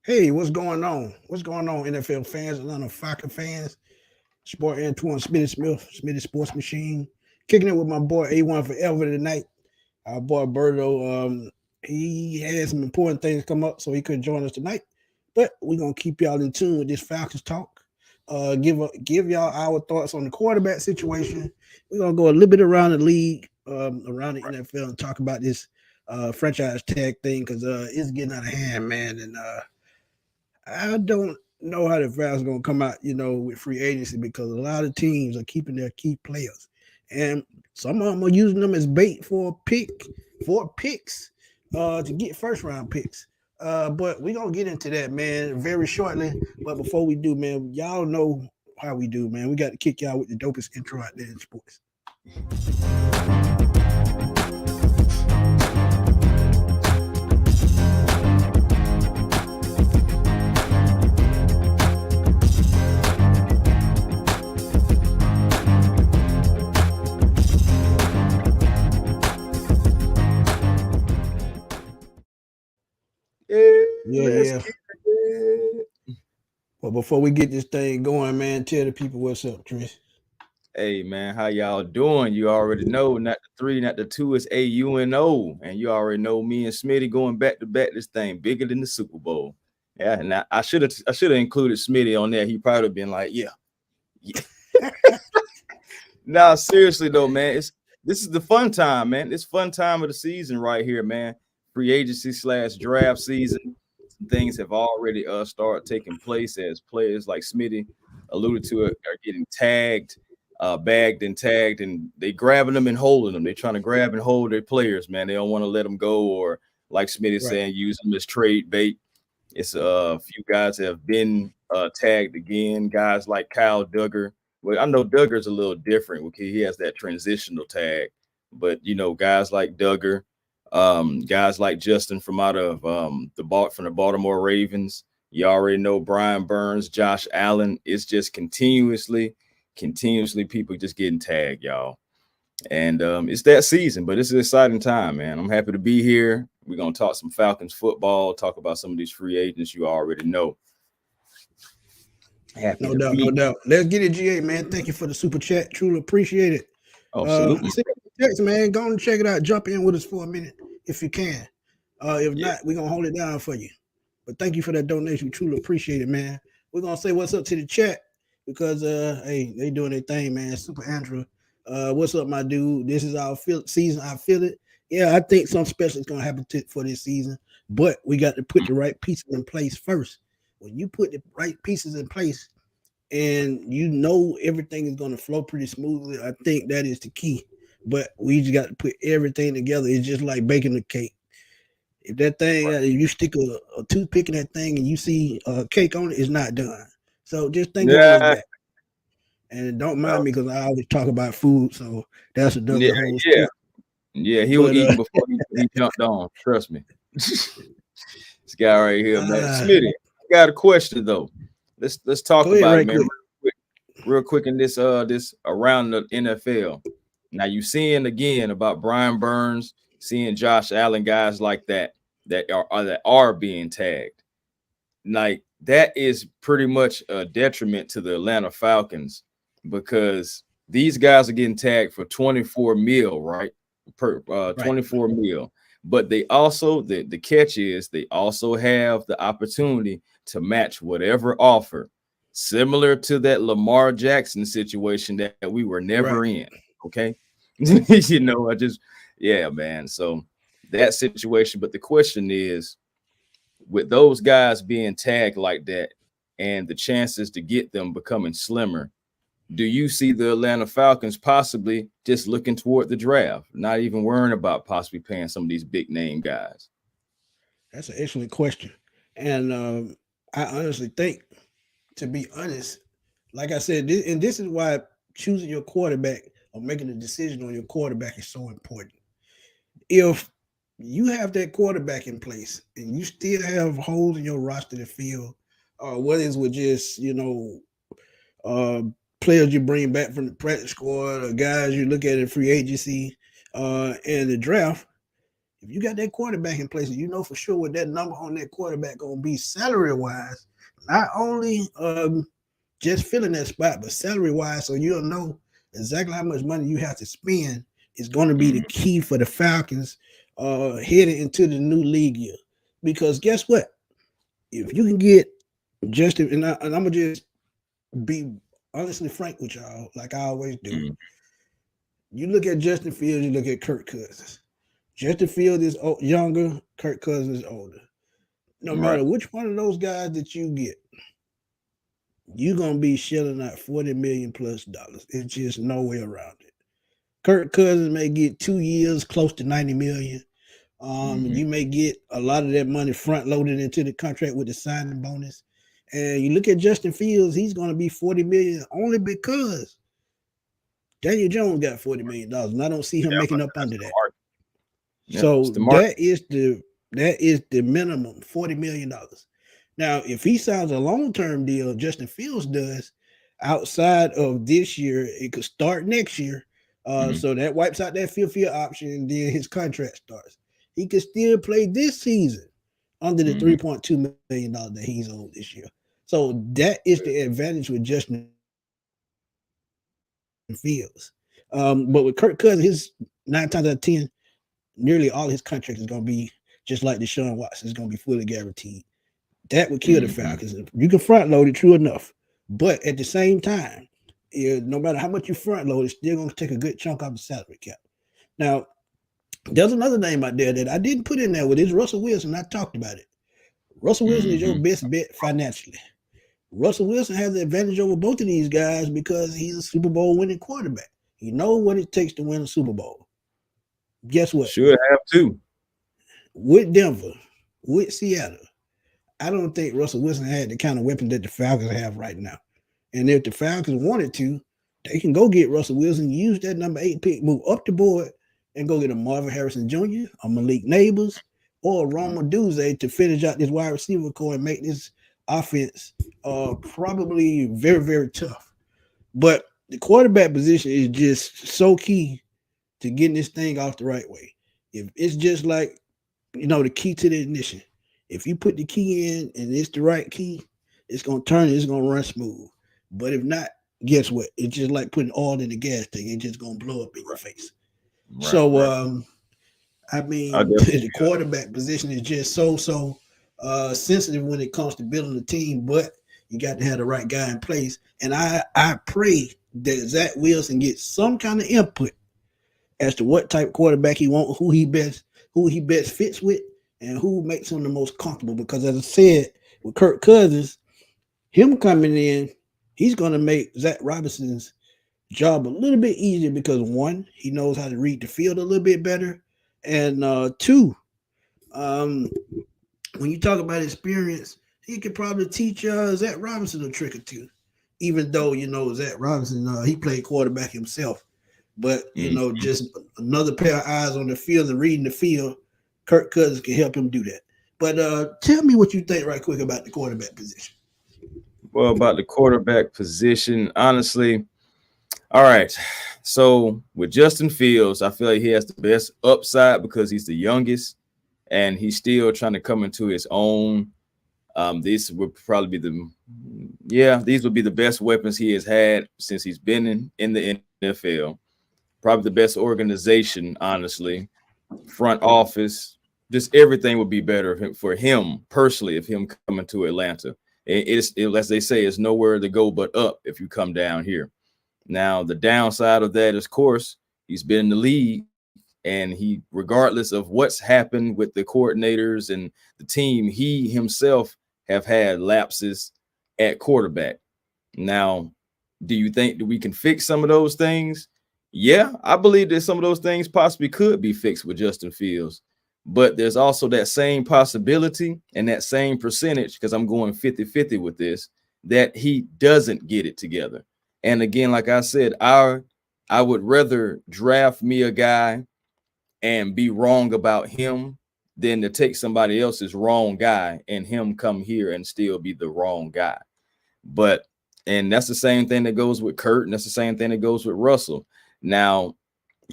Hey, what's going on? What's going on, NFL fans, Atlanta Falcon fans? Sport Antoine Smitty Smith, Smitty Sports Machine. Kicking it with my boy A1 Forever tonight. Our boy Berto, he had some important things come up, so he couldn't join us tonight. But we're gonna keep y'all in tune with this Falcons talk. Give y'all our thoughts on the quarterback situation. We're gonna go a little bit around the league, around the NFL, and talk about this franchise tag thing because it's getting out of hand, man. And I don't know how the Falcons gonna come out, with free agency because a lot of teams are keeping their key players, and some of them are using them as bait for picks, to get first round picks. But we're gonna get into that, man, very shortly. But before we do, man, y'all know how we do, man. We got to kick y'all with the dopest intro out there in sports. Yeah, Let's yeah. get it. But before we get this thing going, man, tell the people what's up, Tris. Hey man, how y'all doing? You already know, not the three, not the two, it's AUNO. And you already know me and Smitty going back to back this thing bigger than the Super Bowl. Yeah, and I should have included Smitty on there. He probably been like, yeah. Nah, seriously though, man. This is the fun time, man. It's fun time of the season right here, man. Free agency slash draft season. Some things have already started taking place as players like Smitty alluded to it are getting tagged, bagged and tagged, and they grabbing them and holding them. They're trying to grab and hold their players, man. They don't want to let them go, or like Smitty Right. saying, use them as trade bait. It's a few guys have been tagged again. Guys like Kyle Duggar. Well, I know Duggar's a little different because he has that transitional tag, but guys like Duggar, guys like Justin from out of from the Baltimore Ravens. You already know Brian Burns, Josh Allen. It's just continuously people just getting tagged, y'all. And it's that season, but it's an exciting time, man. I'm happy to be here. We're gonna talk some Falcons football, talk about some of these free agents you already know. Happy No to doubt, no be. doubt. Let's get it, GA, man. Thank you for the super chat. Truly appreciate it. Absolutely. Send us a text, man. Go and check it out. Jump in with us for a minute if you can. If Yeah. not, we're gonna hold it down for you. But thank you for that donation. We truly appreciate it, man. We're gonna say what's up to the chat because hey, they doing their thing, man. Super Andrew. What's up, my dude? This is our season. I feel it. Yeah, I think something special is gonna happen for this season, but we got to put the right pieces in place first. When you put the right pieces in place, and everything is going to flow pretty smoothly. I think that is the key. But we just got to put everything together. It's just like baking a cake. If that thing, if you stick a toothpick in that thing and you see a cake on it, it's not done. So just think of it as Yeah. that. And don't mind me because I always talk about food. So that's Yeah. another whole Yeah. story. Yeah. He was But eating before he jumped on. Trust me. This guy right here, man. uh, Smitty, I got a question though. Let's talk go ahead about it, right man. quick. Real quick in this around the NFL. Now you seeing again about Brian Burns, seeing Josh Allen, guys like that are being tagged. Like that is pretty much a detriment to the Atlanta Falcons because these guys are getting tagged for 24 mil, right? Per Right. 24 mil. But they also the catch is they also have the opportunity to match whatever offer, similar to that Lamar Jackson situation that we were never Right. in. Okay. Yeah, man. So that situation. But the question is, with those guys being tagged like that and the chances to get them becoming slimmer, do you see the Atlanta Falcons possibly just looking toward the draft, not even worrying about possibly paying some of these big name guys? That's an excellent question. And I honestly think, to be honest, like I said, and this is why choosing your quarterback or making a decision on your quarterback is so important. If you have that quarterback in place and you still have holes in your roster to fill, whether it's with just uh, players you bring back from the practice squad or guys you look at in free agency and the draft, If you got that quarterback in place, and you know for sure what that number on that quarterback gonna be salary wise, not only just filling that spot, but salary wise, so you'll know exactly how much money you have to spend is going to be the key for the Falcons heading into the new league year. Because guess what? If you can get Justin, and I'm gonna just be honestly frank with y'all, like I always do. You look at Justin Fields, you look at Kirk Cousins. Justin Fields is younger, Kirk Cousins is older. No matter which one of those guys that you get, you're gonna be shelling out $40 million plus. It's just no way around it. Kirk Cousins may get 2 years, close to $90 million. You may get a lot of that money front loaded into the contract with the signing bonus. And you look at Justin Fields, he's gonna be $40 million only because Daniel Jones got $40 million, and I don't see him making up under that. So that is the minimum, $40 million. Now, if he signs a long-term deal, Justin Fields does, outside of this year, it could start next year. So that wipes out that fifth year option, and then his contract starts. He could still play this season under the $3.2 million that he's owed this year. So that is the advantage with Justin Fields. But with Kirk Cousins, his 9 times out of 10, nearly all his contract is going to be just like Deshaun Watson. It's going to be fully guaranteed. That would kill the Falcons. You can front load it, true enough. But at the same time, no matter how much you front load, it's still going to take a good chunk off the salary cap. Now, there's another name out there that I didn't put in there with. It's Russell Wilson. I talked about it. Russell Wilson is your best bet financially. Russell Wilson has the advantage over both of these guys because he's a Super Bowl winning quarterback. He knows what it takes to win a Super Bowl. Guess what? Should have to. With Denver, with Seattle, I don't think Russell Wilson had the kind of weapon that the Falcons have right now. And if the Falcons wanted to, they can go get Russell Wilson, use that number 8 pick, move up the board, and go get a Marvin Harrison Jr., a Malik Neighbors, or a Roma Duze to finish out this wide receiver core and make this offense probably very, very tough. But the quarterback position is just so key to getting this thing off the right way. If it's just like, the key to the ignition. If you put the key in and it's the right key, it's going to turn, it's going to run smooth. But if not, guess what? It's just like putting oil in the gas tank. It's just going to blow up in your face. I mean, the quarterback position is just so sensitive when it comes to building a team, but you got to have the right guy in place. And I pray that Zach Wilson gets some kind of input as to what type of quarterback he wants, who he best fits with, and who makes him the most comfortable. Because as I said, with Kirk Cousins, him coming in, he's going to make Zach Robinson's job a little bit easier because 1, he knows how to read the field a little bit better, and 2, when you talk about experience, he could probably teach Zach Robinson a trick or two. Even though Zach Robinson, he played quarterback himself, but just another pair of eyes on the field and reading the field, Kirk Cousins can help him do that. But tell me what you think right quick about the quarterback position. Well, about the quarterback position, honestly, all right. So with Justin Fields, I feel like he has the best upside because he's the youngest and he's still trying to come into his own. These would probably be these would be the best weapons he has had since he's been in the NFL. Probably the best organization, honestly. Front office, just everything would be better for him personally if him coming to Atlanta. As they say, it's nowhere to go but up if you come down here. Now, the downside of that is, of course, he's been in the league, and he, regardless of what's happened with the coordinators and the team, he himself have had lapses at quarterback. Now, do you think that we can fix some of those things? Yeah, I believe that some of those things possibly could be fixed with Justin Fields. But there's also that same possibility and that same percentage, because I'm going 50-50 with this, that he doesn't get it together. And again, like I said, I would rather draft me a guy and be wrong about him than to take somebody else's wrong guy and him come here and still be the wrong guy. And that's the same thing that goes with Kurt, and that's the same thing that goes with Russell. Now,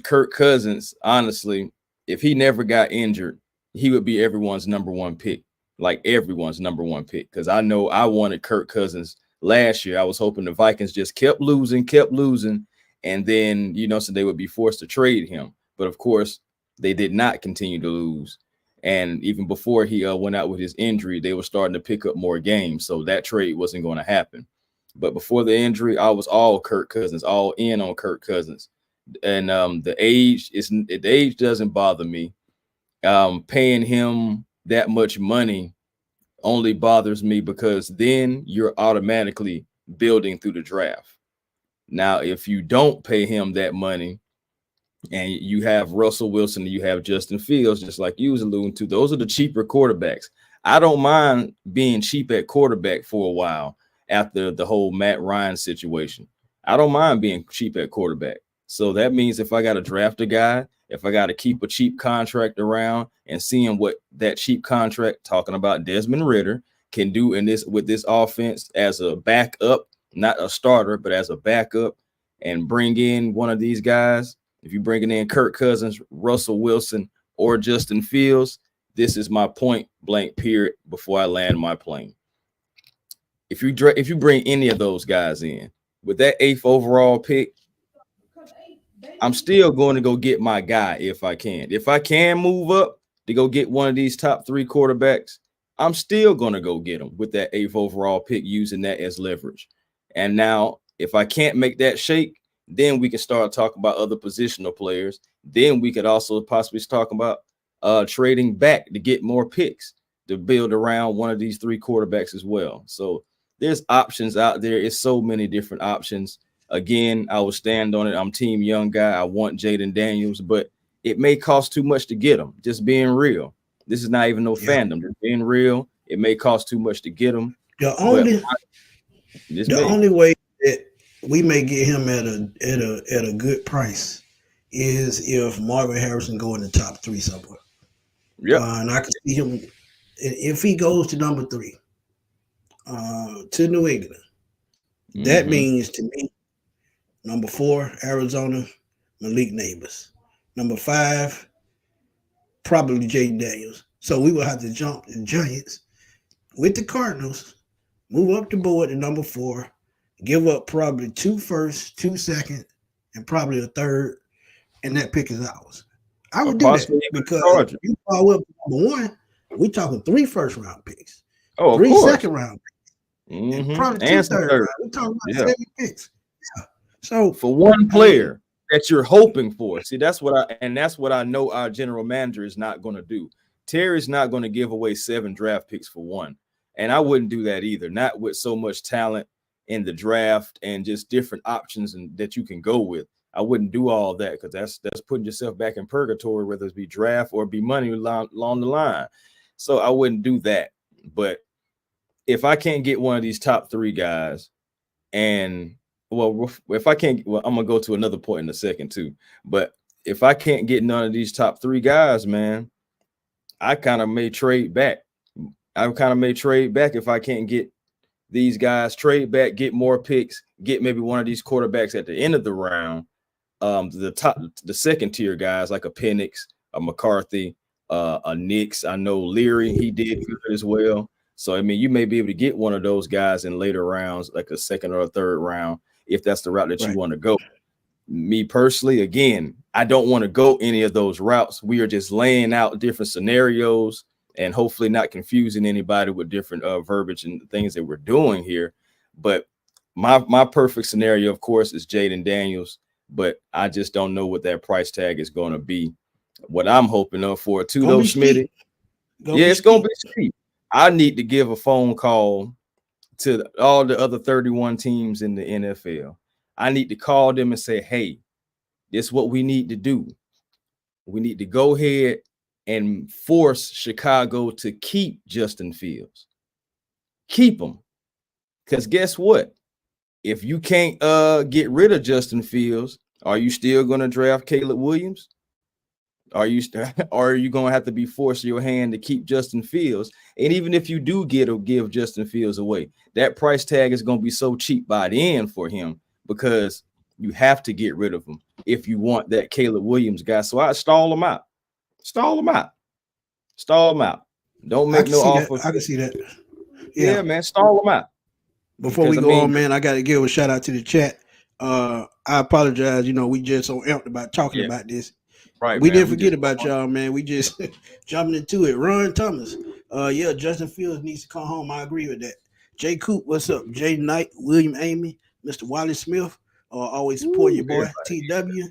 Kirk Cousins, honestly, if he never got injured, he would be everyone's number one pick, like everyone's number one pick. Because I know I wanted Kirk Cousins last year. I was hoping the Vikings just kept losing, and then so they would be forced to trade him. But of course, they did not continue to lose. And even before he went out with his injury, they were starting to pick up more games. So that trade wasn't going to happen. But before the injury, I was all Kirk Cousins, all in on Kirk Cousins. And the age doesn't bother me. Paying him that much money only bothers me because then you're automatically building through the draft. Now, if you don't pay him that money and you have Russell Wilson and you have Justin Fields, just like you was alluding to, those are the cheaper quarterbacks. I don't mind being cheap at quarterback for a while after the whole Matt Ryan situation. I don't mind being cheap at quarterback. So that means if I got to draft a guy, if I got to keep a cheap contract around and seeing what that cheap contract, talking about Desmond Ridder, can do with this offense as a backup, not a starter, but as a backup, and bring in one of these guys. If you're bringing in Kirk Cousins, Russell Wilson, or Justin Fields, this is my point blank period before I land my plane. If you bring any of those guys in with that 8th overall pick, I'm still going to go get my guy if I can. If I can move up to go get one of these top 3 quarterbacks, I'm still going to go get them with that 8th overall pick, using that as leverage. And now, if I can't make that shake, then we can start talking about other positional players. Then we could also possibly talk about trading back to get more picks to build around one of these 3 quarterbacks as well. So there's options out there. It's so many different options. Again, I will stand on it. I'm team young guy. I want Jaden Daniels, but it may cost too much to get him. Just being real. This is not even no fandom. Just being real. It may cost too much to get him. The only way that we may get him at a good price is if Marvin Harrison go in the top 3 somewhere. Yeah, and I can see him if he goes to number 3 to New England. That means to me, number 4, Arizona, Malik Neighbors. Number 5, probably Jaden Daniels. So we will have to jump the Giants with the Cardinals, move up the board to number 4, give up probably 2 firsts, 2 seconds, and probably a 3rd, and that pick is ours. I would do that because you follow up number 1, we're talking 3 first-round picks, 3 second-round picks, and probably 2 third-round. We're talking about 7 picks. Yeah. So for one player that you're hoping for, see, that's what I know our general manager is not going to do. Terry's not going to give away 7 draft picks for one, and I wouldn't do that either. Not with so much talent in the draft and just different options and that you can go with. I wouldn't do all that because that's putting yourself back in purgatory, whether it's be draft or be money along the line. So I wouldn't do that. But if I can't get one of these top 3 guys, and if I can't, I'm gonna go to another point in a second too. But if I can't get none of these top 3 guys, man, I kind of may trade back. If I can't get these guys, trade back, get more picks, get maybe one of these quarterbacks at the end of the round. The second tier guys like a Penix, a McCarthy, a Nix. I know Leary, he did good as well. So, I mean, you may be able to get one of those guys in later rounds, like a 2nd or a 3rd round, if that's the route that you want to go. Me personally, again, I don't want to go any of those routes. We are just laying out different scenarios and hopefully not confusing anybody with different verbiage and things that we're doing here. But my perfect scenario, of course, is Jaden Daniels, but I just don't know what that price tag is going to be. What I'm hoping up for too, though, Smitty. It's going to be steep. I need to give a phone call to all the other 31 teams in the NFL. I need to call them and say, hey, this is what we need to do. We need to go ahead and force Chicago to keep Justin Fields. Keep him. Because guess what? If you can't get rid of Justin Fields, are you still going to draft Caleb Williams? Are you going to have to be forcing your hand to keep Justin Fields? And even if you do give Justin Fields away, that price tag is going to be so cheap by the end for him because you have to get rid of him if you want that Caleb Williams guy. So I stall him out. Stall them out. Stall them out. Don't I make can no see that. offers. I can see that. Yeah, man. Stall them out. Before we go on, man, I got to give a shout out to the chat. I apologize. You know, we just so amped about talking yeah, about this. right, We man. didn't forget about y'all, man. We just jumping into it. Ron Thomas. Yeah, Justin Fields needs to come home. I agree with that. Jay Coop, what's up? Jay Knight, William Amy, Mr. Wally Smith. Always support your boy. TW.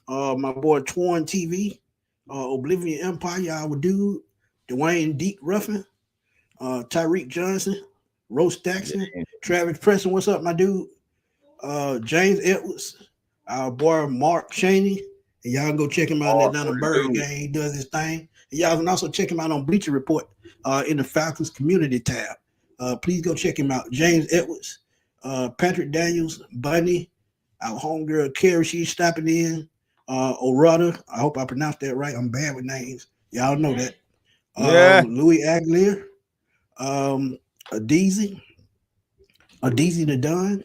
My boy Twan TV. Oblivion Empire, our dude. Dwayne Deep Ruffin. Tyreek Johnson. Rose Jackson. Yeah. Travis Preston, what's up, my dude? James Edwards. Our boy Mark Cheney. And y'all go check him out in that Atlanta Bird game. He does his thing. And y'all can also check him out on Bleacher Report in the Falcons community tab. Please go check him out. James Edwards, Patrick Daniels, Bunny, our homegirl Carrie, she's stopping in. Orada, I hope I pronounced that right. I'm bad with names. Y'all know that. Yeah. Louis Aguilar, Adeezy the Don,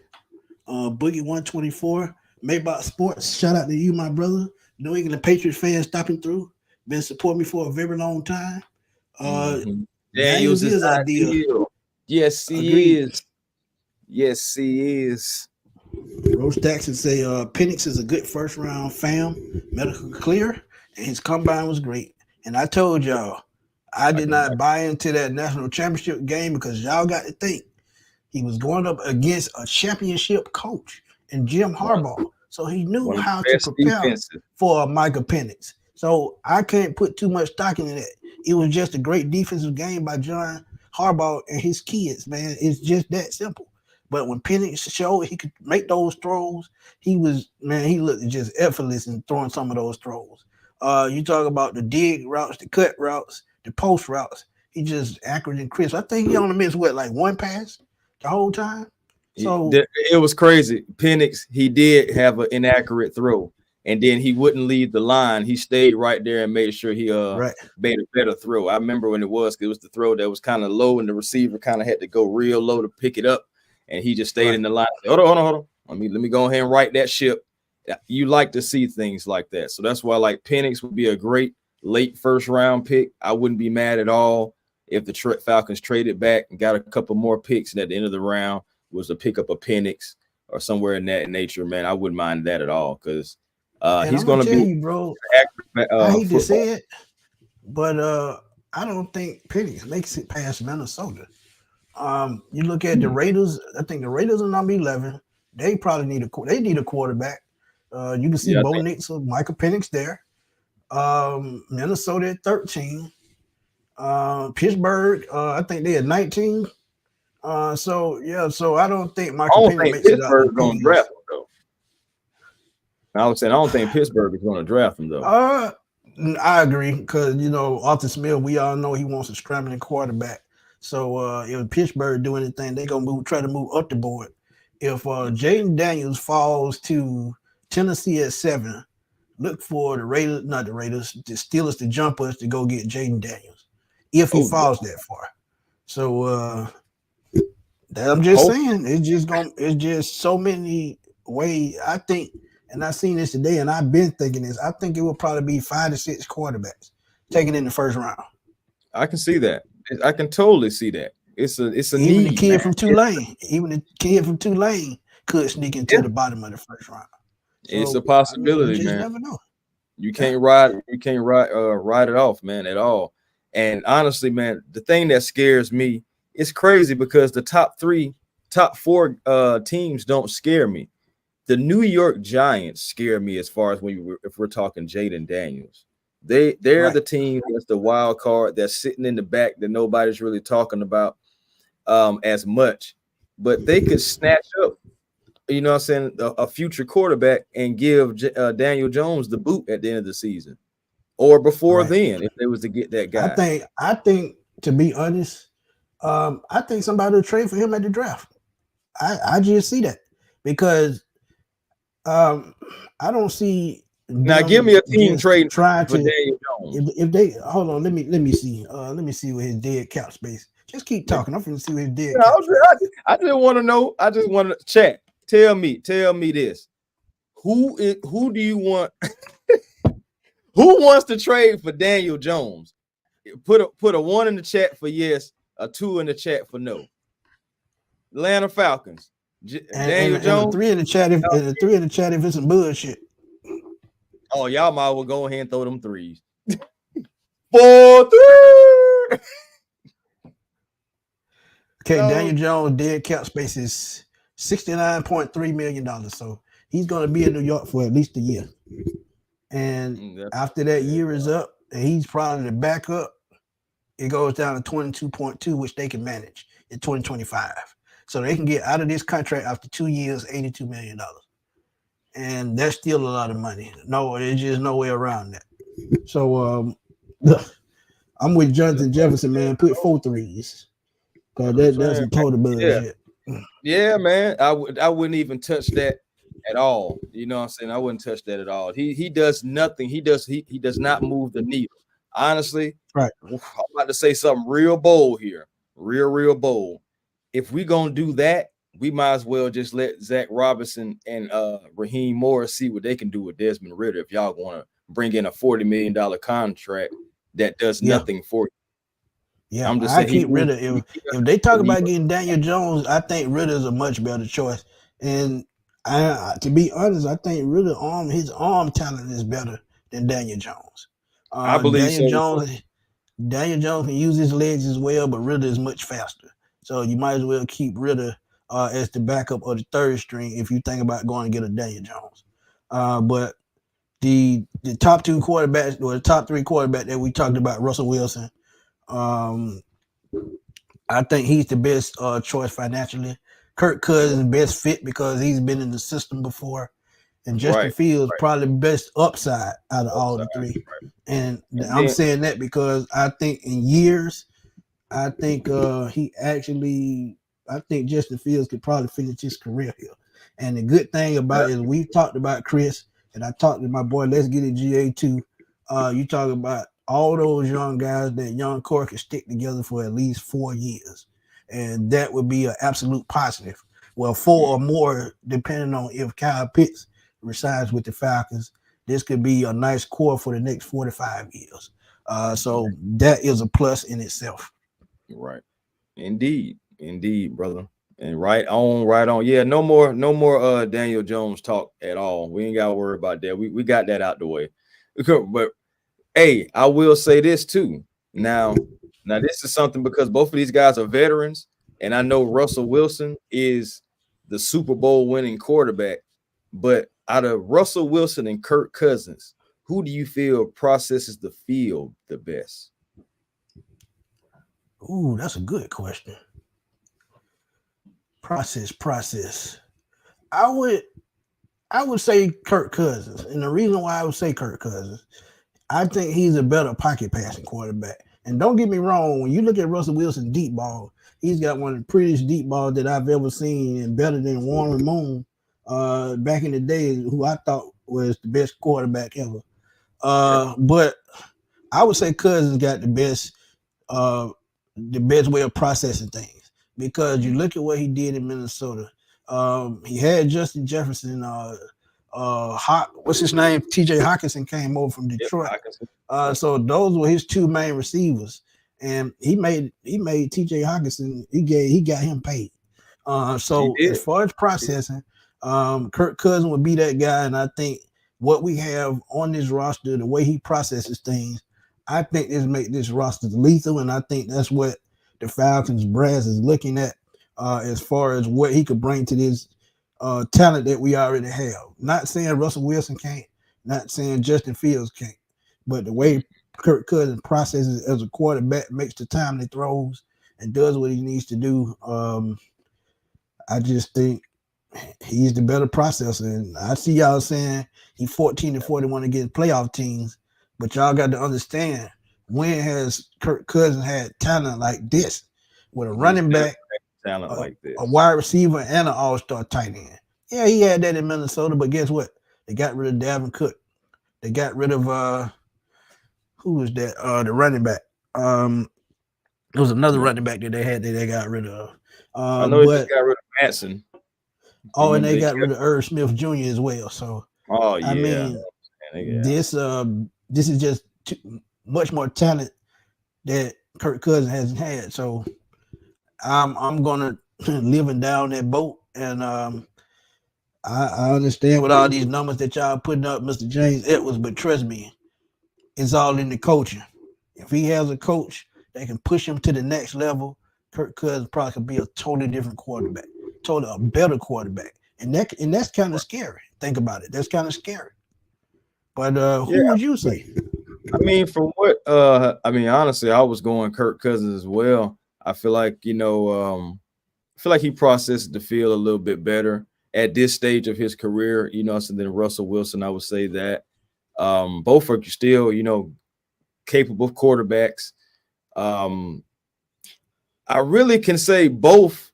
Boogie 124, Maybach Sports. Shout out to you, my brother. New England Patriots fans stopping through. Been supporting me for a very long time. Daniels is ideal. Yes, he Agreed. is. Yes, he is. Rose Jackson say Penix is a good first round fam, medical clear, and his combine was great. And I told y'all, I did not buy into that national championship game because y'all got to think he was going up against a championship coach and Jim Harbaugh. So he knew how to prepare for Micah Penix. So I can't put too much stock in that. It was just a great defensive game by John Harbaugh and his kids, man. It's just that simple. But when Penix showed he could make those throws, he looked just effortless in throwing some of those throws. You talk about the dig routes, the cut routes, the post routes. He just accurate and crisp. I think he only missed like one pass the whole time. So it was crazy. Penix, he did have an inaccurate throw, and then he wouldn't leave the line. He stayed right there and made sure he made a better throw. I remember when it was the throw that was kind of low, and the receiver kind of had to go real low to pick it up, and he just stayed in the line. Hold on. Let me go ahead and right that ship. You like to see things like that, so that's why like Penix would be a great late first round pick. I wouldn't be mad at all if the Falcons traded back and got a couple more picks, and at the end of the round was to pick up a Penix or somewhere in that nature, man. I wouldn't mind that at all because he's going to be you, bro. I hate to say it, but I don't think Penix makes it past Minnesota. You look at the Raiders. I think the Raiders are number 11. They probably need a quarterback. You can see Bo Nix or Michael Penix there. Minnesota at 13. Pittsburgh, I think they at 19. So I don't think Michael Penix makes it out. Pittsburgh gonna draft him though. I was saying I don't think Pittsburgh is going to draft him though. I agree because Arthur Smith, we all know he wants a scrambling quarterback. So if Pittsburgh do anything, they're gonna try to move up the board. If Jaden Daniels falls to Tennessee at 7, look for the Steelers to jump us to go get Jaden Daniels if he falls that far. So I'm just saying, it's just so many ways. I think, and I seen this today, and I've been thinking this. I think it will probably be 5 to 6 quarterbacks taken in the first round. I can see that. I can totally see that. It's a even need. The kid from Tulane, even the kid from Tulane could sneak into the bottom of the first round. So, it's a possibility, man. Never know. You can't ride it off, man, at all. And honestly, man, the thing that scares me, it's crazy because the top 4 teams don't scare me. The New York Giants scare me as far as if we're talking Jaden Daniels. They're the team that's the wild card that's sitting in the back that nobody's really talking about as much, but they could snatch up, you know what I'm saying, a future quarterback and give Daniel Jones the boot at the end of the season or before then if they was to get that guy. I think to be honest, I think somebody will trade for him at the draft. I just see that because I don't see. Now give me a team trading for Daniel Jones. If they hold on, let me see. Let me see what his dead cap space. Just keep talking. I'm finna see what his dead. I just want to know. I just want to chat. Tell me this. Who do you want? Who wants to trade for Daniel Jones? Put a 1 in the chat for yes, a 2 in the chat for no. Atlanta Falcons. Daniel And a Jones. 3 in the chat if it's some bullshit. Oh, y'all might well go ahead and throw them threes. 4-3. Okay, no. Daniel Jones dead cap space is $69.3 million. So he's going to be in New York for at least a year. And after that year is up, and he's probably the backup, it goes down to 22.2, which they can manage in 2025. So they can get out of this contract after 2 years, $82 million. And that's still a lot of money. No, there's just no way around that. So I'm with Jonathan Jefferson, man. Put 4 threes. Because that's some total bullshit. Yeah, man. I wouldn't even touch that at all. You know what I'm saying? I wouldn't touch that at all. He does nothing. He does not move the needle. Honestly, right. I'm about to say something real bold here. Real bold. If we're gonna do that, we might as well just let Zach Robinson and Raheem Morris see what they can do with Desmond Ridder if y'all want to bring in a $40 million contract that does nothing for you. Yeah, I'm just saying. I keep Ridder. If they talk about getting Daniel Jones, I think Ridder's a much better choice. And to be honest, I think Ridder his arm talent is better than Daniel Jones. I believe Daniel Jones can use his legs as well, but Ridder is much faster. So you might as well keep Ridder as the backup or the third string if you think about going to get a Daniel Jones. But the top 2 quarterbacks or the top 3 quarterbacks that we talked about, Russell Wilson. I think he's the best choice financially. Kirk Cousins best fit because he's been in the system before, and Justin Fields probably best upside out of all the 3. And I'm saying that because I think in years, I think Justin Fields could probably finish his career here. And the good thing about it is we've talked about Chris, and I talked to my boy. Let's get it GA too. You talk about all those young guys that young core can stick together for at least 4 years. And that would be an absolute positive. Well, 4 or more, depending on if Kyle Pitts resides with the Falcons. This could be a nice core for the next 4 to 5 years. So that is a plus in itself. Right. Indeed, brother. And right on. Yeah, no more Daniel Jones talk at all. We ain't got to worry about that. We got that out the way. But hey, I will say this too. Now this is something because both of these guys are veterans, and I know Russell Wilson is the Super Bowl winning quarterback. But out of Russell Wilson and Kirk Cousins, who do you feel processes the field the best? Ooh, that's a good question. Process. I would say Kirk Cousins, and the reason why I would say Kirk Cousins, I think he's a better pocket passing quarterback. And don't get me wrong, when you look at Russell Wilson deep ball, he's got one of the prettiest deep balls that I've ever seen, and better than Warren Ramon back in the day, who I thought was the best quarterback ever. But I would say Cousins got the best way of processing things, because you look at what he did in Minnesota. He had Justin Jefferson. What's his name? TJ Hawkinson came over from Detroit. So those were his 2 main receivers, and he made TJ Hawkinson. He got him paid. So as far as processing, Kirk Cousins would be that guy, and I think what we have on this roster, the way he processes things, I think this make this roster lethal, and I think that's what the Falcons brass is looking at as far as what he could bring to this talent that we already have. Not saying Russell Wilson can't, not saying Justin Fields can't, but the way Kirk Cousins processes as a quarterback, makes the timely throws, and does what he needs to do. I just think he's the better processor. And I see y'all saying he's 14-41 against playoff teams, but y'all got to understand, when has Kirk Cousins had talent like this with a running back, like this, a wide receiver, and an all-star tight end? Yeah, he had that in Minnesota, but guess what? They got rid of Dalvin Cook. They got rid of who was that? The running back. There was another running back that they had that they got rid of. I know they just got rid of Matson. Oh, and they got rid of Irv Smith Jr. as well. So I mean, this this is just much more talent that Kirk Cousins hasn't had. So I'm gonna living down that boat, and I understand with all these numbers that y'all putting up, Mr. James Edwards, but trust me, it's all in the coaching. If he has a coach that can push him to the next level, Kirk Cousins probably could be a totally different quarterback, totally a better quarterback, and that's kind of scary. Think about it. That's kind of scary. But Yeah, who would you say? I mean, from what I mean, honestly, I was going Kirk Cousins as well. I feel like, I feel like he processes the field a little bit better at this stage of his career, so than Russell Wilson, I would say that. Both are still, capable quarterbacks. Um, I really can say both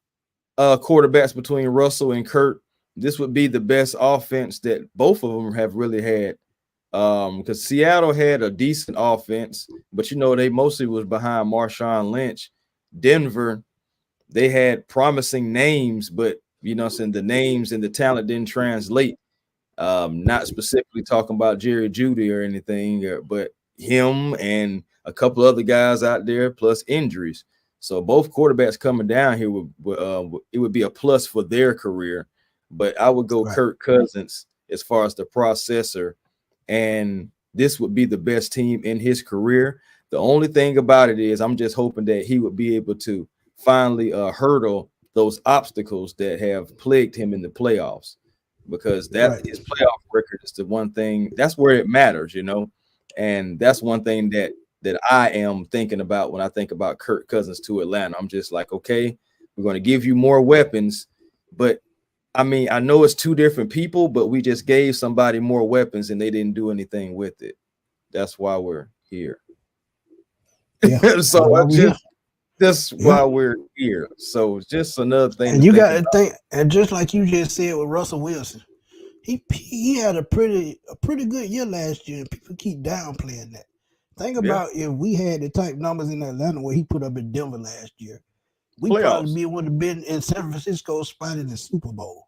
quarterbacks between Russell and Kurt, this would be the best offense that both of them have really had. Because Seattle had a decent offense, but they mostly was behind Marshawn Lynch. Denver, they had promising names, but saying the names and the talent didn't translate. Not specifically talking about Jerry Jeudy or anything, but him and a couple other guys out there, plus injuries. So both quarterbacks coming down here it would be a plus for their career. But I would go Right. Kirk Cousins as far as the processor, and this would be the best team in his career. The only thing about it is I'm just hoping that he would be able to finally hurdle those obstacles that have plagued him in the playoffs, because that Right. his playoff record is the one thing that's where it matters, and that's one thing that I am thinking about when I think about Kirk Cousins to Atlanta. I'm just like, okay, we're going to give you more weapons, but I mean, I know it's two different people, but we just gave somebody more weapons and they didn't do anything with it. That's why we're here. Yeah. That's So why we here. that's Yeah. why we're here. So it's just another thing And to you think got to about. think, and just like you just said with Russell Wilson, he had a pretty good year last year, and people keep downplaying that. Think Yeah, about if we had the type numbers in Atlanta where he put up in Denver last year, we probably playoffs. would have been in San Francisco spot in the Super Bowl.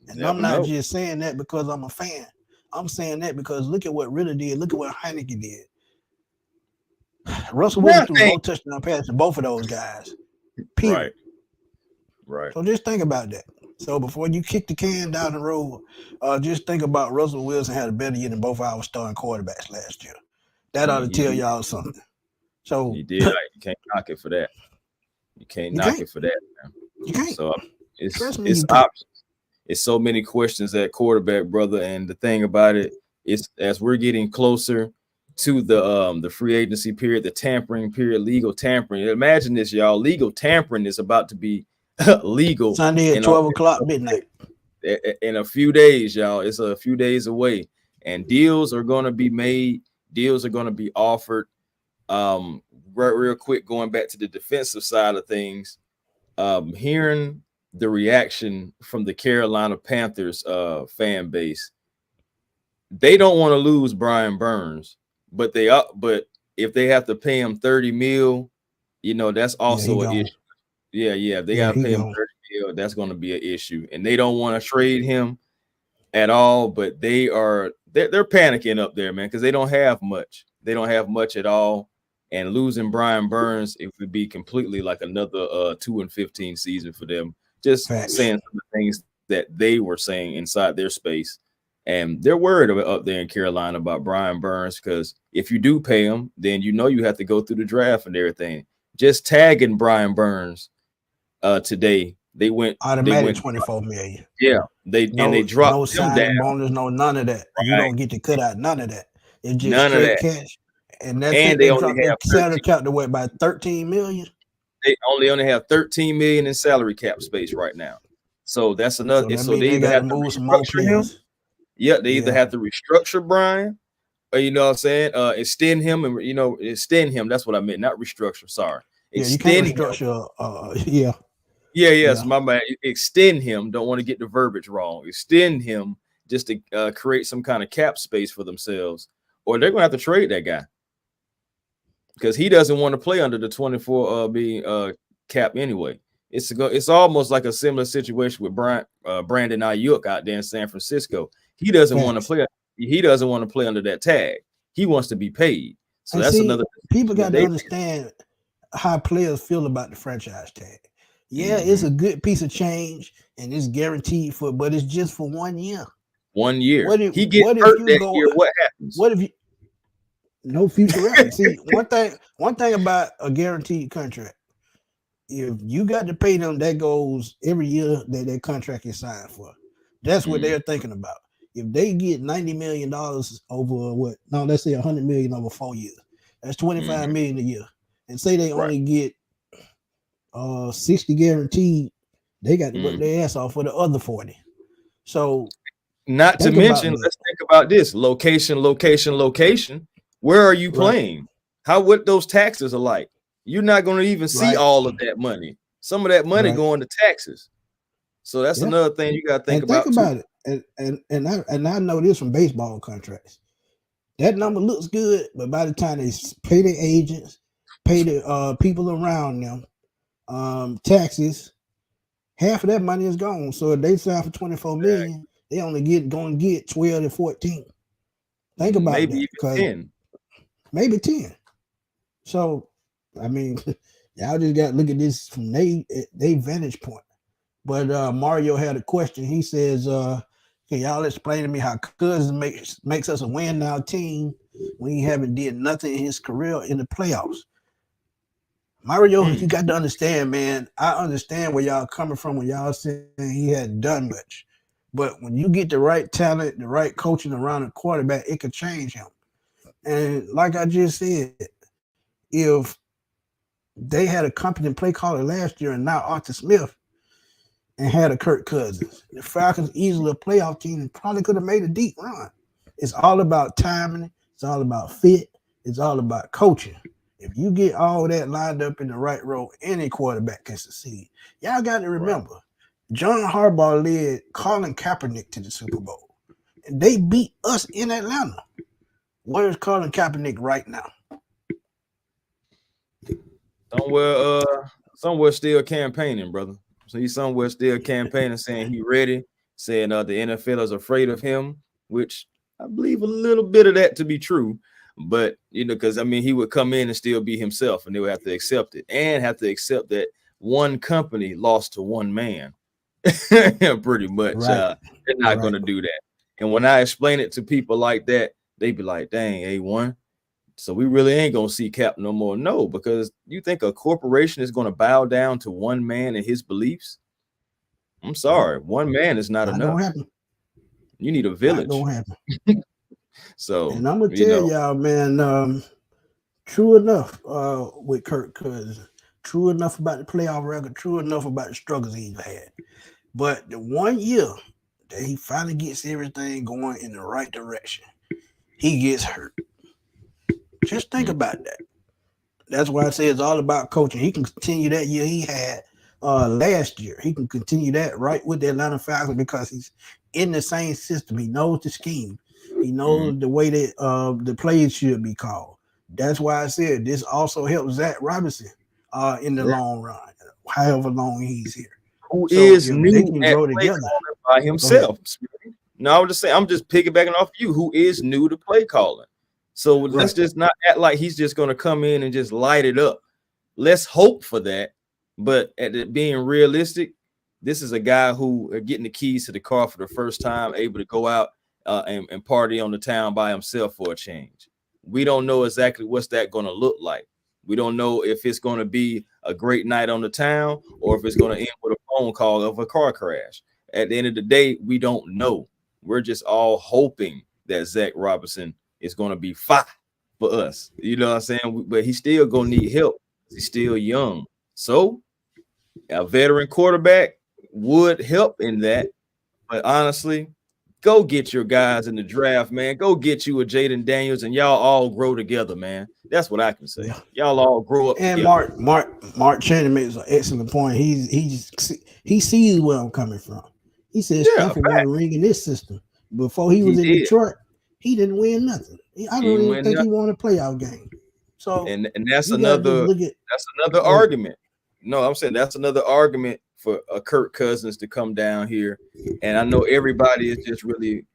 And I'm Never not know. just saying that because I'm a fan. I'm saying that because look at what Ritter did. Look at what Heineke did. Russell Wilson One threw thing, 4 touchdown passes to both of those guys. right, Period. right. So just think about that. So before you kick the can down the road, just think about Russell Wilson had a better year than both our starting quarterbacks last year. That ought to He tell did. y'all something. So He did. You can't knock it for that. You can't you knock can't. it for that, man. You can't. So Trust me, it's you can't. options. It's so many questions at quarterback, brother. And the thing about it is, as we're getting closer to the free agency period, the tampering period, legal tampering. Imagine this, y'all. Legal tampering is about to be legal Sunday at in 12 o'clock midnight. a few days, y'all. It's a few days away, and deals are going to be made. Deals are going to be offered. Real quick, going back to the defensive side of things, hearing the reaction from the Carolina Panthers fan base, they don't want to lose Brian Burns, but if they have to pay him 30 mil, that's Yeah, he also an gone. issue. Yeah, if they Yeah, got to he pay him gone. 30 mil, that's going to be an issue, and they don't want to trade him at all. But they're panicking up there, man, because they don't have much. They don't have much at all. And losing Brian Burns, it would be completely like another 2-15 season for them. Just Facts. saying some of the things that they were saying inside their space. And they're worried up there in Carolina about Brian Burns, because if you do pay him, then you have to go through the draft and everything. Just tagging Brian Burns today, they went Automatic 24 million. yeah, they dropped No him down. signing bonus, no none of that. You Right, don't get to cut out none of that. It's just none of straight that. cash. And that's And it. they They only dropped their have salary 13. cap to what, by 13 million? They only have 13 million in salary cap space right now. So that's another. So that So means they they either got to have to move some more restructure him. players. Yeah, they either Yeah. have to restructure Brian, or you know what I'm saying, extend him, and extend him. That's what I meant, not restructure. Sorry, Yeah, you can't extend him. restructure. Yeah. Yeah, Yeah. so my man, extend him. Don't want to get the verbiage wrong. Extend him just to create some kind of cap space for themselves, or they're gonna have to trade that guy because he doesn't want to play under the 24 cap anyway. It's almost like a similar situation with Brandon Ayuk out there in San Francisco. He doesn't want to Facts. play. He doesn't want to play under that tag. He wants to be paid. So And that's see, another people that got to they understand how players feel about the franchise tag. Yeah, it's Mhm. a good piece of change and it's guaranteed for, but it's just for 1 year. 1 year. What if He gets what if hurt you that go? year. What happens? What if you no future record? See, one thing about a guaranteed contract, if you got to pay them, that goes every year that contract is signed for. That's what Mm, they're thinking about. If they get $90 million over what? No, let's say $100 million over 4 years. That's 25 mhm. million a year. And say they Right. only get 60 guaranteed, they got to work Mhm. their ass off for the other 40. So Not to think about mention, that. let's think about this: location, location, location. Where are you Right, playing? How what those taxes are like? You're not going to even see right, all of that money. Some of that money right. going to taxes. So that's Yeah. another thing you got to think And think about too. about it. And I know this from baseball contracts. That number looks good, but by the time they pay their agents, pay the people around them, taxes, half of that money is gone. So if they sign for 24 million, they only going to get 12 to 14. Think about Maybe that, even because 10. maybe 10. So I mean, y'all just got to look at this from they vantage point. But Mario had a question. He says, "Can y'all explain to me how Cousins makes us a win now team when he haven't did nothing in his career in the playoffs?" Mario, Mm. you got to understand, man. I understand where y'all coming from when y'all saying he hadn't done much, but when you get the right talent, the right coaching around a quarterback, it could change him. And like I just said, if they had a competent play caller last year and now Arthur Smith and had a Kirk Cousins, the Falcons easily a playoff team and probably could have made a deep run. It's all about timing. It's all about fit. It's all about coaching. If you get all that lined up in the right role, any quarterback can succeed. Y'all got to Right. remember, John Harbaugh led Colin Kaepernick to the Super Bowl, and they beat us in Atlanta. Where's Colin Kaepernick right now? Somewhere still campaigning, brother. So he's somewhere still campaigning, saying he ready, saying the NFL is afraid of him, which I believe a little bit of that to be true. But because I mean, he would come in and still be himself, and they would have to accept it, and have to accept that one company lost to one man. Pretty much, Right, they're not going right. to do that. And when I explain it to people like that, they be like, "Dang, A1. So we really ain't gonna see Cap no more." No, because you think a corporation is gonna bow down to one man and his beliefs? I'm Nope, sorry, one man is not not gonna enough. happen. You need a Not village. gonna happen. So And I'm gonna tell y'all, man. True enough, with Kirk Cousins. True enough about the playoff record. True enough about the struggles he's had. But the 1 year that he finally gets everything going in the right direction, he gets hurt. Just think mm, about that. That's why I say it's all about coaching. He can continue that year he had last year. He can continue that right with the Atlanta Falcons because he's in the same system. He knows the scheme. He mm, knows the way that the plays should be called. That's why I said this also helps Zach Robinson in the yeah. long run, however long he's here. Who So is if they new can at grow play together, calling by go ahead. himself? No, I would just say I'm just piggybacking off you. Who is new to play calling? So let's Right. just not act like he's just gonna come in and just light it up. Let's hope for that. But at it being realistic, this is a guy who getting the keys to the car for the first time, able to go out and party on the town by himself for a change. We don't know exactly what's that going to look like. We don't know if it's going to be a great night on the town or if it's going to end with a phone call of a car crash. At the end of the day, we don't know. We're just all hoping that Zach Robinson is going to be fine for us. You know what I'm saying? But he's still going to need help. He's still young. So a veteran quarterback would help in that. But honestly, go get your guys in the draft, man. Go get you a Jaden Daniels and y'all all grow together, man. That's what I can say. Yeah. Y'all all grow up And together. Mark Channing makes an excellent point. He sees where I'm coming from. He said Yeah, Stanford won a ring in this system. Before he he was in did. Detroit, he didn't win nothing. I He don't didn't even win think he nothing. won a playoff game. So And that's you gotta just another look at. Go ahead. argument. No, I'm saying that's another argument for a Kirk Cousins to come down here. And I know everybody is just really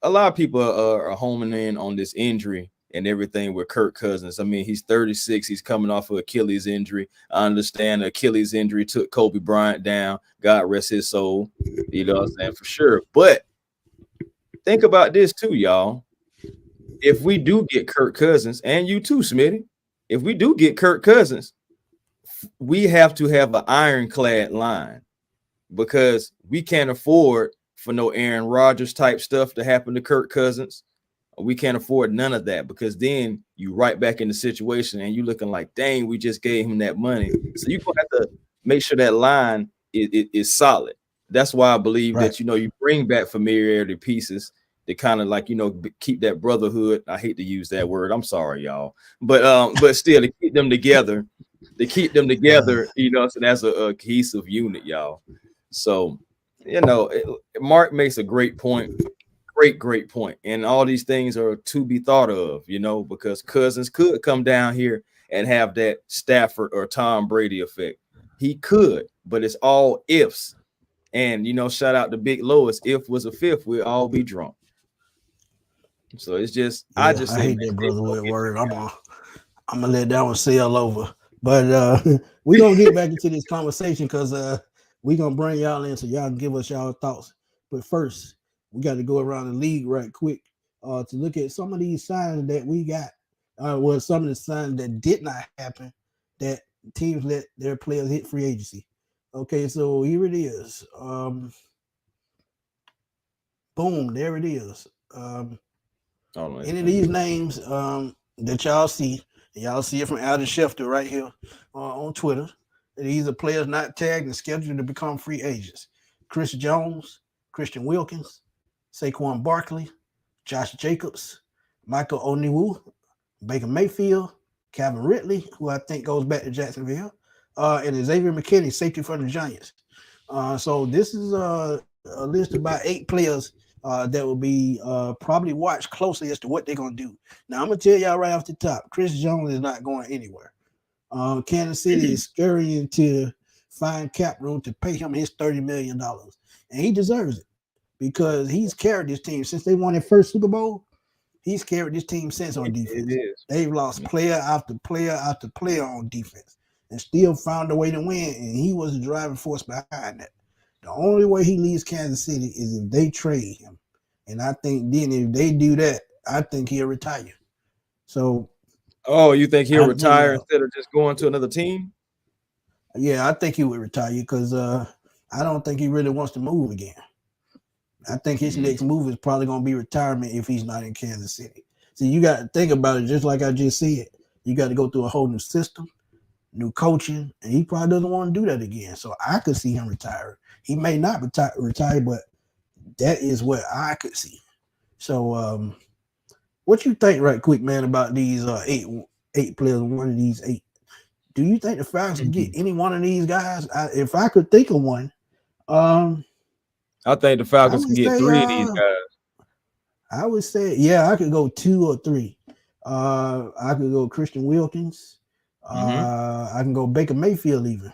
a lot of people are homing in on this injury and everything with Kirk Cousins. I mean, he's 36. He's coming off of Achilles injury. I understand the Achilles injury took Kobe Bryant down. God rest his soul. You know what I'm saying? For sure. But think about this too, y'all. If we do get Kirk Cousins, and you too, Smitty, if we do get Kirk Cousins, we have to have an ironclad line because we can't afford for no Aaron Rodgers type stuff to happen to Kirk Cousins. We can't afford none of that because then you right back in the situation and you looking like, dang, we just gave him that money. So you're gonna have to make sure that line is solid. That's why I believe Right. that you bring back familiarity pieces to kind of like keep that brotherhood. I hate to use that word. I'm sorry, y'all, but still to keep them together, so that's a cohesive unit, y'all. So Mark makes a great point. Great point. And all these things are to be thought of, because Cousins could come down here and have that Stafford or Tom Brady effect. He could, but it's all ifs. And shout out to Big Lois. If was a fifth, we'll all be drunk. So it's just, I just say, hate that brotherhood word. I'm gonna let that one sail over. But we're gonna get back into this conversation because we're gonna bring y'all in so y'all can give us y'all thoughts. But first, we got to go around the league right quick to look at some of these signs that we got. Some of the signs that did not happen that teams let their players hit free agency. Okay, so here it is. Boom, there it is. Any of these names that y'all see it from Adam Schefter right here on Twitter. These are players not tagged and scheduled to become free agents. Chris Jones, Christian Wilkins, Saquon Barkley, Josh Jacobs, Michael Onwenu, Baker Mayfield, Calvin Ridley, who I think goes back to Jacksonville, and Xavier McKinney, safety for the Giants. So this is a list of about 8 players that will be probably watched closely as to what they're going to do. Now, I'm going to tell y'all right off the top, Chris Jones is not going anywhere. Kansas City is scurrying to find cap room to pay him his $30 million. And he deserves it because he's carried this team since they won their first Super Bowl. He's carried this team since on defense. They've lost player after player after player on defense and still found a way to win. And he was the driving force behind that. The only way he leaves Kansas City is if they trade him. And I think then if they do that, I think he'll retire. So you think he'll retire instead of just going to another team? Yeah, I think he would retire because I don't think he really wants to move again. I think his next move is probably going to be retirement if he's not in Kansas City. So you got to think about it just like I just said. You got to go through a whole new system, new coaching, and he probably doesn't want to do that again. So I could see him retire. He may not retire, but that is what I could see. So what you think right quick, man, about these eight players, one of these 8? Do you think the Falcons can get any one of these guys? If I could think of one, I think the Falcons can get 3 of these guys. I would say, I could go 2 or 3. I could go Christian Wilkins. I can go Baker Mayfield even.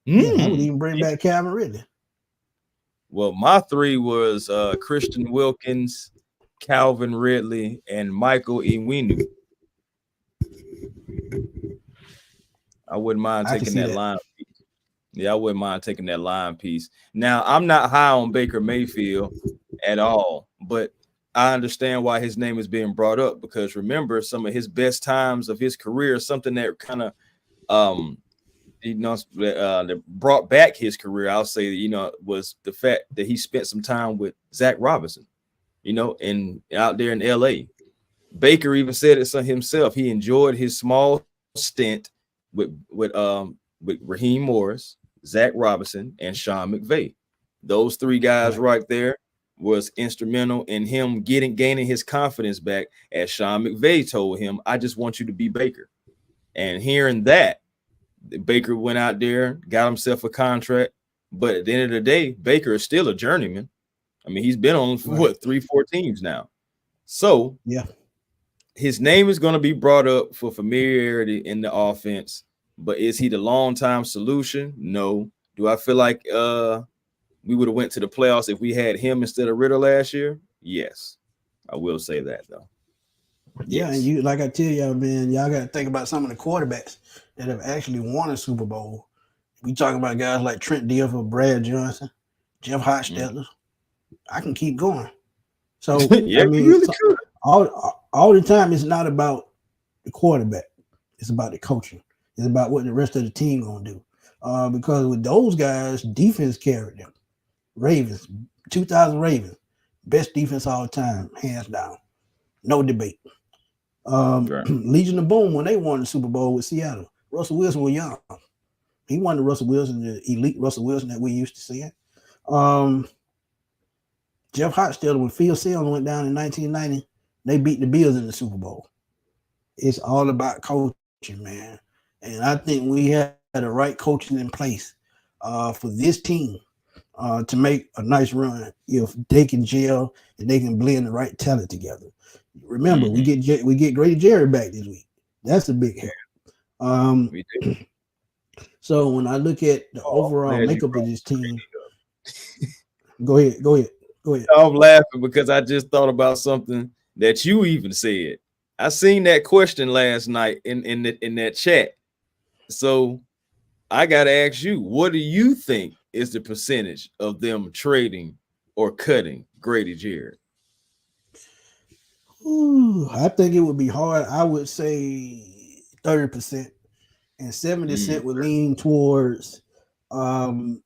I would even bring back Calvin Ridley. Well, my 3 was Christian Wilkins, Calvin Ridley, and Michael Onwenu. I wouldn't mind taking that line piece. Yeah, I wouldn't mind taking that line piece. Now, I'm not high on Baker Mayfield at all, but I understand why his name is being brought up because remember, some of his best times of his career, something that kind of that brought back his career, I'll say, was the fact that he spent some time with Zach Robinson, and out there in LA. Baker even said it himself. He enjoyed his small stint with Raheem Morris, Zach Robinson, and Sean McVay. Those 3 guys right there was instrumental in him gaining his confidence back, as Sean McVay told him, I just want you to be Baker. And hearing that, Baker went out there, got himself a contract. But at the end of the day, Baker is still a journeyman. I mean, he's been on 3-4 teams now. So his name is going to be brought up for familiarity in the offense. But is he the long-time solution? No. Do I feel like we would have went to the playoffs if we had him instead of Ritter last year? Yes, I will say that though. Yeah, and Yes. you like I tell y'all, man, y'all got to think about some of the quarterbacks that have actually won a Super Bowl. We talking about guys like Trent Dilfer, Brad Johnson, Jeff Mm. Hostetler. I can keep going. So Yeah, I you mean, really could. all the time, it's not about the quarterback. It's about the coaching. It's about what the rest of the team gonna do. Because with those guys, defense carried them. Ravens, 2000 Ravens, best defense all time, hands down, no debate. Right. Legion of Boom when they won the Super Bowl with Seattle. Russell Wilson was young. He won the Russell Wilson, the elite Russell Wilson that we used to see. Um, Jeff Hostetler when Phil Simms went down in 1990, they beat the Bills in the Super Bowl. It's all about coaching, man. And I think we had the right coaching in place for this team to make a nice run if they can gel and they can blend the right talent together. Remember, Mm-hmm. we get Grady Jarrett back this week. That's a big help. Um, We do. so when I look at the Oh, overall glad you makeup of brought this team, Grady up. go ahead. I'm laughing because I just thought about something that you even said. I seen that question last night in that chat. So I gotta ask you, what do you think is the percentage of them trading or cutting Grady Jarrett? Ooh, I think it would be hard. I would say 30%, and 70% would lean towards um,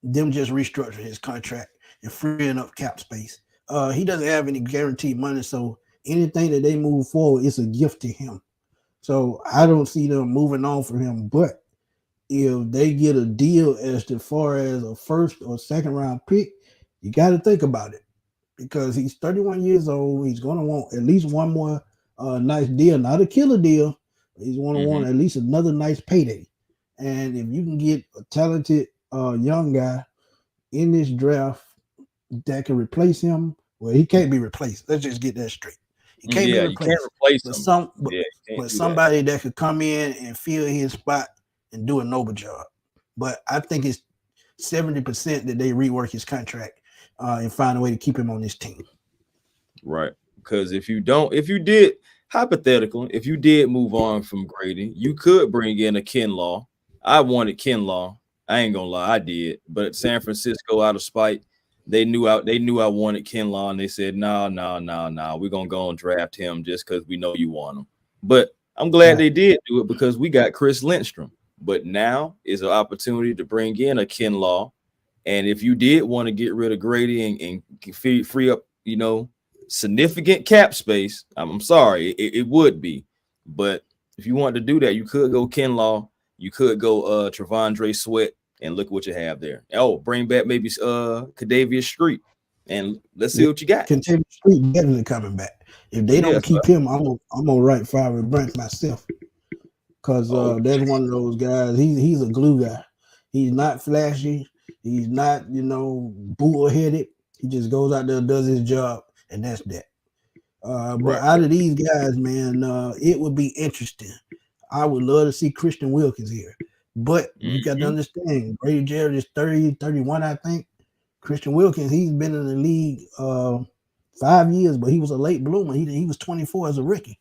them just restructuring his contract and freeing up cap space. He doesn't have any guaranteed money, so anything that they move forward is a gift to him. So I don't see them moving on from him. But if they get a deal as to far as a first or second round pick, you got to think about it because he's 31 years old. He's going to want at least one more nice deal, not a killer deal. He's going to Mm-hmm. want at least another nice payday. And if you can get a talented young guy in this draft that can replace him, well, he can't be replaced. Let's just get that straight. He can't be Yeah, you can't replaced. replace But them. Yeah, you can't but do that. somebody that could come in and fill his spot and do a noble job. But I think it's 70% that they rework his contract and find a way to keep him on this team. Right. Because if you don't, if you did, hypothetical, if you did move on from Grady, you could bring in a Kinlaw. I wanted Kinlaw. I ain't gonna lie, I did. But San Francisco, out of spite, they knew I wanted Kinlaw, and they said, no, no, no, no, we're gonna go and draft him just because we know you want him. But I'm glad Right. they did do it because we got Chris Lindstrom. But now is an opportunity to bring in a Kinlaw. And if you did want to get rid of Grady and free up, significant cap space, I'm sorry, it would be. But if you want to do that, you could go Kinlaw, you could go Travondre Sweat, and look what you have there. Oh, bring back maybe Kadavius Street, and let's see Yeah. what you got. Contender Street definitely coming back. If they Yeah, don't so, keep him, I'm gonna write fire with Brent myself because okay. that's one of those guys. He's a glue guy. He's not flashy. He's not bullheaded. He just goes out there, does his job, and that's that. But Right. out of these guys, man, it would be interesting. I would love to see Christian Wilkins here. But you got to Mhm. understand, Grady Jarrett is 30, 31, I think. Christian Wilkins, he's been in the league 5 years, but he was a late bloomer. He was 24 as a rookie.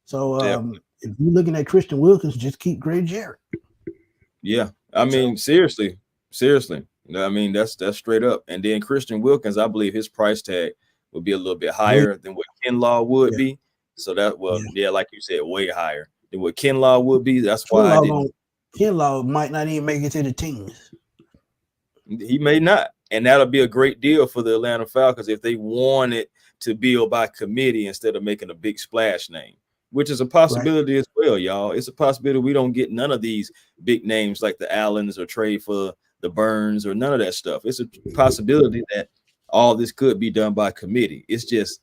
So Definitely. if you're looking at Christian Wilkins, just keep Grady Jarrett. Yeah. I So mean, seriously. I mean, that's straight up. And then Christian Wilkins, I believe his price tag would be a little bit way, higher than what Kinlaw would yeah, be. So that, well, yeah. yeah, like you said, way higher than what Kinlaw would be. That's why I Kinlaw, didn't. Kinlaw might not even make it to the teams. He may not. And that'll be a great deal for the Atlanta Falcons if they wanted to build by committee instead of making a big splash name, which is a Right. possibility as well, y'all. It's a possibility we don't get none of these big names like the Allens or trade for the Burns or none of that stuff. It's a possibility that all this could be done by committee. It's just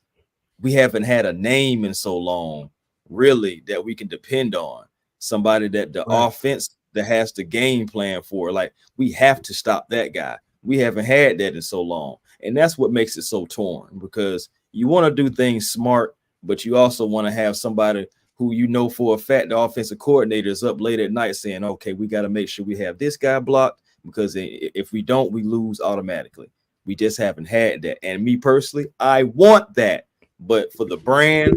we haven't had a name in so long, really, that we can depend on. Somebody that the Right. offense that has the game plan for. Like, we have to stop that guy. We haven't had that in so long. And that's what makes it so torn, because you want to do things smart, but you also want to have somebody who you know for a fact the offensive coordinator is up late at night saying, okay, we got to make sure we have this guy blocked, because if we don't, we lose automatically. We just haven't had that. And me personally, I want that. But for the brand,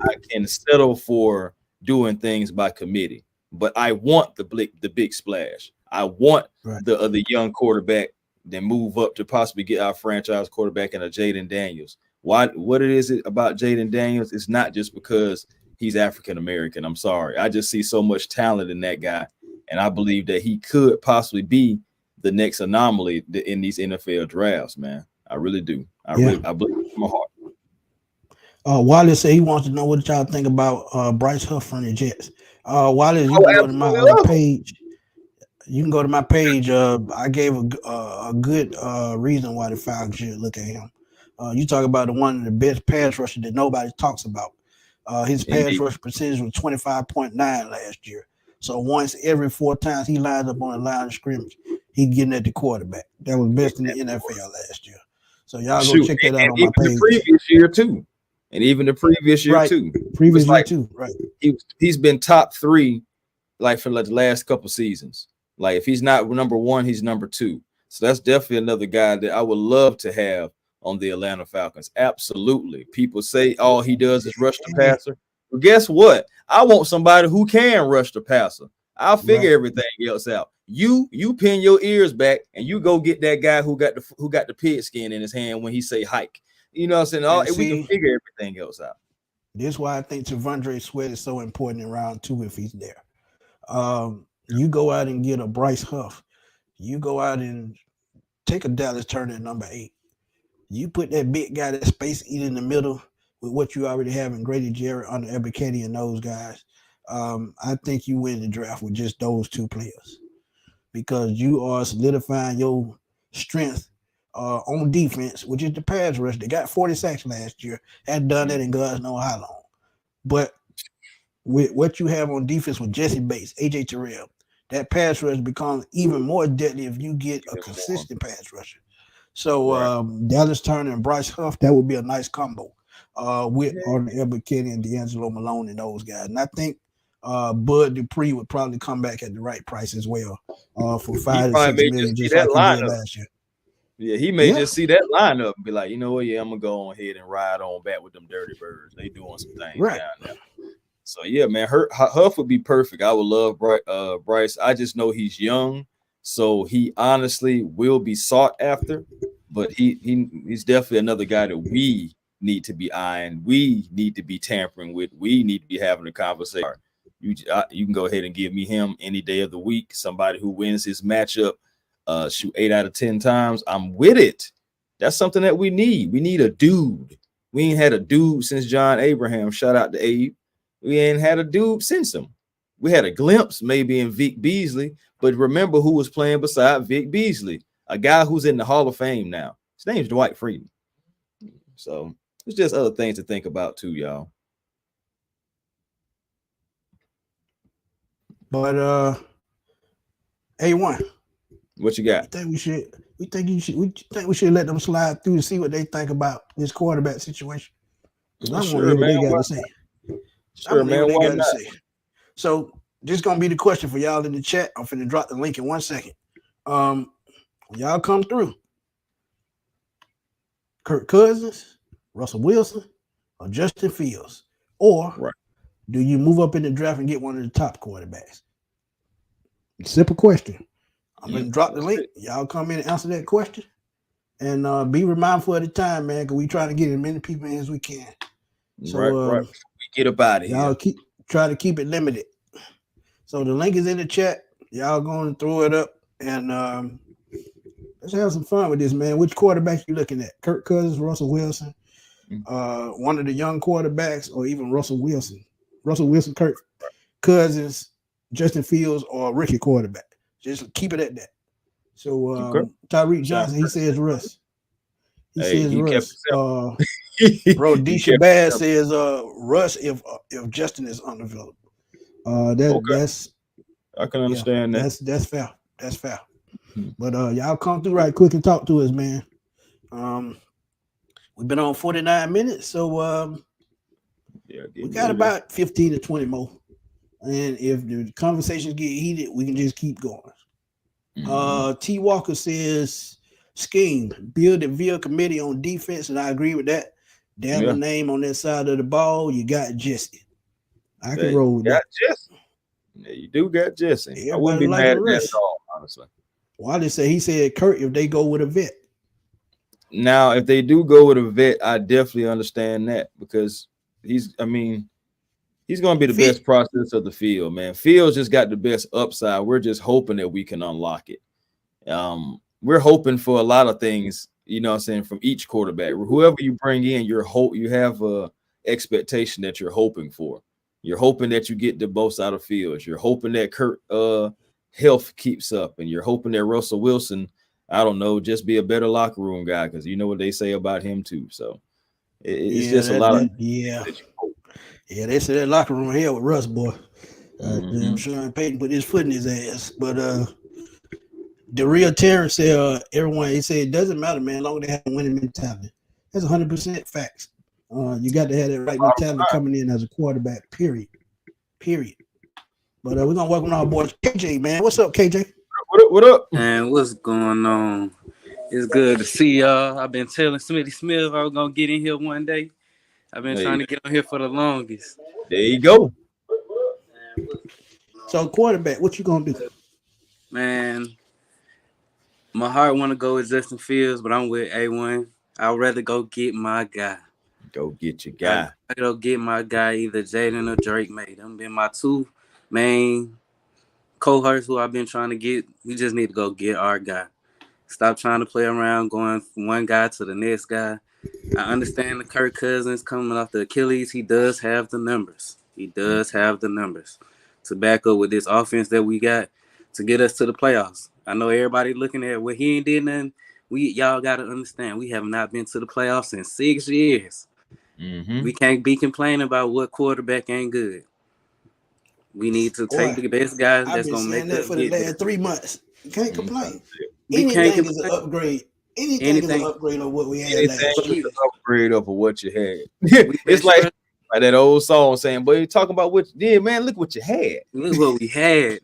I can settle for doing things by committee. But I want the big splash. I want Right. the young quarterback that move up to possibly get our franchise quarterback in a Jaden Daniels. What it is about Jaden Daniels? It's not just because he's African American. I'm sorry. I just see so much talent in that guy. And I believe that he could possibly be the next anomaly in these NFL drafts, man. I really do. I believe in my heart. Wallace said he wants to know what y'all think about Bryce Huff from the Jets. Wallace, you Oh, can go to my absolutely. page. You can go to my page. I gave a good reason why the Falcons should look at him. You talk about one of the best pass rushers that nobody talks about. His pass Indeed. rush percentage was 25.9 last year. So once every 4 times he lines up on the line of scrimmage, he getting at the quarterback. That was best in the NFL last year. So y'all go check that out on my page. The previous year too. And even the previous year right. too. Previous year too. Right. He's been top 3 like for like the last couple seasons. Like if he's not number 1, he's number 2. So that's definitely another guy that I would love to have on the Atlanta Falcons. Absolutely. People say all he does is rush the passer. Well, guess what? I want somebody who can rush the passer. I'll figure everything else out. You pin your ears back and you go get that guy who got the pigskin in his hand when he say hike. You know what I'm saying? We can figure everything else out. This is why I think T'Vondre Sweat is so important in round 2 if he's there. You go out and get a Bryce Huff. You go out and take a Dallas Turner at number 8. You put that big guy, that space eater in the middle with what you already have in Grady Jarrett, under Ebiketie and those guys. I think you win the draft with just those 2 players because you are solidifying your strength on defense, which is the pass rush. They got 40 sacks last year. Hadn't done that in God knows how long. But with what you have on defense with Jesse Bates, AJ Terrell, that pass rush becomes even more deadly if you get a consistent pass rusher. So Dallas Turner and Bryce Huff, that would be a nice combo with Arnold Ebiketie and D'Angelo Malone and those guys. And I think Bud Dupree would probably come back at the right price as well for $5 to $6 million, just like he did last year. Yeah, he may just see that lineup and be like, you know what? Yeah, I'm gonna go on ahead and ride on back with them Dirty Birds. They doing some things down there. So yeah, man, Huff would be perfect. I would love Bryce. I just know he's young, so he honestly will be sought after. But he's definitely another guy that we need to be eyeing. We need to be tampering with. We need to be having a conversation. You can go ahead and give me him any day of the week. Somebody who wins his matchup, shoot 8 out of 10 times. I'm with it. That's something that we need. We need a dude. We ain't had a dude since John Abraham. Shout out to Abe. We ain't had a dude since him. We had a glimpse maybe in Vic Beasley, but remember who was playing beside Vic Beasley? A guy who's in the Hall of Fame now. His name's Dwight Freeman. So it's just other things to think about too, y'all. But A1, what you got? We think we should let them slide through to see what they think about this quarterback situation. Because I want to hear what they got to say. Sure, man. Why not? So this is gonna be the question for y'all in the chat. I'm finna drop the link in 1 second. Y'all come through. Kirk Cousins, Russell Wilson, or Justin Fields, or do you move up in the draft and get one of the top quarterbacks? Simple question. I'm gonna drop the link. Y'all come in and answer that question, and be mindful of the time, man, because we trying to get as many people in as we can. So we get up out of here. Y'all try to keep it limited. So the link is in the chat. Y'all going to throw it up, and let's have some fun with this, man. Which quarterback you looking at? Kirk Cousins, Russell Wilson, one of the young quarterbacks, or even Russell Wilson? Russell Wilson, Kirk Cousins, Justin Fields, or rookie quarterback? Just keep it at that. So Tyreek Johnson, he says Russ. He says Russ. Bro, D. Shabazz says Russ if Justin is unavailable. That's I can understand that. That's fair. That's fair. But y'all come through right quick and talk to us, man. We've been on 49 minutes, so we got about 15 to 20 more. And if the conversations get heated, we can just keep going. T. Walker says scheme, build it via committee on defense, and I agree with that. They have a name on that side of the ball. You got Jesse. I can roll with that. Jesse. Yeah, you do got Jesse. Everybody I wouldn't be mad at that at all, honestly. Wally said he said Kurt if they go with a vet. Now, if they do go with a vet, I definitely understand that because he's going to be the best process of the field, man. Fields just got the best upside. We're just hoping that we can unlock it. We're hoping for a lot of things, you know what I'm saying, from each quarterback. Whoever you bring in, you have a expectation that you're hoping for. You're hoping that you get the most out of Fields. You're hoping that Kurt health keeps up, and you're hoping that Russell Wilson, I don't know, just be a better locker room guy because you know what they say about him too. So it's just a lot of they say that locker room hell with Russ, boy. I'm sure Peyton put his foot in his ass, but the real Terrence said everyone he said it doesn't matter, man, as long as they have a winning mentality. That's 100% facts. You got to have that right mentality coming in as a quarterback. Period. But we're gonna welcome our boy KJ, man. What's up, KJ? What up? Man, what's going on? It's good to see y'all. I've been telling Smitty Smith I was gonna get in here one day. I've been trying to get on here for the longest. There you go. So quarterback, what you gonna do? Man, my heart want to go with Justin Fields, but I'm with A1. I'd rather go get my guy. Go get your guy. I go get my guy, either Jaden or Drake May. Them been my two main cohorts who I've been trying to get. We just need to go get our guy. Stop trying to play around, going from one guy to the next guy. I understand the Kirk Cousins coming off the Achilles. He does have the numbers. To back up with this offense that we got to get us to the playoffs. I know everybody looking at what he ain't did nothing. Y'all got to understand, we have not been to the playoffs in 6 years. We can't be complaining about what quarterback ain't good. We need to take the best guys that's going to make us for get the last 3 months. You can't complain. We Anything is an upgrade. Anything is an upgrade on what we had last year. An upgrade over what you had. It's like that old song saying, "But you talking about what you did, man? Look what you had. Look what we had."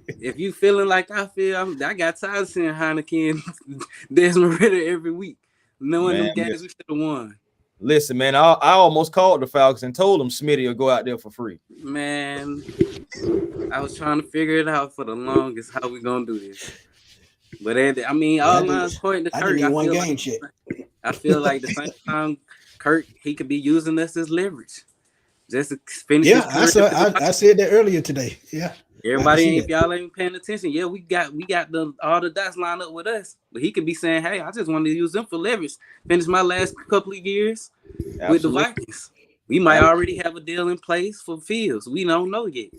If you feeling like I feel, I got tired of seeing Heineken and Desmond Ritter every week. Knowing them guys we should have won. Listen, man, I almost called the Falcons and told them Smitty will go out there for free. Man, I was trying to figure it out for the longest how we gonna do this. But I mean, all lines pointing to Kirk. I feel like the same time Kirk, he could be using us as leverage. Just to finish. Yeah, I said that earlier today. Yeah. Everybody, if y'all ain't paying attention, we got all the dots lined up with us. But he could be saying, "Hey, I just wanted to use them for leverage. Finish my last couple of years with the Vikings. We might already have a deal in place for Fields. We don't know yet.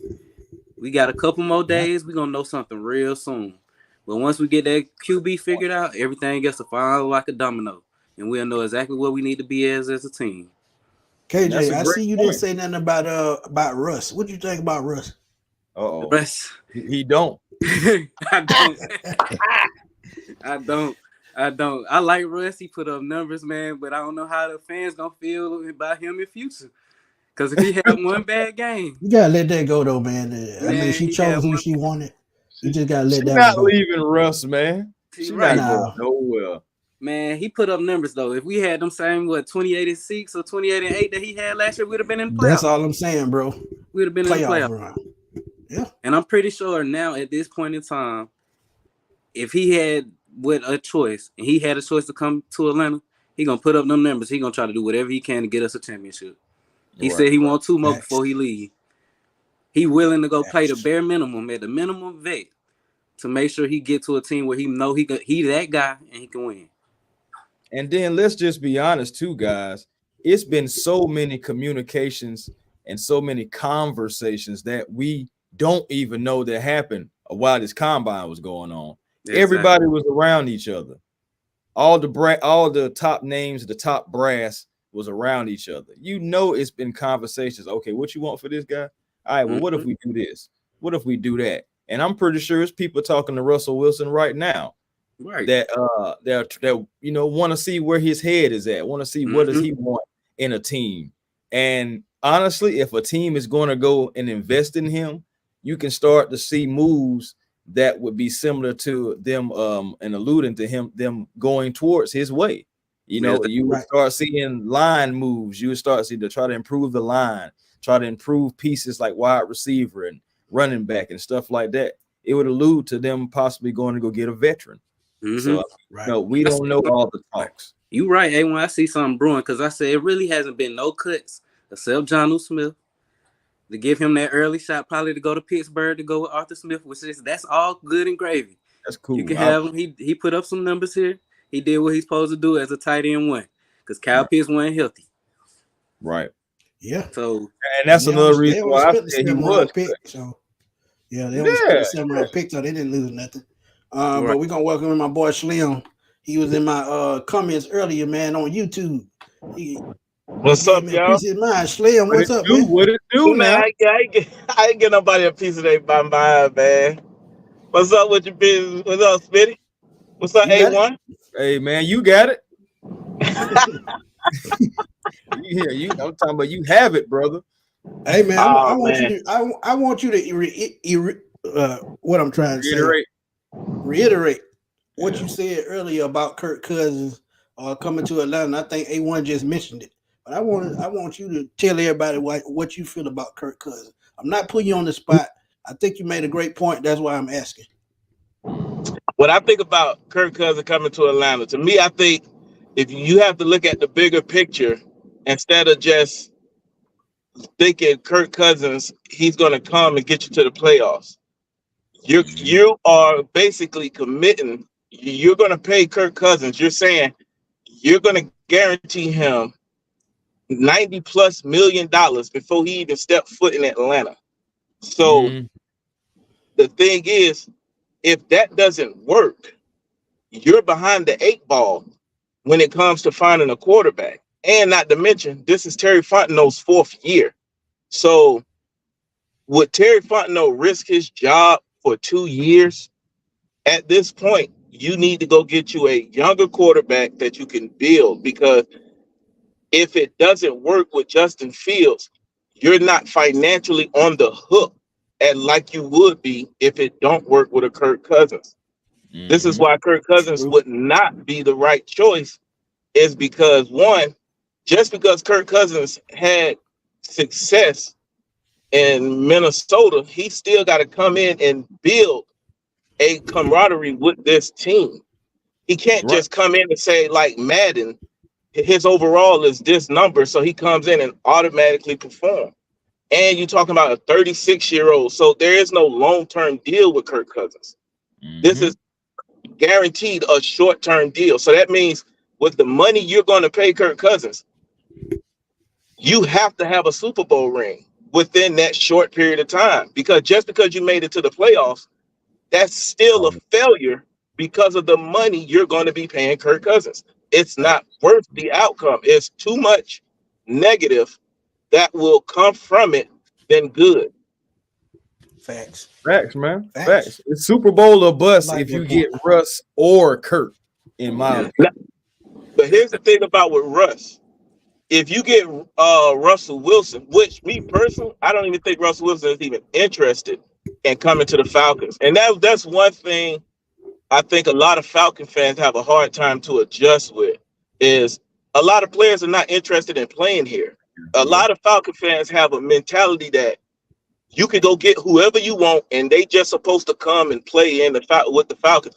We got a couple more days. We're gonna know something real soon. But once we get that QB figured out, everything gets to fall like a domino, and we'll know exactly what we need to be as a team." KJ, I see you didn't say nothing about Russ. What do you think about Russ? Russ, he don't. I don't. I like Russ. He put up numbers, man, but I don't know how the fans gonna feel about him in future. Because if he had one bad game, you gotta let that go, though, man. I mean, she chose who she wanted. You just gotta let that go. She's not leaving Russ, man. She's not going nowhere. Man, he put up numbers though. If we had them same 28-6 or 28-8 that he had last year, we'd have been in the playoffs. That's all I'm saying, bro. We'd have been in the playoffs. Yeah, and I'm pretty sure now at this point in time, if he had with a choice and he had a choice to come to Atlanta, he gonna put up them numbers. He gonna try to do whatever he can to get us a championship. He said he want 2 more before he leave. He willing to go play the bare minimum at the minimum vet to make sure he get to a team where he know he that guy and he can win. And then let's just be honest too, guys. It's been so many communications and so many conversations that we don't even know that happened while this combine was going on. Exactly. Everybody was around each other. All the top names, the top brass was around each other. You know, it's been conversations. Okay, what you want for this guy? All right, well, what if we do this? What if we do that? And I'm pretty sure it's people talking to Russell Wilson right now, right? That you know want to see where his head is at. Want to see what does he want in a team. And honestly, if a team is going to go and invest in him, you can start to see moves that would be similar to them and alluding to them going towards his way. You know, you would start seeing line moves. You would start seeing to try to improve the line, try to improve pieces like wide receiver and running back and stuff like that. It would allude to them possibly going to go get a veteran. So no, we don't know all the talks. You right, A1. I see something brewing because I said it really hasn't been no cuts except Jonnu Smith to give him that early shot, probably to go to Pittsburgh to go with Arthur Smith, which is that's all good and gravy. That's cool. You can have him. He put up some numbers here. He did what he's supposed to do as a tight end one because Kyle Pitts wasn't healthy. Right. Yeah. So and that's another reason why I said he was pick. So yeah, they always put a 7-round pick, so they didn't lose nothing. But we're gonna welcome my boy Slim. He was in my comments earlier, man, on YouTube. What's up, y'all? Piece of mind. Slim, what's up, man? What it do, man? I ain't get nobody a piece of their mind, man. What's up with your business? What's up, Smitty? What's up, A1? Hey, man, you got it. I'm talking about you have it, brother. Hey, man, I want you to what I'm trying to reiterate what you said earlier about Kirk Cousins coming to Atlanta. I think A1 just mentioned it, but I want you to tell everybody what you feel about Kirk Cousins. I'm not putting you on the spot. I think you made a great point. That's why I'm asking. What I think about Kirk Cousins coming to Atlanta, to me, I think if you have to look at the bigger picture instead of just thinking Kirk Cousins, he's going to come and get you to the playoffs. You are basically committing. You're going to pay Kirk Cousins. You're saying you're going to guarantee him $90+ million before he even stepped foot in Atlanta. So the thing is, if that doesn't work, you're behind the 8 ball when it comes to finding a quarterback. And not to mention, this is Terry Fontenot's 4th year. So would Terry Fontenot risk his job for 2 years? At this point, you need to go get you a younger quarterback that you can build, because if it doesn't work with Justin Fields, you're not financially on the hook and like you would be if it don't work with a Kirk Cousins. This is why Kirk Cousins would not be the right choice, is because one, just because Kirk Cousins had success in Minnesota, he still got to come in and build a camaraderie with this team. He can't just come in and say, like Madden, his overall is this number, so he comes in and automatically perform. And you're talking about a 36-year-old, so there is no long-term deal with Kirk Cousins. This is guaranteed a short-term deal. So that means with the money you're going to pay Kirk Cousins, you have to have a Super Bowl ring within that short period of time. Because just because you made it to the playoffs, that's still a failure because of the money you're going to be paying Kirk Cousins. It's not worth the outcome. It's too much negative that will come from it than good. Facts, man. Facts. It's Super Bowl or bust if you get Russ or Kirk, in my opinion. But here's the thing about with Russ. If you get Russell Wilson, which me personally, I don't even think Russell Wilson is even interested in coming to the Falcons. And that's one thing I think a lot of Falcon fans have a hard time to adjust with, is a lot of players are not interested in playing here. A lot of Falcon fans have a mentality that you could go get whoever you want and they just supposed to come and play in with the Falcons.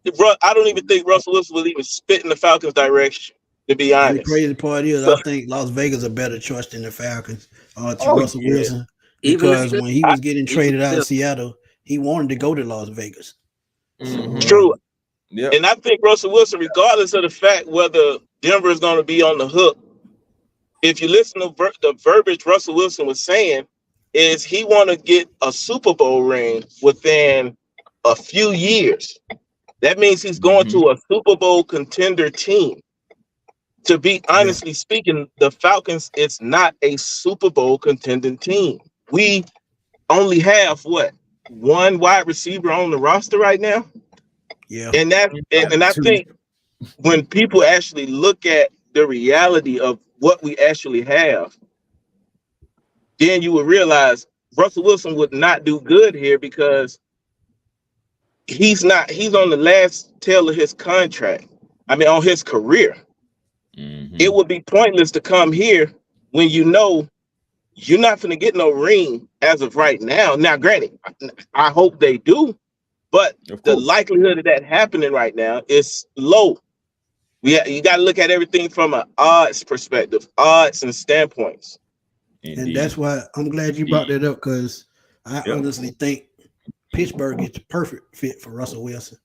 I don't even think Russell Wilson will even spit in the Falcons' direction, to be honest. The crazy part is, I think Las Vegas is a better choice than the Falcons to Russell Wilson. Because when he was getting traded out of Seattle, he wanted to go to Las Vegas. True. Yep. And I think Russell Wilson, regardless of the fact whether Denver is going to be on the hook, if you listen to the verbiage Russell Wilson was saying, is he want to get a Super Bowl ring within a few years. That means he's going to a Super Bowl contender team. To be honestly speaking, the Falcons, it's not a Super Bowl contending team. We only have one wide receiver on the roster right now. Yeah. And I think when people actually look at the reality of what we actually have, then you would realize Russell Wilson would not do good here, because he's on the last tail of his contract. I mean, on his career. Mm-hmm. It would be pointless to come here when you know you're not going to get no ring as of right now. Now, granted, I hope they do, but the likelihood of that happening right now is low. You got to look at everything from an odds perspective, odds and standpoints. Indeed. And that's why I'm glad you brought that up, because I honestly think Pittsburgh is the perfect fit for Russell Wilson.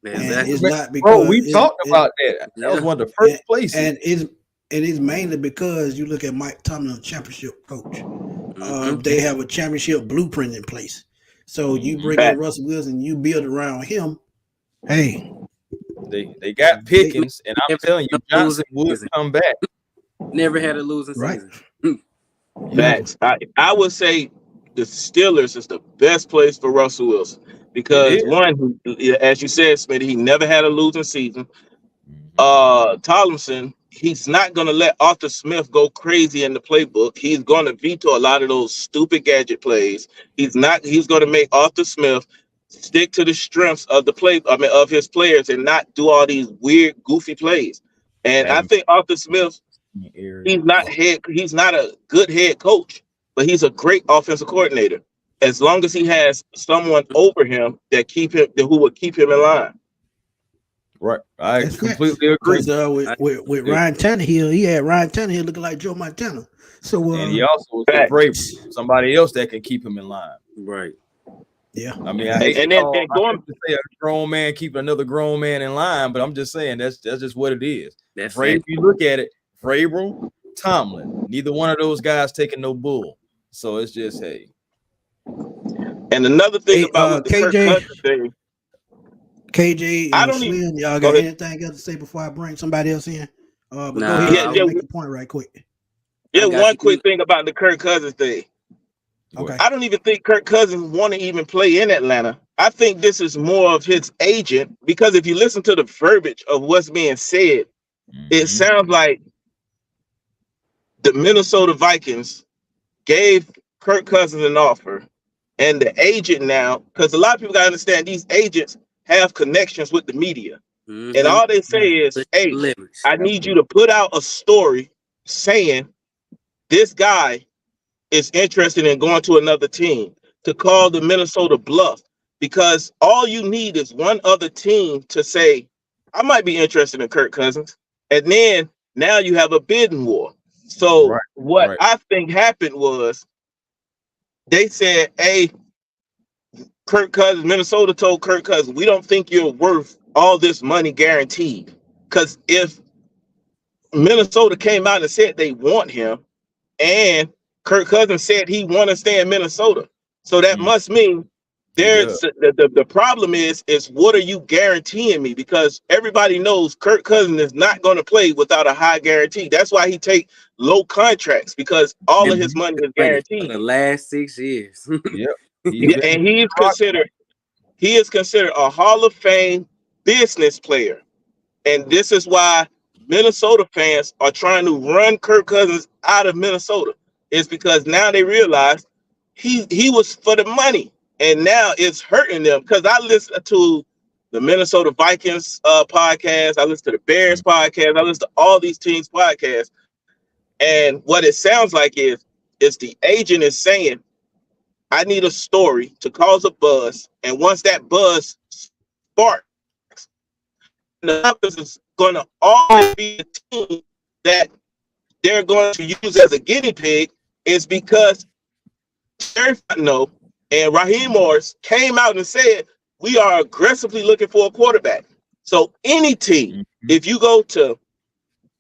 Exactly. It's not because we talked about that. That was one of the first places. And it is mainly because you look at Mike Tomlin, championship coach. They have a championship blueprint in place. So you bring in Russell Wilson, you build around him. Hey, they got Pickens, and I'm telling you, Johnson would come back. Never had a losing season. Facts. I would say the Steelers is the best place for Russell Wilson because one, as you said, Smitty, he never had a losing season. Tomlinson, he's not going to let Arthur Smith go crazy in the playbook. He's going to veto a lot of those stupid gadget plays. He's going to make Arthur Smith stick to the strengths of of his players and not do all these weird, goofy plays. And I think Arthur Smith, he's not a good head coach, but he's a great offensive coordinator. As long as he has someone over him who would keep him in line. Right, I completely agree. With Ryan Tannehill, he had Ryan Tannehill looking like Joe Montana. So and he also was afraid somebody else that can keep him in line. Right. Yeah. I mean, I hate to say a grown man keeping another grown man in line, but I'm just saying that's just what it is. If you look at it, Vrabel, Tomlin, neither one of those guys taking no bull. So it's just And another thing about KJ. KJ, I don't Slim, y'all got anything else to say before I bring somebody else in? But go ahead, make a point right quick. Yeah, one quick thing about the Kirk Cousins thing. Okay. I don't even think Kirk Cousins want to even play in Atlanta. I think this is more of his agent, because if you listen to the verbiage of what's being said, it sounds like the Minnesota Vikings gave Kirk Cousins an offer, and the agent now, because a lot of people got to understand these agents have connections with the media. And all they say is, hey, I need you to put out a story saying this guy is interested in going to another team, to call the Minnesota bluff, because all you need is one other team to say, I might be interested in Kirk Cousins. And then now you have a bidding war. So what I think happened was they said, hey, Kirk Cousins, Minnesota told Kirk Cousins, we don't think you're worth all this money guaranteed. Because if Minnesota came out and said they want him, and Kirk Cousins said he want to stay in Minnesota, so that must mean there's the problem is what are you guaranteeing me? Because everybody knows Kirk Cousins is not going to play without a high guarantee. That's why he take low contracts, because all of his money is guaranteed for the last 6 years. And he is considered a Hall of Fame business player. And this is why Minnesota fans are trying to run Kirk Cousins out of Minnesota. It's because now they realize he was for the money, and now it's hurting them. Because I listen to the Minnesota Vikings podcast, I listen to the Bears podcast, I listen to all these teams' podcasts, and what it sounds like is the agent is saying, I need a story to cause a buzz, and once that buzz sparks, the Falcons is going to always be a team that they're going to use as a guinea pig, is because Sheriff and Raheem Morris came out and said, we are aggressively looking for a quarterback. So any team, if you go to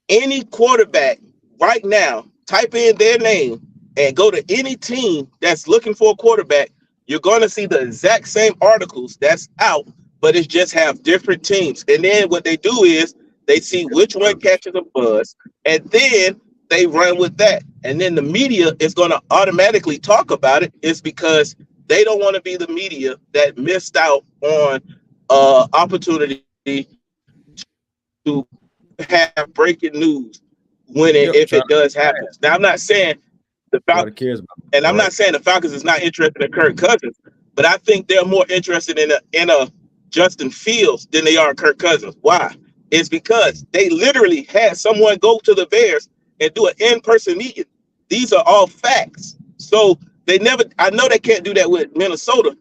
any quarterback right now, type in their name and go to any team that's looking for a quarterback, you're going to see the exact same articles that's out, but it just have different teams. And then what they do is they see which one catches a buzz, and then they run with that. And then the media is going to automatically talk about it. It's because they don't want to be the media that missed out on opportunity to have breaking news when if it does happen. Now, I'm not saying the Falcons, and I'm not saying the Falcons is not interested in Kirk Cousins, but I think they're more interested in a Justin Fields than they are Kirk Cousins. Why? It's because they literally had someone go to the Bears and do an in-person meeting. These are all facts. So they never, I know they can't do that with Minnesota,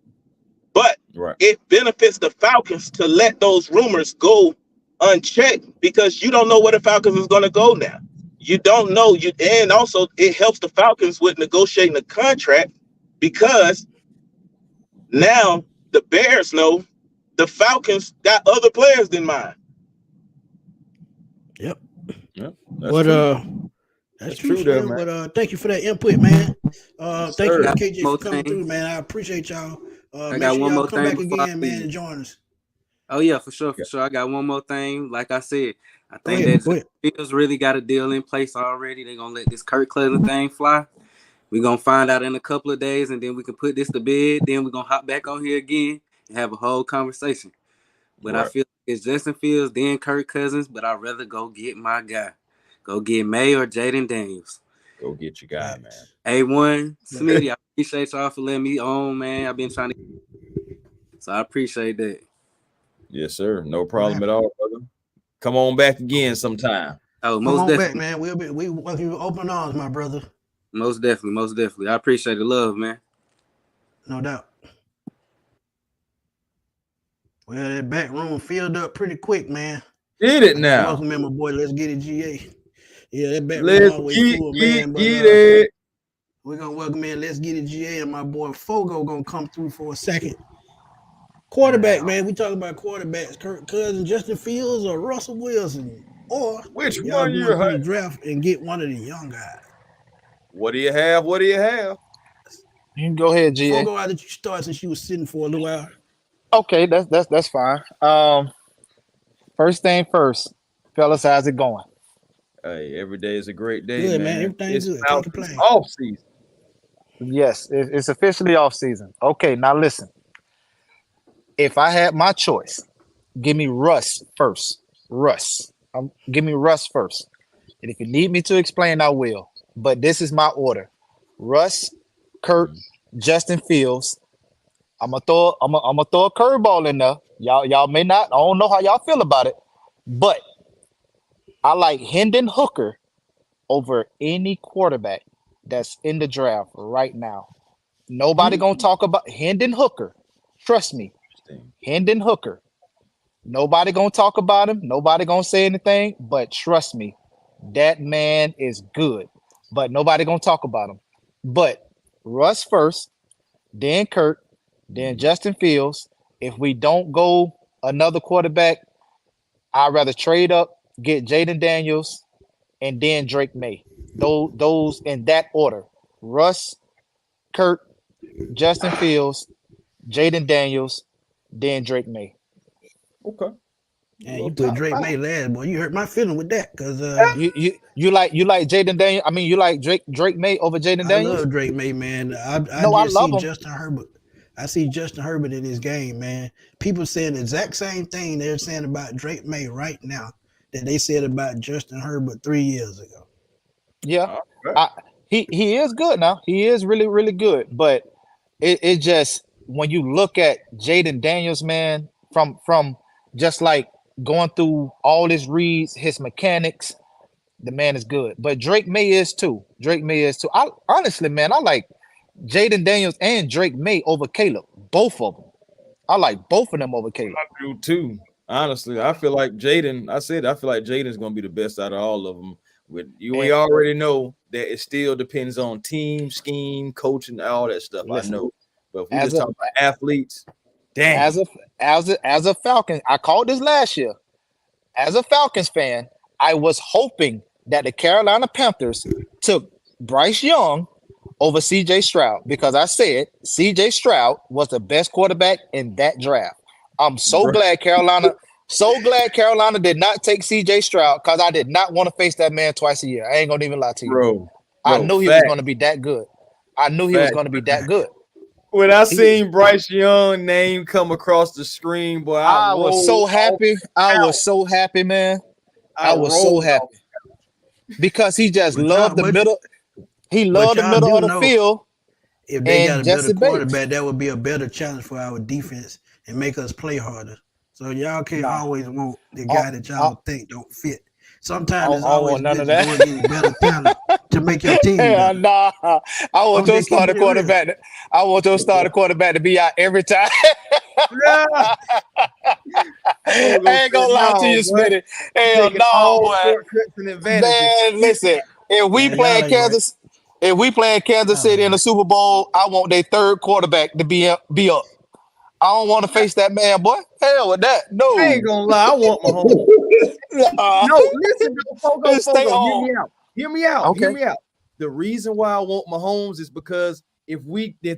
but it benefits the Falcons to let those rumors go unchecked because you don't know where the Falcons is going to go now. You don't know. And also it helps the Falcons with negotiating the contract because now the Bears know the Falcons got other players than mine. Yep. That's true. That's true, there, man. But thank you for that input, man. Thank you, KJ, for coming through, man. I appreciate y'all. I got one more come thing back again, man, and join us. Oh yeah, for sure. I got one more thing. Like I said, I think that Fields really got a deal in place already. They're gonna let this Kirk Cousins thing fly. We're gonna find out in a couple of days, and then we can put this to bed. Then we're gonna hop back on here again and have a whole conversation. But I feel like it's Justin Fields, then Kirk Cousins, but I'd rather go get my guy. Go get May or Jaden Daniels. Go get your guy, man. A1, Smitty, I appreciate y'all for letting me on, man. I've been trying to, so I appreciate that. Yes, sir. No problem at all, brother. Come on back again sometime. Oh, most definitely, back, man. We welcome you with open arms, my brother. Most definitely. I appreciate the love, man. No doubt. Well, that back room filled up pretty quick, man. Did it now? Welcome in, my boy. Let's get it, GA. Yeah, that back room always full, man. But we're gonna welcome in. Let's get it, GA, and my boy Fogo gonna come through for a second. Quarterback, man. We talking about quarterbacks: Kirk Cousins, Justin Fields, or Russell Wilson, or which y'all one you going to draft and get one of the young guys. What do you have? You can go ahead, GA. Fogo, how did you start since you was sitting for a little while? Okay, that's fine. First thing first, fellas, how's it going? Hey, every day is a great day, good, man. Everything's good. Can't complain. Off season. Yes, it's officially off season. Okay, now listen. If I had my choice, give me Russ first. Give me Russ first. And if you need me to explain, I will. But this is my order: Russ, Kurt, Justin Fields. I'm gonna throw a curveball in there. Y'all may not. I don't know how y'all feel about it, but I like Hendon Hooker over any quarterback that's in the draft right now. Nobody gonna talk about Hendon Hooker. Trust me, Hendon Hooker. Nobody gonna talk about him. Nobody gonna say anything. But trust me, that man is good. But nobody gonna talk about him. But Russ first, then Kurt, then Justin Fields. If we don't go another quarterback, I'd rather trade up, get Jaden Daniels, and then Drake May. Those in that order: Russ, Kurt, Justin Fields, Jaden Daniels, then Drake May. Okay. Yeah, you put Drake May last, boy. You hurt my feeling with that, because you like Jaden Daniels. I mean, you like Drake May over Jaden Daniels. I love Drake May, man. I love him. Justin Herbert. I see Justin Herbert in his game, man. People saying the exact same thing they're saying about Drake May right now that they said about Justin Herbert 3 years ago. Yeah, he is good now. He is really, really good. But it just, when you look at Jaden Daniels, man, from just like going through all his reads, his mechanics, the man is good. But Drake May is too. I honestly, man, I like Jaden Daniels and Drake May over Caleb. Both of them. I like both of them over Caleb. I do too. Honestly, I feel like Jaden. I feel like Jaden's gonna be the best out of all of them. With you, we already know that it still depends on team, scheme, coaching, all that stuff. Listen, I know, but if we just talk about athletes, damn. As a Falcon, I called this last year. As a Falcons fan, I was hoping that the Carolina Panthers took Bryce Young over CJ Stroud, because I said CJ Stroud was the best quarterback in that draft. I'm so glad Carolina did not take CJ Stroud, because I did not want to face that man twice a year. I ain't gonna even lie to you. Bro, I knew he was gonna be that good. When I seen Bryce Young name come across the screen, boy, I was so happy. I was so happy, man. I was so happy. Because he just loved the middle. He loved the middle of the field. If they got a better quarterback, that would be a better challenge for our defense and make us play harder. So y'all can't Nah. always want the guy that y'all think don't fit. Sometimes it's I don't always want none good of to that. go and get better talent to make your team Hell better. nah. I want I'm your just keeping starting it real. quarterback. I want your starting quarterback to be out every time. Yeah. I ain't gonna lie to you, Smitty. Hell Taking no, all boy. shortcuts and advantages. Man, listen. If we Man, play y'all in ain't right. Kansas, if we play in Kansas Y'all City ain't in the right. Super Bowl, I want their third quarterback to be up. I don't want to face that man, boy. Hell with that. I No. ain't gonna lie, I want Mahomes. No, listen, though, Stay Fogo, hear on. me out. Hear me out. Okay. Hear me out. The reason why I want Mahomes is because if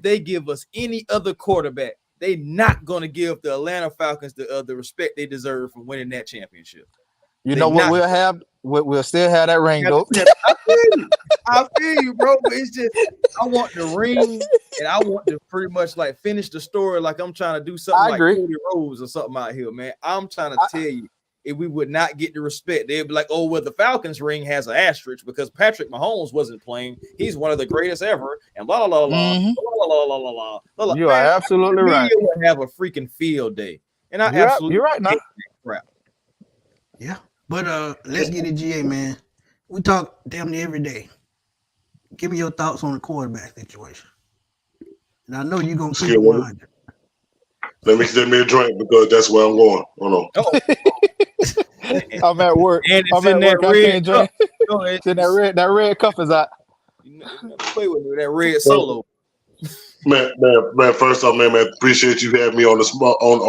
they give us any other quarterback, they not gonna give the Atlanta Falcons the respect they deserve for winning that championship. You They know what not. we'll have? We'll still have that ring, though. I feel you, bro. But it's just I want the ring, and I want to pretty much like finish the story like I'm trying to do something I like agree. Cody Rhodes or something out here, man. I'm trying to tell you, if we would not get the respect, they'd be like, oh, well, the Falcons ring has an asterisk because Patrick Mahomes wasn't playing. He's one of the greatest ever, and blah, blah, blah, Mhm. blah, blah, blah, blah, blah, blah. You Man, are absolutely the right. media would have a freaking field day. And I absolutely You're right now. hate that crap. Yeah. But let's get it, GA, man. We talk damn near every day. Give me your thoughts on the quarterback situation. And I know you're gonna keep it 100. Let me a drink because that's where I'm going. Hold on. Oh, I'm at work. and it's I'm in at that work. I red can't cup. drink. No, it's That red cup is out. you never play with me with that red solo. Man, first off, man, appreciate you having me on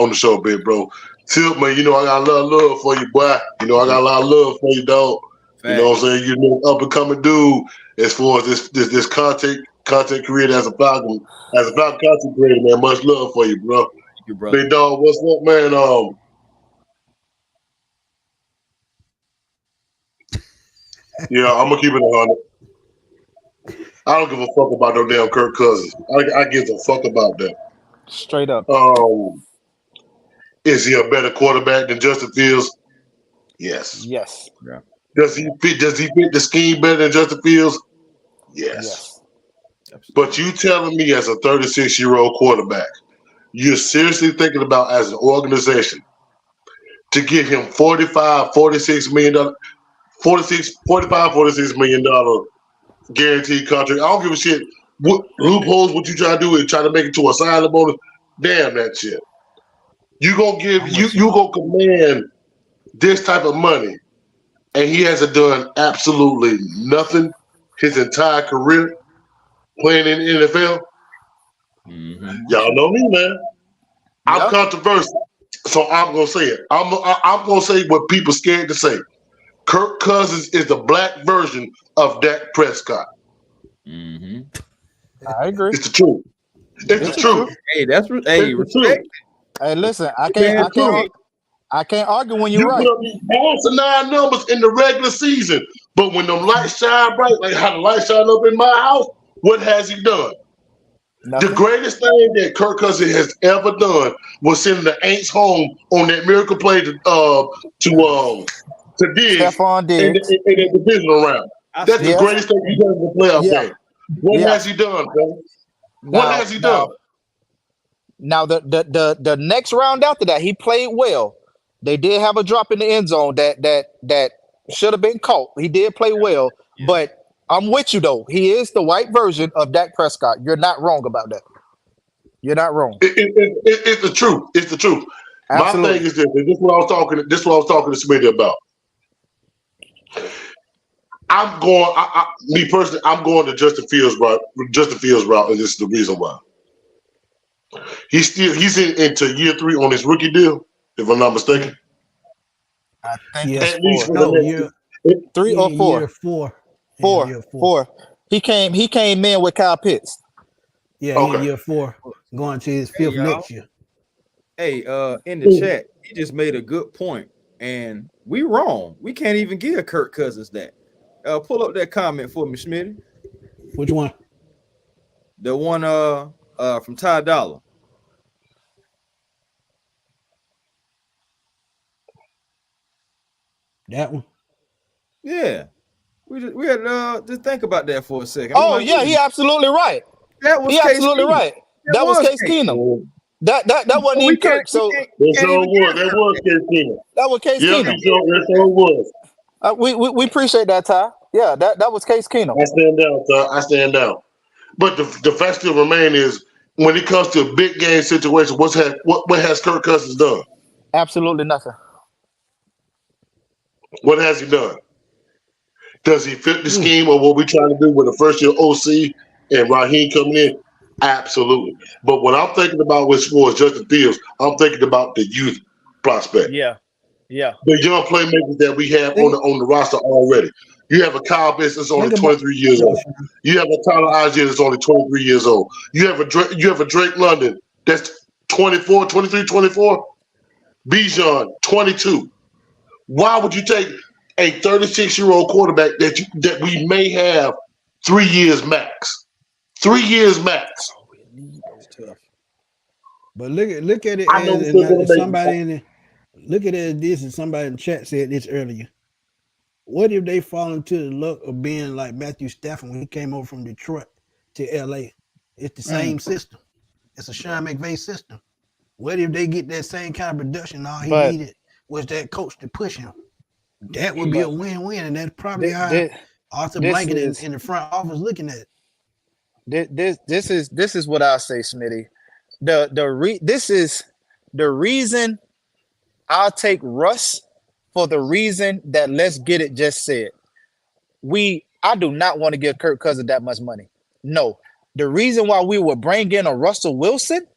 the show, big bro. Tip, man, you know I got a lot of love for you, boy. You know I got a lot of love for you, dog. You know what I'm saying? You know, up and coming dude as far as this content creator as a Falcon content creator, man. Much love for you, bro. Thank you, brother. Big dog, what's up, man? Yeah, I'm gonna keep it 100. I don't give a fuck about no damn Kirk Cousins. I give a fuck about that. Straight up. Is he a better quarterback than Justin Fields? Yes. Yes. Yeah. Does he fit the scheme better than Justin Fields? Yes. But you telling me as a 36-year-old quarterback, you're seriously thinking about as an organization to give him $46 million guaranteed contract. I don't give a shit what loopholes what you try to do is try to make it to a signing bonus. Damn that shit. You gonna command this type of money, and he hasn't done absolutely nothing his entire career playing in the NFL. Mm-hmm. Y'all know me, man. I'm controversial, so I'm gonna say it. I'm gonna say what people scared to say. Kirk Cousins is the black version of Dak Prescott. Mm-hmm. I agree. It's the truth. It's the truth. Hey, that's respect. Hey, listen, I can't argue when you're right. You put up these asinine numbers in the regular season, but when them lights shine bright, like how the lights shine up in my house, what has he done? Nothing. The greatest thing that Kirk Cousins has ever done was sending the Aints home on that miracle play to Diggs Stephon Diggs in the divisional round. That's the greatest thing he's done in the playoff game. What has he done, bro? What has he done? Now the next round after that, he played well. They did have a drop in the end zone that should have been caught. He did play well, but I'm with you though. He is the white version of Dak Prescott. You're not wrong about that. You're not wrong. It's the truth. It's the truth. Absolutely. My thing is this. This is what I was talking. This is what I was talking to Smitty about. I'm going. Me personally, I'm going to Justin Fields route. And this is the reason why. He's into year 3 on his rookie deal, if I'm not mistaken. I think At least for No, the year 3 or 4. Year 4. Four. 4. He came in with Kyle Pitts. Yeah, in year 4, going to his 5th next year. Hey, in the chat, he just made a good point, and we wrong. We can't even give Kirk Cousins that. Pull up that comment for me, Smitty. Which one? The one from Ty Dollar. That one? Yeah. We had to think about that for a second. Oh, yeah, he absolutely right. That was absolutely right. That was Case Keenum. Keenum. That wasn't even Kirk. So That's all it was. That was Case Keenum. that was Case Yep, Keenum. that's all it was. We appreciate that, Ty. Yeah, that was Case Keenum. I stand down, sir. I stand down. But the fact still remain is when it comes to a big game situation, what has Kirk Cousins done? Absolutely nothing. What has he done? Does he fit the scheme of what we're trying to do with a first-year OC and Raheem coming in? Absolutely. But what I'm thinking about with Justin Fields, I'm thinking about the youth prospect. Yeah. The young playmakers that we have on the roster already. You have a Kyle Pitts that's only 23 years old. You have a Tyler Algier that's only 23 years old. You have a Drake London that's 24, 23, 24. Bijan, 22. Why would you take a 36-year-old quarterback that we may have 3 years max? 3 years max. That's tough. But look at it as somebody in the, look at it as this, and somebody in the chat said this earlier. What if they fall into the luck of being like Matthew Stafford when he came over from Detroit to LA? It's the same system. It's a Sean McVay system. What if they get that same kind of production? All he needed was that coach to push him. That would be a win-win, and that's probably how Arthur Blanket in the front office looking at it. This is what I'll say, Smitty. This is the reason I'll take Russ for the reason that Let's Get It just said. I do not want to give Kirk Cousins that much money. No. The reason why we would bring in a Russell Wilson,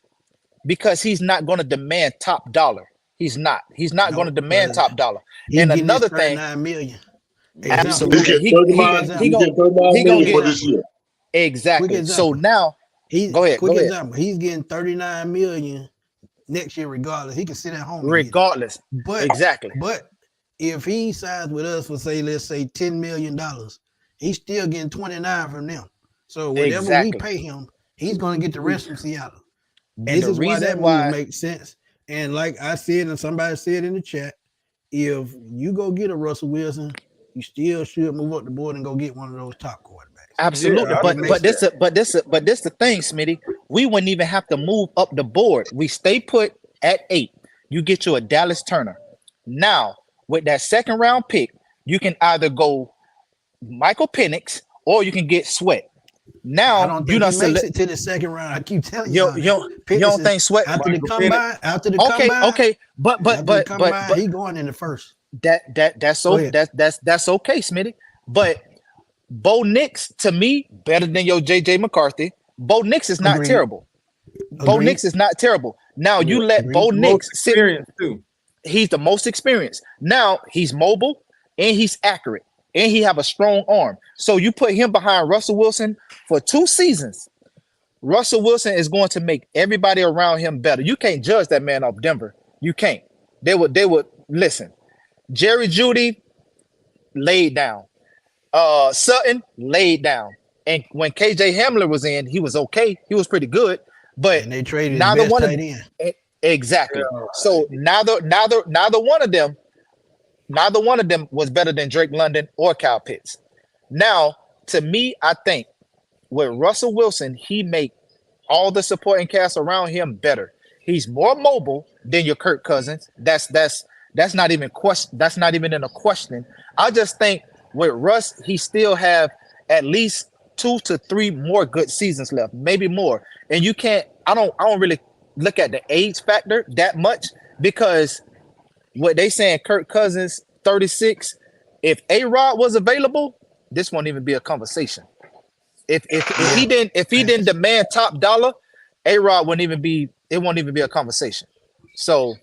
because he's not going to demand top dollar. He's not going to demand top dollar. And another thing, $9 million. Absolutely. He gonna get this year. Exactly. So now go ahead. Example, he's getting $39 million next year, regardless. He can sit at home. Regardless. But if he signs with us for let's say $10 million, he's still getting 29 from them. So whatever we pay him, he's going to get the rest from Seattle. This is why that move makes sense. And like I said, and somebody said in the chat, if you go get a Russell Wilson, you still should move up the board and go get one of those top quarterbacks. Absolutely. But this the thing, Smitty. We wouldn't even have to move up the board. We stay put at 8. You get you a Dallas Turner. Now, with that second round pick, you can either go Michael Penix or you can get Sweat. Now I don't think he makes it to the second round. I keep telling you. You don't think Sweat after the combine? Okay, but he going in the first. That's okay, Smitty. But Bo Nix, to me, better than your JJ McCarthy. Bo Nix is not terrible. Bo Nix is not terrible. Now you let Bo Nix sit. Too. He's the most experienced. Now he's mobile and he's accurate and he have a strong arm. So you put him behind Russell Wilson for 2 seasons. Russell Wilson is going to make everybody around him better. You can't judge that man off Denver. You can't. They would listen. Jerry Jeudy laid down. Sutton laid down. And when KJ Hamler was in, he was okay. He was pretty good. But and they traded neither his one best of tight end. Exactly. Yeah. So neither one of them was better than Drake London or Kyle Pitts. Now, to me, I think with Russell Wilson, he make all the supporting cast around him better. He's more mobile than your Kirk Cousins. That's not even question. That's not even in a question. I just think with Russ, he still have at least 2 to 3 more good seasons left, maybe more. And you can't. I don't really look at the age factor that much because what they saying Kirk Cousins 36. If A-Rod was available, this won't even be a conversation. If he didn't demand top dollar, A-Rod wouldn't even be. It won't even be a conversation. So,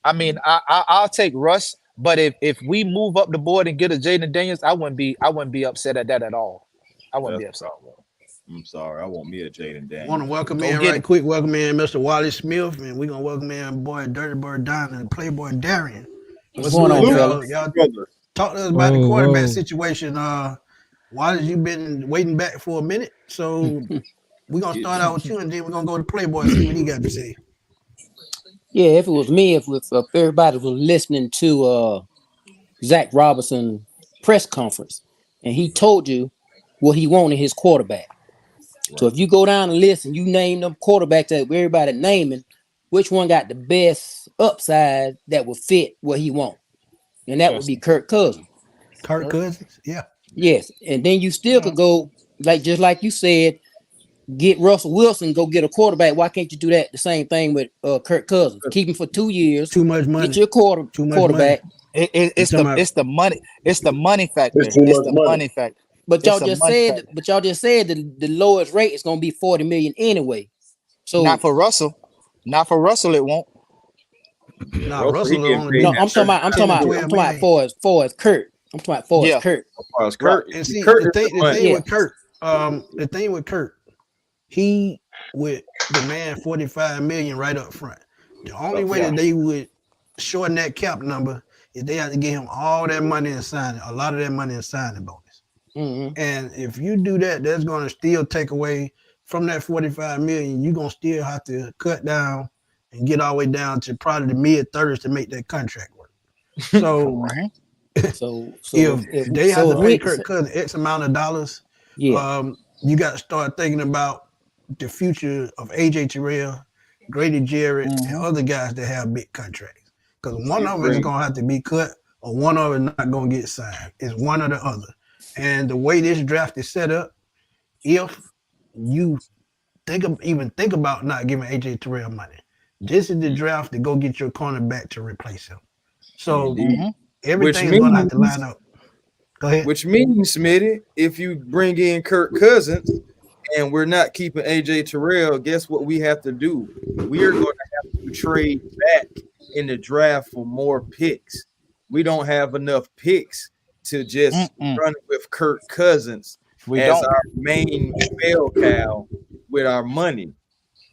I mean, I'll take Russ, but if we move up the board and get a Jaden Daniels, I wouldn't be upset at that at all. I wouldn't be upset. I'm sorry, I want me a Jaden Daniels. Want to welcome in welcome in Mr. Wally Smith, and we're gonna welcome in boy Dirty Bird Don and Playboy Darian. What's going on, fellas? Y'all talk to us about the quarterback situation. Wally, you've been waiting back for a minute, so we're gonna start out with you, and then we're gonna go to Playboy and see what he got to say. Yeah, if it was me, if everybody was listening to Zach Robinson press conference, and he told you what he wanted his quarterback. Right. So if you go down the list and you name them quarterbacks that everybody naming, which one got the best upside that would fit what he want, and that would be Kirk Cousins. Kirk Cousins, yeah. Yes, and then you still could go just like you said, get Russell Wilson, go get a quarterback. Why can't you do that? The same thing with Kirk Cousins. Keep him for 2 years. Too much money. Get your quarterback. It's the money. It's the money factor. It's too much money. Money factor. But y'all just said the lowest rate is going to be $40 million anyway. So not for Russell. Not for Russell. It won't. Nah, Russell only. No, I'm talking about for as Kurt. I'm talking about for as Kurt. As Kurt. And see, Kurt the thing with Kurt, he would demand $45 million right up front. The only way that they would shorten that cap number is they have to give him all that money in signing, a lot of that money in signing bonus. Mm-hmm. And if you do that, that's going to still take away from that $45 million. You're going to still have to cut down and get all the way down to probably the mid-30s to make that contract work. So, if they have to pay Kirk Cousins X amount of dollars, you got to start thinking about the future of AJ Terrell, Grady Jarrett, and other guys that have big contracts. Because one of them is going to have to be cut or one of them not going to get signed. It's one or the other. And the way this draft is set up, if you think about not giving AJ Terrell money, this is the draft to go get your cornerback to replace him. So everything's going to have to line up. Go ahead. Which means, Smitty, if you bring in Kirk Cousins and we're not keeping AJ Terrell, guess what we have to do? We are going to have to trade back in the draft for more picks. We don't have enough picks to just run with Kirk Cousins our main bell cow with our money.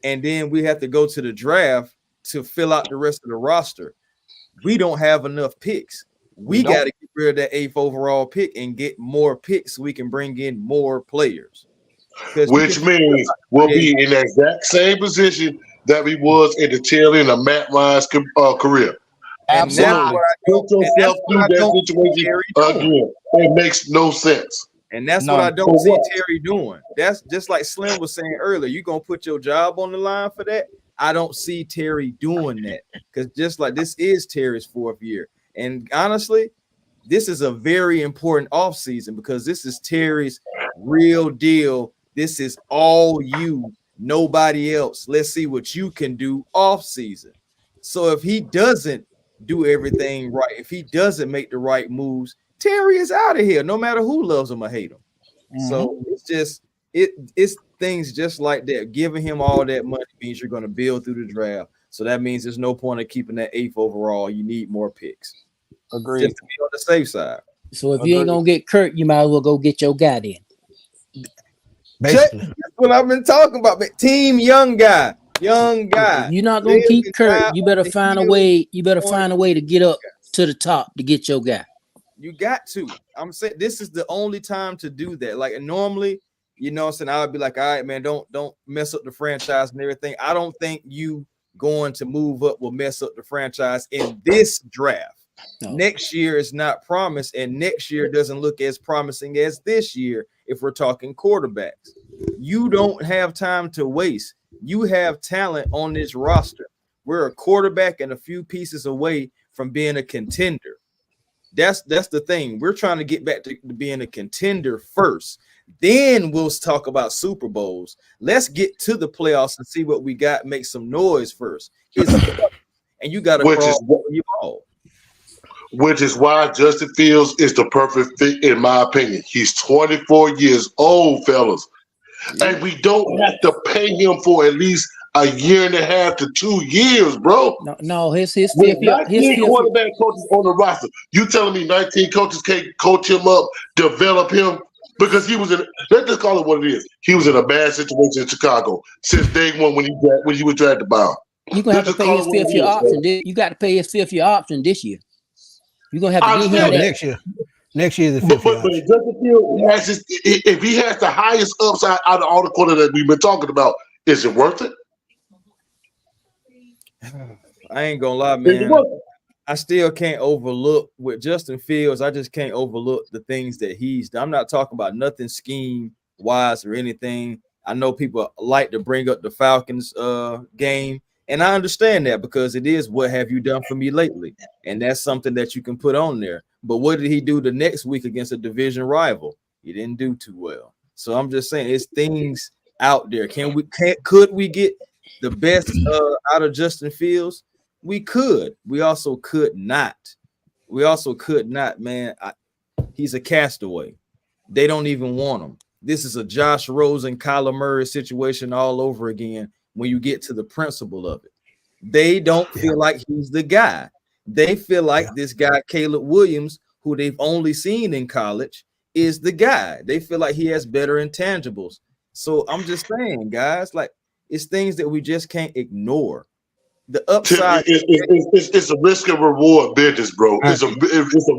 And then we have to go to the draft to fill out the rest of the roster. We don't have enough picks. We got to get rid of that 8th overall pick and get more picks so we can bring in more players. Which means we'll be in that exact same position that we was in the tail end of Matt Ryan's career. Absolutely. Put yourself through that situation again. It makes no sense. And that's what I don't see Terry doing. That's just like Slim was saying earlier. You're going to put your job on the line for that? I don't see Terry doing that, because just like this is Terry's 4th year. And honestly, this is a very important offseason because this is Terry's real deal. This is all you, nobody else. Let's see what you can do offseason. So if he doesn't do everything right, if he doesn't make the right moves, Terry is out of here, no matter who loves him or hate him. So it's just it's things just like that. Giving him all that money means you're going to build through the draft. So that means there's no point in keeping that 8th overall. You need more picks. Agreed. Just to be on the safe side. So if you ain't gonna get Kurt, you might as well go get your guy then. Basically. That's what I've been talking about. Team young guy. You're not gonna keep Kurt. You better find a way. You better find a way to get up to the top to get your guy. You got to. I'm saying this is the only time to do that. Like normally, you know, saying I would be like, all right, man, don't mess up the franchise and everything. I don't think you going to move up will mess up the franchise in this draft. No. Next year is not promised, and next year doesn't look as promising as this year if we're talking quarterbacks. You don't have time to waste. You have talent on this roster. We're a quarterback and a few pieces away from being a contender. That's the thing. We're trying to get back to being a contender first. Then we'll talk about Super Bowls. Let's get to the playoffs and see what we got. Make some noise first. And you got to crawl your ball. Which is why Justin Fields is the perfect fit, in my opinion. He's 24 years old, fellas. Yeah. And we don't have to pay him for at least a year and a half to 2 years, bro. No, his 19 quarterback coaches on the roster. You telling me 19 coaches can't coach him up, develop him? Because he was in, let's just call it what it is. He was in a bad situation in Chicago since day one when he was drafted by him. You're going to have to pay his 5th year option. You got to pay his 5th year option this year. You're going to have to give him that. Next year. Next year is the 5th year option. But Justin Fields, if he has the highest upside out of all the quarterbacks that we've been talking about, is it worth it? I ain't going to lie, man. I still can't overlook with Justin Fields. I just can't overlook the things that he's done. I'm not talking about nothing scheme-wise or anything. I know people like to bring up the Falcons game, And I understand that because it is what have you done for me lately? And that's something that you can put on there. But what did he do the next week against a division rival? He didn't do too well. So I'm just saying it's things out there. Could we get the best out of Justin Fields? We could. We also could not. Man. He's a castaway. They don't even want him. This is a Josh Rosen, Kyler Murray situation all over again when you get to the principle of it. They don't feel like he's the guy. They feel like this guy, Caleb Williams, who they've only seen in college, is the guy. They feel like he has better intangibles. So I'm just saying, guys, like it's things that we just can't ignore. The upside it's a risk and reward business, bro. It's a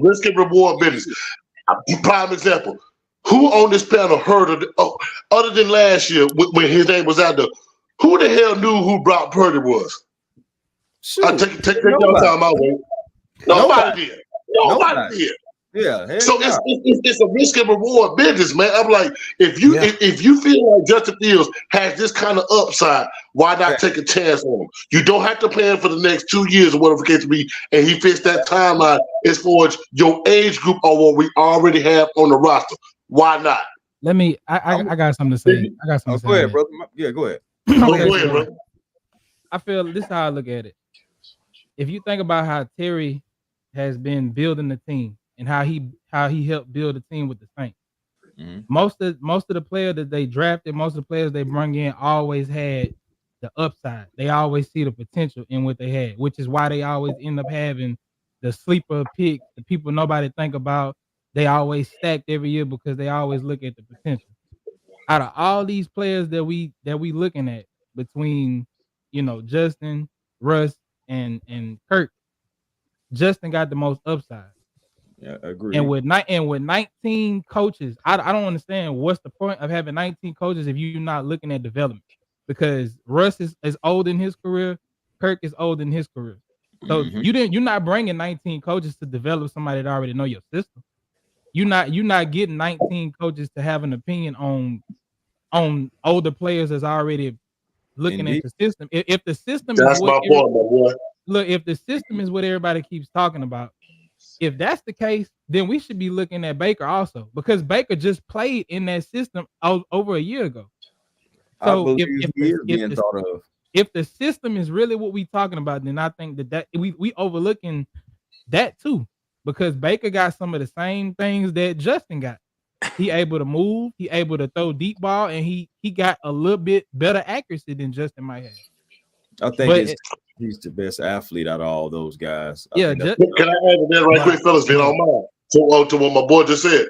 risk and reward business. Prime example. Who on this panel heard of other than last year when his name was out there? Who the hell knew who Brock Purdy was? Shoot, take your time out, way. Nobody did. Nobody did. Yeah. So it's a risk and reward business, man. I'm like, if you feel like Justin Fields has this kind of upside, why not take a chance on him? You don't have to plan for the next 2 years or whatever it can be, and he fits that timeline as far as your age group or what we already have on the roster. Why not? I got something to say. I got something to say. Go ahead, brother. Yeah, go ahead. Go ahead, bro. I feel this is how I look at it. If you think about how Terry has been building the team and how he helped build the team with the Saints, most of the players that they drafted, most of the players they bring in always had the upside. They always see the potential in what they had, which is why they always end up having the sleeper pick, the people nobody think about. They always stacked every year because they always look at the potential. Out of all these players that we looking at between, Justin, Russ, and Kirk, Justin got the most upside. Yeah, I agree. And with 19 coaches, I don't understand what's the point of having 19 coaches if you're not looking at development. Because Russ is old in his career, Kirk is old in his career. So you're not bringing 19 coaches to develop somebody that already know your system. You're not getting 19 coaches to have an opinion on older players that's already looking at the system. If the system that's my point, my boy. Look, if the system is what everybody keeps talking about, if that's the case, then we should be looking at Baker also, because Baker just played in that system over a year ago. So if the system is really what we talking about, then I think that we overlooking that too, because Baker got some of the same things that Justin got. He able to move, he able to throw deep ball, and he got a little bit better accuracy than Justin might have. I think he's the best athlete out of all those guys. Can I add to that right quick, fellas, if you don't mind? To what my boy just said.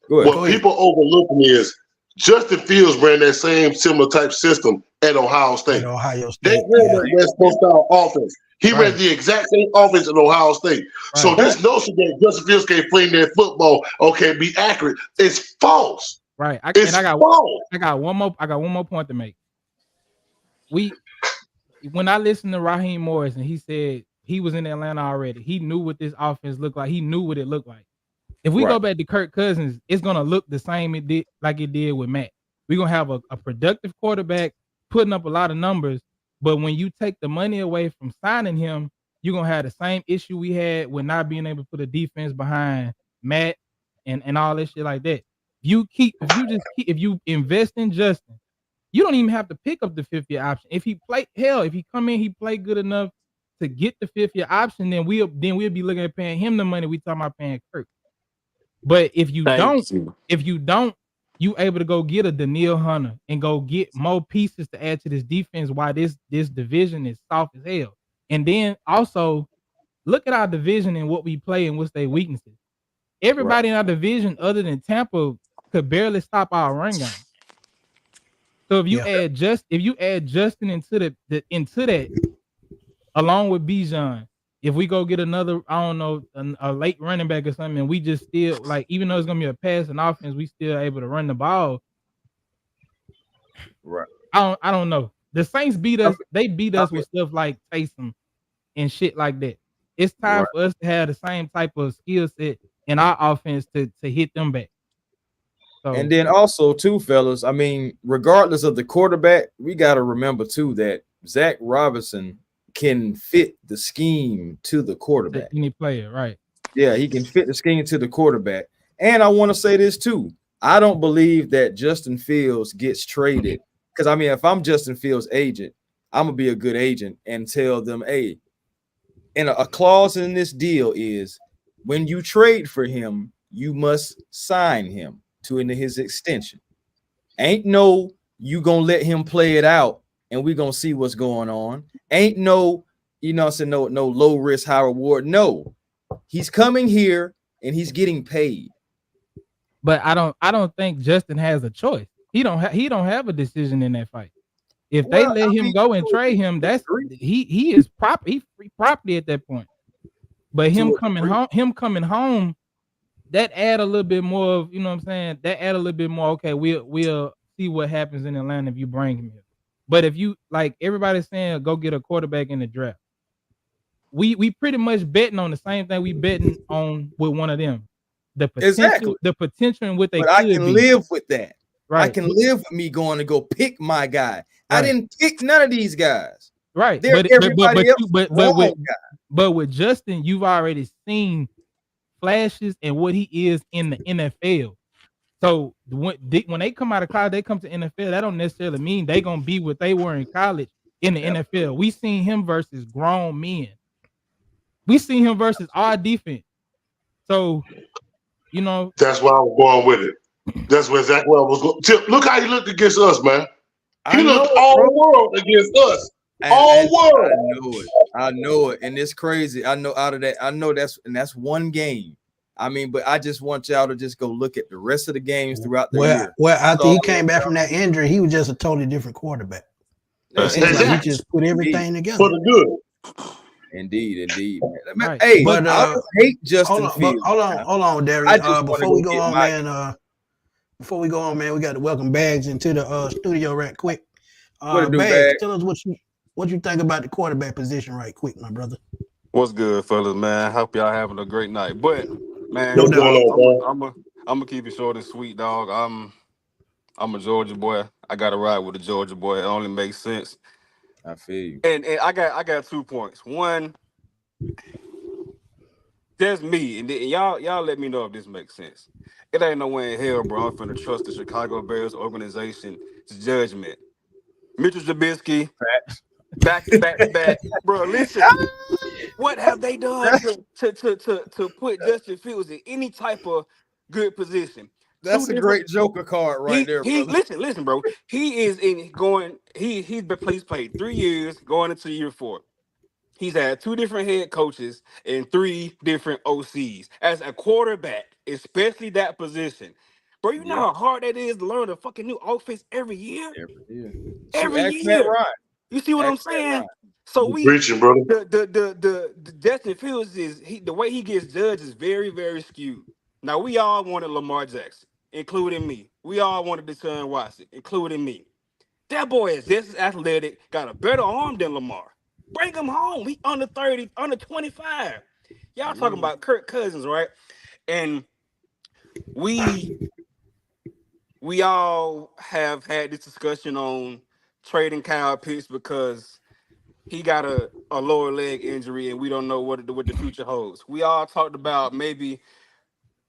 What people overlooking is Justin Fields ran that same similar type system at Ohio State. They ran that West Coast style offense. He ran the exact same offense at Ohio State. Right. So this notion that Justin Fields can't fling that football or can be accurate is false. Right. I got one more point to make. When I listened to Raheem Morris and he said he was in Atlanta already, he knew what this offense looked like. He knew what it looked like. If we go back to Kirk Cousins, it's gonna look the same it did with Matt. We're gonna have a productive quarterback putting up a lot of numbers, but when you take the money away from signing him, you're gonna have the same issue we had with not being able to put a defense behind Matt and all this shit like that. If you invest in Justin, you don't even have to pick up the 5th-year option. If he come in, he play good enough to get the 5th-year option, then we'll be looking at paying him the money we talking about paying Kirk. But if you don't, you able to go get a Daniil Hunter and go get more pieces to add to this defense while this division is soft as hell. And then also look at our division and what we play and what's their weaknesses. Everybody in our division other than Tampa could barely stop our run game. So if you add Justin into that, along with Bijan, if we go get another, I don't know, a late running back or something, and we just still like, even though it's gonna be a passing offense, we still able to run the ball. Right. I don't know. The Saints beat us. They beat us with stuff like Taysom and shit like that. It's time for us to have the same type of skill set in our offense to hit them back. So, and then also too, fellas, I mean, regardless of the quarterback, we got to remember too that Zach Robinson can fit the scheme to the quarterback. Any player, right? Yeah, he can fit the scheme to the quarterback. And I want to say this too. I don't believe that Justin Fields gets traded. Because I mean, if I'm Justin Fields' agent, I'm gonna be a good agent and tell them, hey, and a clause in this deal is when you trade for him, you must sign him to his extension. Ain't no you gonna let him play it out and we gonna see what's going on. Ain't no, no low risk, high reward. No, he's coming here and he's getting paid. But I don't think Justin has a choice. He don't have a decision in that fight. If they let him go and trade him, that's he is free property at that point. But him coming home, that add a little bit more of, what I'm saying? That add a little bit more. Okay, we'll see what happens in Atlanta if you bring him here. But if you, like everybody's saying, go get a quarterback in the draft. We pretty much betting on the same thing we betting on with one of them. The potential and what they could I can be. live with that. Right. I can live with me going to go pick my guy. Right. I didn't pick none of these guys. Right. But with Justin, you've already seen flashes and what he is in the NFL. So when they come out of college, they come to NFL. That don't necessarily mean they're gonna be what they were in college in the NFL. We seen him versus grown men. We seen him versus our defense. So, that's why I was going with it. That's exactly where I was going. Tip, look how he looked against us, man. He looked all world against us. All world. I know it. And it's crazy. I know out of that. I know that's one game. I mean, but I just want y'all to just go look at the rest of the games throughout the year. Well, after he came back from that injury, he was just a totally different quarterback. Exactly. He just put everything together. For the good. Indeed. Right. Hey, but I hate Justin Fields. Hold on, Darius. Before we go on, man, we got to welcome Bags into the studio right quick. Bags, tell us what you think about the quarterback position right quick, my brother. What's good, fellas, man? Hope y'all having a great night. But man, I'm gonna keep it short and sweet, dog. I'm a Georgia boy. I gotta ride with a Georgia boy. It only makes sense. I feel you. And I got 2 points. One, that's me, and y'all let me know if this makes sense. It ain't no way in hell, bro. I'm finna trust the Chicago Bears organization's judgment. Mitchell Trubisky, back to back, bro. Listen, what have they done to put Justin Fields in any type of good position? That's a great Joker card right there, brother. Listen, bro. He is he's played 3 years going into year 4. He's had 2 different head coaches and 3 different OCs as a quarterback, especially that position. Bro, you know how hard that is to learn a fucking new offense every year? Every year. You see what I'm saying? So preaching, brother. The Justin Fields the way he gets judged is very, very skewed. Now we all wanted Lamar Jackson, including me. We all wanted Deshaun Watson, including me. That boy is just as athletic, got a better arm than Lamar. Bring him home. He under 30, under 25. Y'all talking about Kirk Cousins, right? And we all have had this discussion on trading Kyle Pitts because he got a lower leg injury and we don't know what the future holds. We all talked about maybe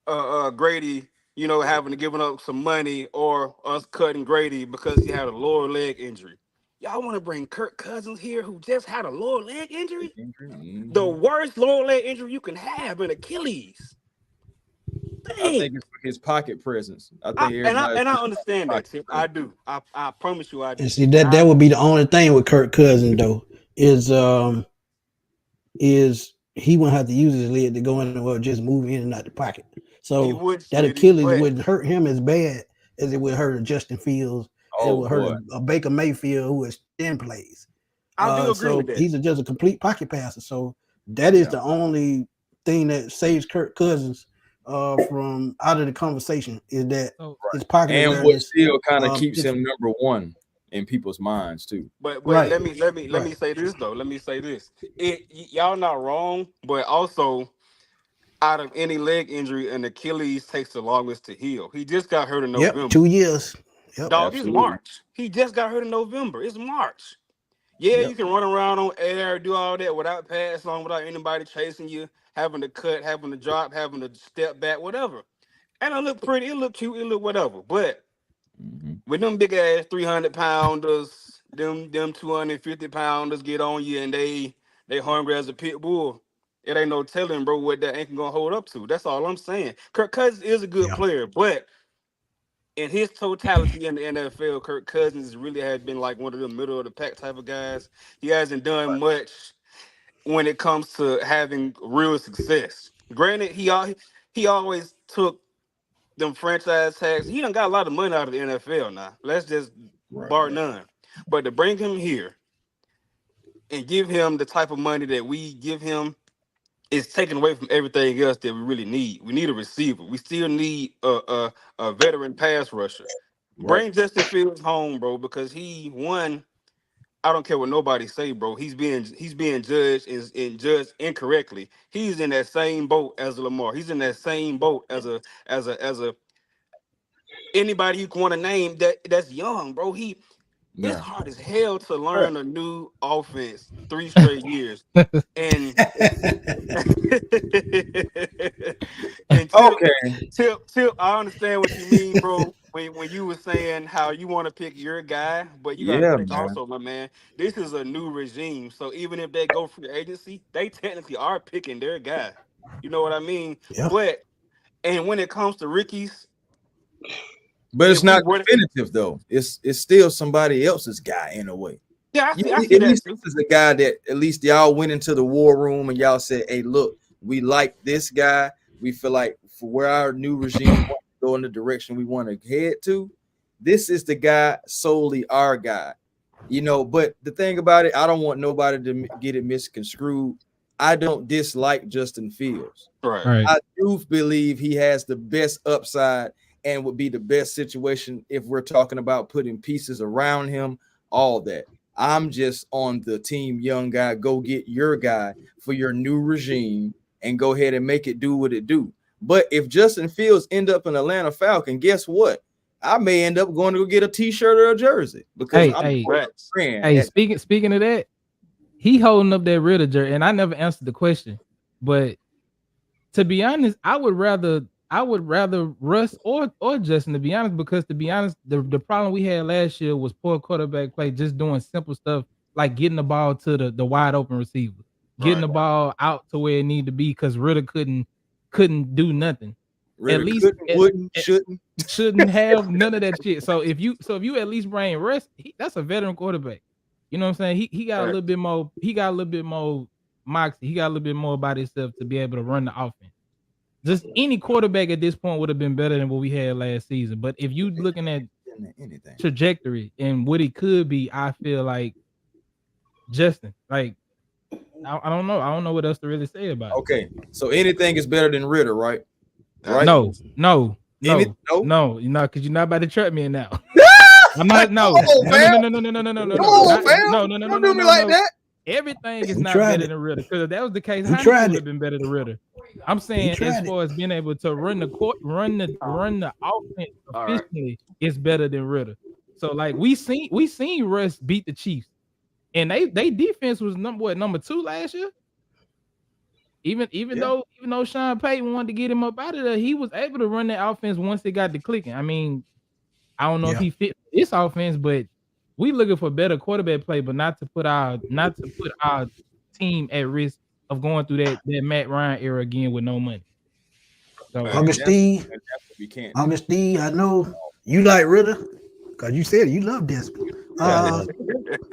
Grady, having to give up some money or us cutting Grady because he had a lower leg injury. Y'all want to bring Kirk Cousins here who just had a lower leg injury? The worst lower leg injury you can have, an Achilles. Dang. I think it's his pocket presence. I understand that, Tip. I do. I promise you I do. And see, that would be the only thing with Kirk Cousins, though, is he wouldn't have to use his leg to go in and just move in and out the pocket. So that Achilles wouldn't hurt him as bad as it would hurt a Justin Fields. It would hurt a Baker Mayfield who is 10 plays. I do agree with that. He's just a complete pocket passer. So that is the only thing that saves Kirk Cousins from out of the conversation is that his pocket and awareness, what still kind of keeps him number 1 in people's minds too. But let me say this though. Let me say this. Y'all not wrong, but also out of any leg injury, an Achilles takes the longest to heal. He just got hurt in November. 2 years. Dog, it's March. He just got hurt in November. It's March. Yeah, you can run around on air, do all that without pass on, without anybody chasing you, having to cut, having to drop, having to step back, whatever. And it look pretty, it look cute, it look whatever. But with them big ass 300-pounders, them 250-pounders get on you and they hungry as a pit bull. It ain't no telling, bro, what that ain't gonna hold up to. That's all I'm saying. Kirk Cousins is a good player, but in his totality in the NFL, Kirk Cousins really has been like one of the middle of the pack type of guys. He hasn't done much when it comes to having real success. Granted, he always took them franchise tags. He done got a lot of money out of the NFL now. Let's just bar none. But to bring him here and give him the type of money that we give him is taken away from everything else that we really need. We need a receiver. We still need a veteran pass rusher. Bring Justin Fields home, bro, because I don't care what nobody say, bro. He's being judged and judged incorrectly. He's in that same boat as Lamar. He's in that same boat as a anybody you want to name that's young, bro. It's hard as hell to learn a new offense 3 straight years. And Tip, I understand what you mean, bro. When you were saying how you want to pick your guy, but you gotta think also, my man, this is a new regime. So even if they go free agency, they technically are picking their guy. You know what I mean? Yeah. And when it comes to rookies, but it's not definitive though. It's still somebody else's guy in a way. Yeah, I see at that least too. This is a guy that at least y'all went into the war room and y'all said, "Hey, look, we like this guy. We feel like for where our new regime wants to go in the direction we want to head to, this is the guy, solely our guy." You know, but the thing about it, I don't want nobody to get it misconstrued. I don't dislike Justin Fields. Right. I do believe he has the best upside and would be the best situation if we're talking about putting pieces around him, all that. I'm just on the team young guy. Go get your guy for your new regime and go ahead and make it do what it do. But if Justin Fields end up an Atlanta Falcon, guess what? I may end up going to go get a T-shirt or a jersey because speaking of that, he holding up that Ritter jersey, and I never answered the question. But to be honest, I would rather Russ or Justin, to be honest, because to be honest, the problem we had last year was poor quarterback play, just doing simple stuff like getting the ball to the wide open receiver, getting the ball out to where it needed to be, because Ritter couldn't do nothing. Ritter at least shouldn't have none of that shit. So if you at least bring Russ, that's a veteran quarterback. You know what I'm saying? He got a little bit more. He got a little bit more moxie. He got a little bit more about himself to be able to run the offense. Just any quarterback at this point would have been better than what we had last season. But if you looking at trajectory and what it could be, I feel like Justin. Like I don't know. I don't know what else to really say about it. Okay, so anything is better than Ritter, right? Right? No, because you're not about to trap me in now. I'm not. No. Don't do me like that. Everything is not better than Ritter, because if that was the case, Heineken would have been better than Ritter. I'm saying as far as being able to run the offense efficiently is better than Ritter. So like we seen Russ beat the Chiefs, and they defense was number 2 last year. Even though Sean Payton wanted to get him up out of there, he was able to run that offense once it got to clicking. I mean, I don't know if he fit this offense, but we looking for better quarterback play, but not to put our team at risk of going through that Matt Ryan era again with no money. So Augustine, I know you like Ritter because you said you love Desmond.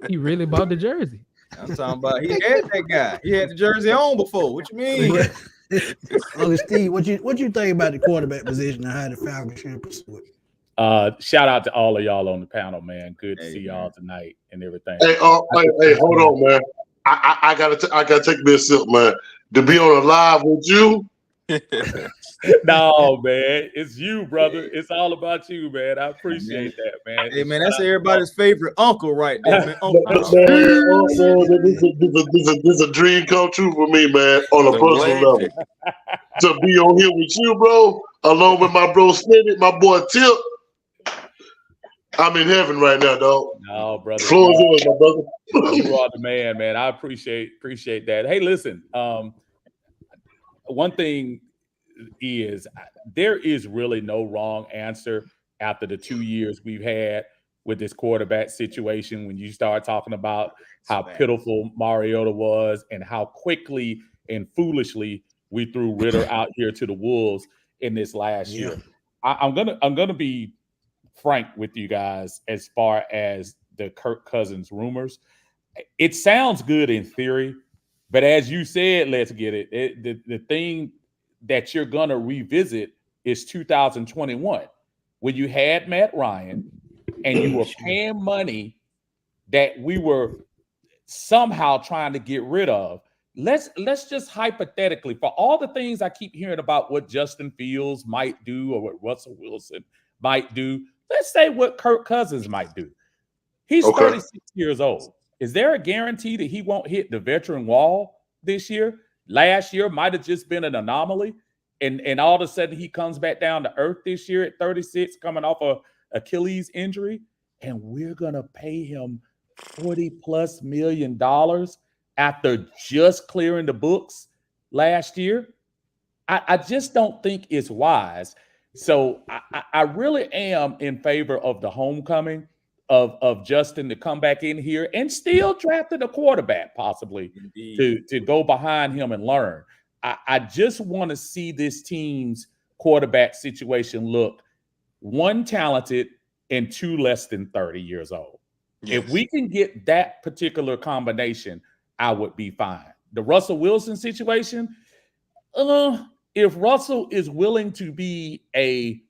He really bought the jersey. I'm talking about he had that guy. He had the jersey on before. What you mean? Augustine, what you think about the quarterback position and how the Falcons should pursue it? Shout out to all of y'all on the panel, man. Good to see y'all tonight and everything. Hey, hold on, man. I gotta take this sip, man. To be on a live with you. No, man, it's you, brother. It's all about you, man. I appreciate that, man. Hey, man, that's everybody's favorite uncle right there, man. This is a dream come true for me, man, on a personal level. To be on here with you, bro, along with my bro Smitty, my boy Tip. I'm in heaven right now, dog. No, brother. Floor is yours, my brother. You are the man, man. I appreciate that. Hey, listen. One thing is there is really no wrong answer after the 2 years we've had with this quarterback situation. When you start talking about how pitiful Mariota was and how quickly and foolishly we threw Ritter out here to the wolves in this last year. I'm gonna be frank with you guys as far as the Kirk Cousins rumors. It sounds good in theory, but as you said, let's get it. The thing that you're gonna revisit is 2021, when you had Matt Ryan and you were paying money that we were somehow trying to get rid of. Let's just hypothetically, for all the things I keep hearing about what Justin Fields might do or what Russell Wilson might do, let's say what Kirk Cousins might do. He's 36 years old. Is there a guarantee that he won't hit the veteran wall this year? Last year might have just been an anomaly, and all of a sudden he comes back down to earth this year at 36, coming off a Achilles injury, and we're gonna pay him $40+ million after just clearing the books last year. I just don't think it's wise. So I really am in favor of the homecoming of Justin to come back in here and still drafting a quarterback possibly to go behind him and learn. I just want to see this team's quarterback situation look, one, talented, and two, less than 30 years old. Yes. If we can get that particular combination, I would be fine. The Russell Wilson situation, if Russell is willing to be a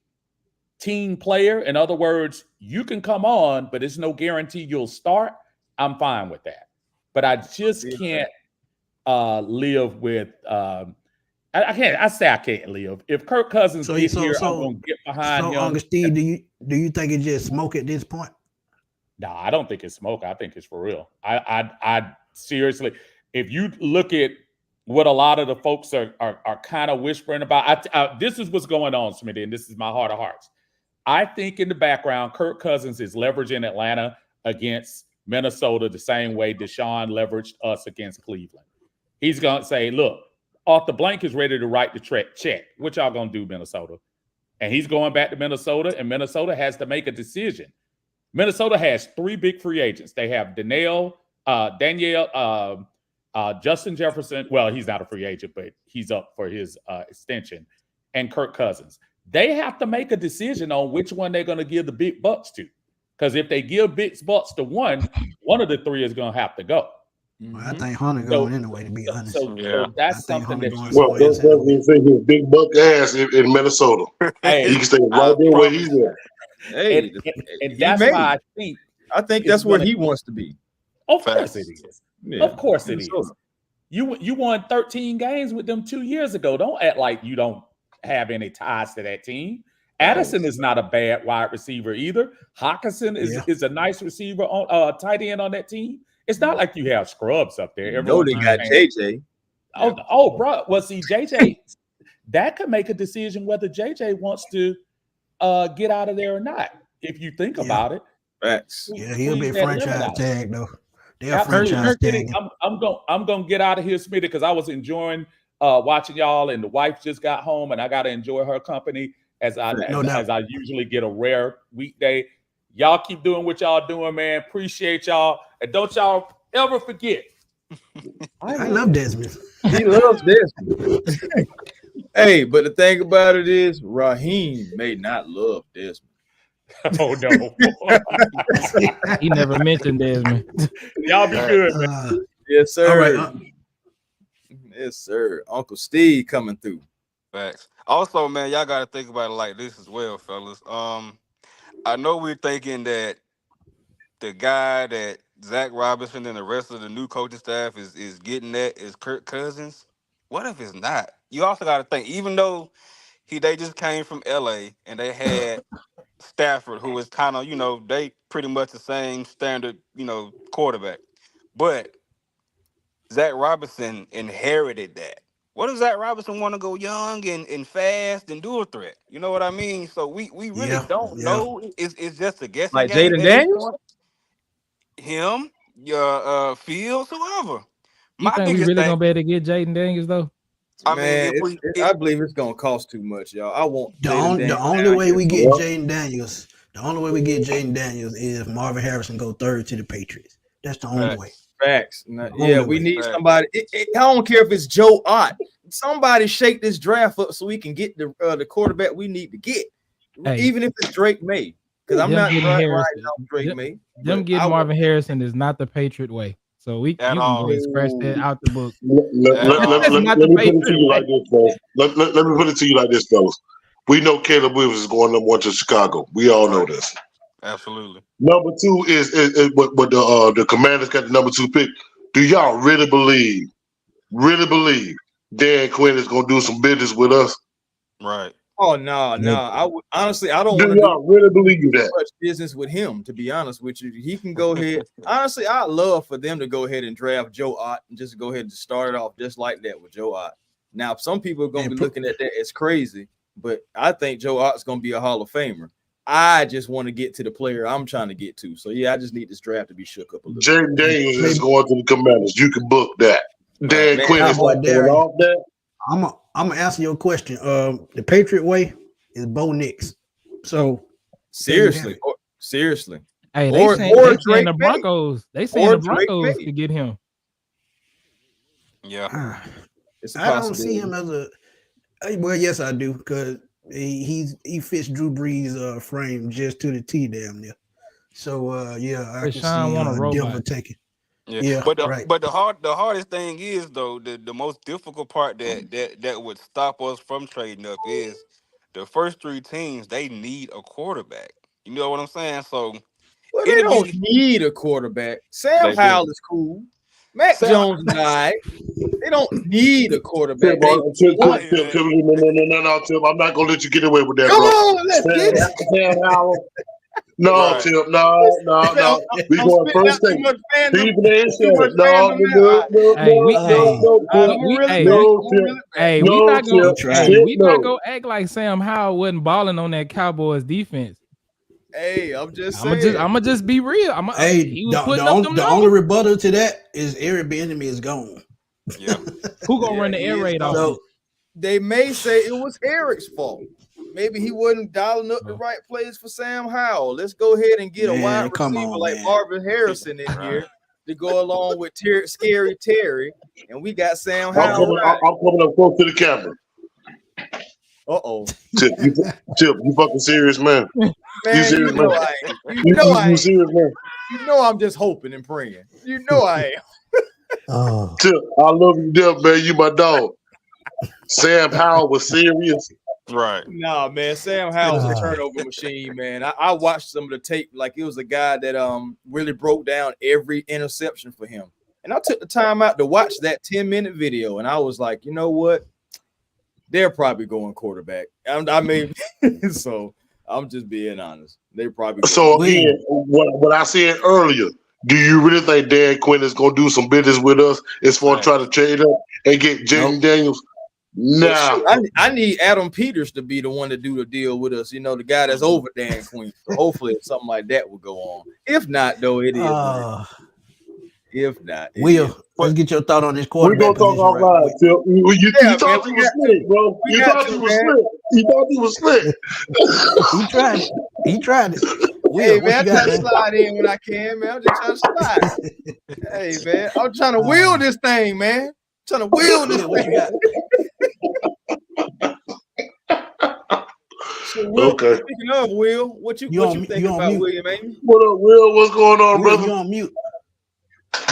team player, in other words, you can come on, but it's no guarantee you'll start, I'm fine with that. But I just can't live with I can't live. If Kirk Cousins gets here, I'm gonna get behind him. Uncle Steve, do you think it's just smoke at this point? No, I don't think it's smoke. I think it's for real. I seriously, if you look at what a lot of the folks are kind of whispering about, this is what's going on, Smitty, and this is my heart of hearts. I think in the background, Kirk Cousins is leveraging Atlanta against Minnesota the same way Deshaun leveraged us against Cleveland. He's going to say, look, Arthur Blank is ready to write the check. What y'all going to do, Minnesota? And he's going back to Minnesota, and Minnesota has to make a decision. Minnesota has three big free agents. They have Danielle, Justin Jefferson. Well, he's not a free agent, but he's up for his extension. And Kirk Cousins. They have to make a decision on which one they're going to give the big bucks to. Because if they give big bucks to one of the three is going to have to go. Well, I think Hunter going anyway, to be honest. So that's something that you say his big buck ass in Minnesota. Hey, he can stay right there where he's at. Hey, and that's why I think that's where he wants to be. Of course it is. Yeah. Of course it is. You won 13 games with them 2 years ago. Don't act like you don't have any ties to that team. Addison is not a bad wide receiver either. Hawkinson is a nice receiver on tight end on that team. It's not like you have scrubs up there. No, they got JJ. Oh, bro. Well, see, JJ, that could make a decision whether JJ wants to get out of there or not. If you think about it, he'll be franchise tag though. They're franchise tag. I'm gonna get out of here, Smitty, because I was enjoying watching y'all, and the wife just got home, and I got to enjoy her company as I usually get a rare weekday. Y'all keep doing what y'all doing, man. Appreciate y'all, and don't y'all ever forget. I love Desmond. He loves Desmond. Hey, but the thing about it is, Raheem may not love Desmond. Oh no, he never mentioned Desmond. Y'all be good, man. Yes, sir. All right, yes, sir. Uncle Steve coming through. Facts. Also, man, y'all got to think about it like this as well, fellas. I know we're thinking that the guy that Zach Robinson and the rest of the new coaching staff is getting at is Kirk Cousins. What if it's not? You also got to think, even though they just came from LA and they had Stafford, who is kind of, they pretty much the same standard, quarterback. But Zach Robinson inherited that. what does Zach Robinson want to go young and fast and dual threat? You know what I mean? So we really don't know. It's just a guessing Like game Jaden at this Daniels? point. Him, your Fields, whoever. You My think we biggest really thing, gonna be able to get Jaden Daniels though? I mean, Man, if I believe it's gonna cost too much, y'all. I want The Jaden only Daniels way down we here. get Jaden Daniels, the only way we get Jaden Daniels is if Marvin Harrison go third to the Patriots. That's the only way. Facts. The Yeah, only we way. need somebody. I don't care if it's Joe Ott. Somebody shake this draft up so we can get the quarterback we need to get. Hey. Even if it's Drake May. Because I'm not right now Drake May. Them getting Marvin Harrison is not the Patriot way. So you can go and scratch that out the book. Let me put it to you like this, fellas. Let me put it to you like this, fellas. We know Caleb Williams is going number 1 to Chicago. We all know this. Absolutely. Number 2 is what the Commanders got the number 2 pick. Do y'all really believe Dan Quinn is gonna do some business with us? Right. Oh no. Honestly, I don't want to y'all really believe that much business with him. To be honest with you, he can go ahead. Honestly, I'd love for them to go ahead and draft Joe Ott and just go ahead and start it off just like that with Joe Ott. Now, some people are gonna be looking at that as crazy, but I think Joe Ott's gonna be a Hall of Famer. I just want to get to the player I'm trying to get to. So yeah, I just need this draft to be shook up a little. Jaden Daniels is going to the Commanders. You can book that. Dan Quinn is going off that. I'm gonna answer your question. The Patriot way is Bo Nix. So seriously. Hey, they saying the Broncos. They saying the Broncos to get him. Yeah, I don't see him as a. Well, yes, I do, because he fits Drew Brees' frame just to the T, damn near. So I can see Denver taking. Yeah, but the hardest thing is though the most difficult part that would stop us from trading up is the first 3 teams. They need a quarterback. You know what I'm saying? So they don't need a quarterback. Sam Howell is cool. Mac Jones is all right. They don't need a quarterback. Tim, no, Tim. I'm not gonna let you get away with that. Come on, let's get it. Sam Howell. No, Tim. No. We going first thing. People ain't saying it. We not gonna act like Sam Howell wasn't balling on that Cowboys defense. Hey, I'm just saying. I'm gonna just be real. The only rebuttal to that is Eric Bieniemy is gone. Yeah. Who gonna run the air raid off? So they may say it was Eric's fault. Maybe he wasn't dialing up the right plays for Sam Howell. Let's go ahead and get a wide receiver like Marvin Harrison in here to go along with Scary Terry, and we got Sam Howell. I'm coming up close to the camera. Tip, you fucking serious, man? You serious, man? You serious, man? You know I'm just hoping and praying. You know I am. Tip, I love you, Dip, man. You my dog. Sam Howell was serious. Right. Nah, man. Sam Howell's a turnover machine, man. I watched some of the tape like it was a guy that really broke down every interception for him. And I took the time out to watch that 10-minute video, and I was like, you know what? They're probably going quarterback. So I'm just being honest. They probably. So again, what I said earlier, do you really think Dan Quinn is going to do some business with us as far as trying to trade up and get Jaden Daniels? No. I need Adam Peters to be the one to do the deal with us. You know, the guy that's over Dan Quinn. So hopefully something like that will go on. If not, though, it is. If not, let's get your thought on this quarterback. We're gonna talk offline, Phil. You thought he was slick, bro. You thought he was slick. You thought he was slick. He tried it. Hey, man, I try to slide in when I can, man. I'm just trying to slide. Hey, man, I'm trying to wheel this thing, man. I'm trying to wheel this thing. So, Will, speaking of Will, what you think about mute. William Amy? What up, Will? What's going on, brother? You on mute.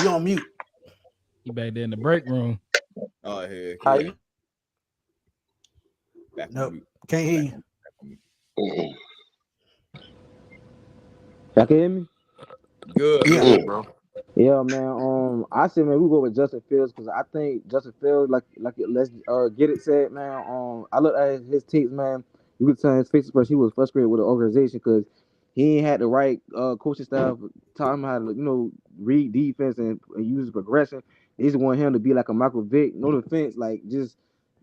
You on mute. You back there in the break room. Oh, yeah. How you? Nope. Can't hear you. Y'all can hear me? Good. Yeah, bro. Yeah, man. I said, man, we go with Justin Fields because I think Justin Fields, like let's get it said, man. I looked at his tapes, man. You could tell his face expression. He was frustrated with the organization because he ain't had the right coaching staff telling him how to, read defense and use progression. They just want him to be like a Michael Vick. No offense, like just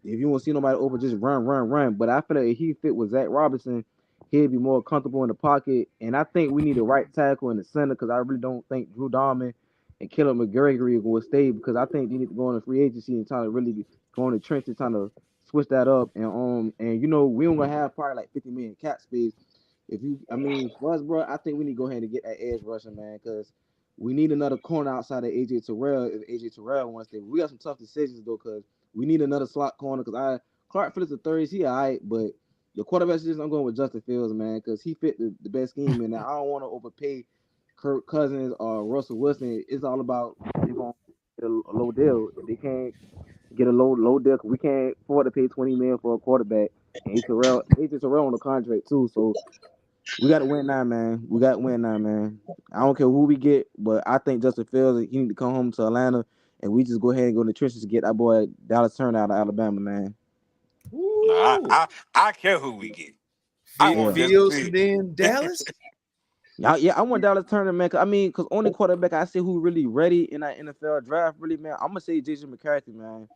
if you want to see nobody open, just run. But I feel like if he fit with Zach Robinson, he'd be more comfortable in the pocket. And I think we need a right tackle in the center because I really don't think Drew Darman and Caleb McGregory are going to stay because I think they need to go on a free agency and try to really go in the trenches, trying to switch that up. And you know, we don't gonna have probably like 50 million cap space. I mean, for us, bro, I think we need to go ahead and get that edge rusher, man, because we need another corner outside of AJ Terrell. If AJ Terrell wants to, we got some tough decisions though, because we need another slot corner. Because Clark Phillips the third, he all right, but the quarterback position, I'm going with Justin Fields, man, because he fit the best scheme. And I don't want to overpay Kirk Cousins or Russell Wilson. It's all about they're going to get a low deal. If they can't get a low deal, we can't afford to pay $20 million for a quarterback. And AJ Terrell on the contract too, so we got to win now, man. We got to win now, man. I don't care who we get, but I think Justin Fields, he need to come home to Atlanta, and we just go ahead and go in the trenches to get that boy Dallas Turner out of Alabama, man. Nah, I care who we get. I want Fields and then Dallas. Yeah, I want Dallas Turner, man. Because only quarterback I see who really ready in that NFL draft, really, man. I'm gonna say Jason McCarthy, man.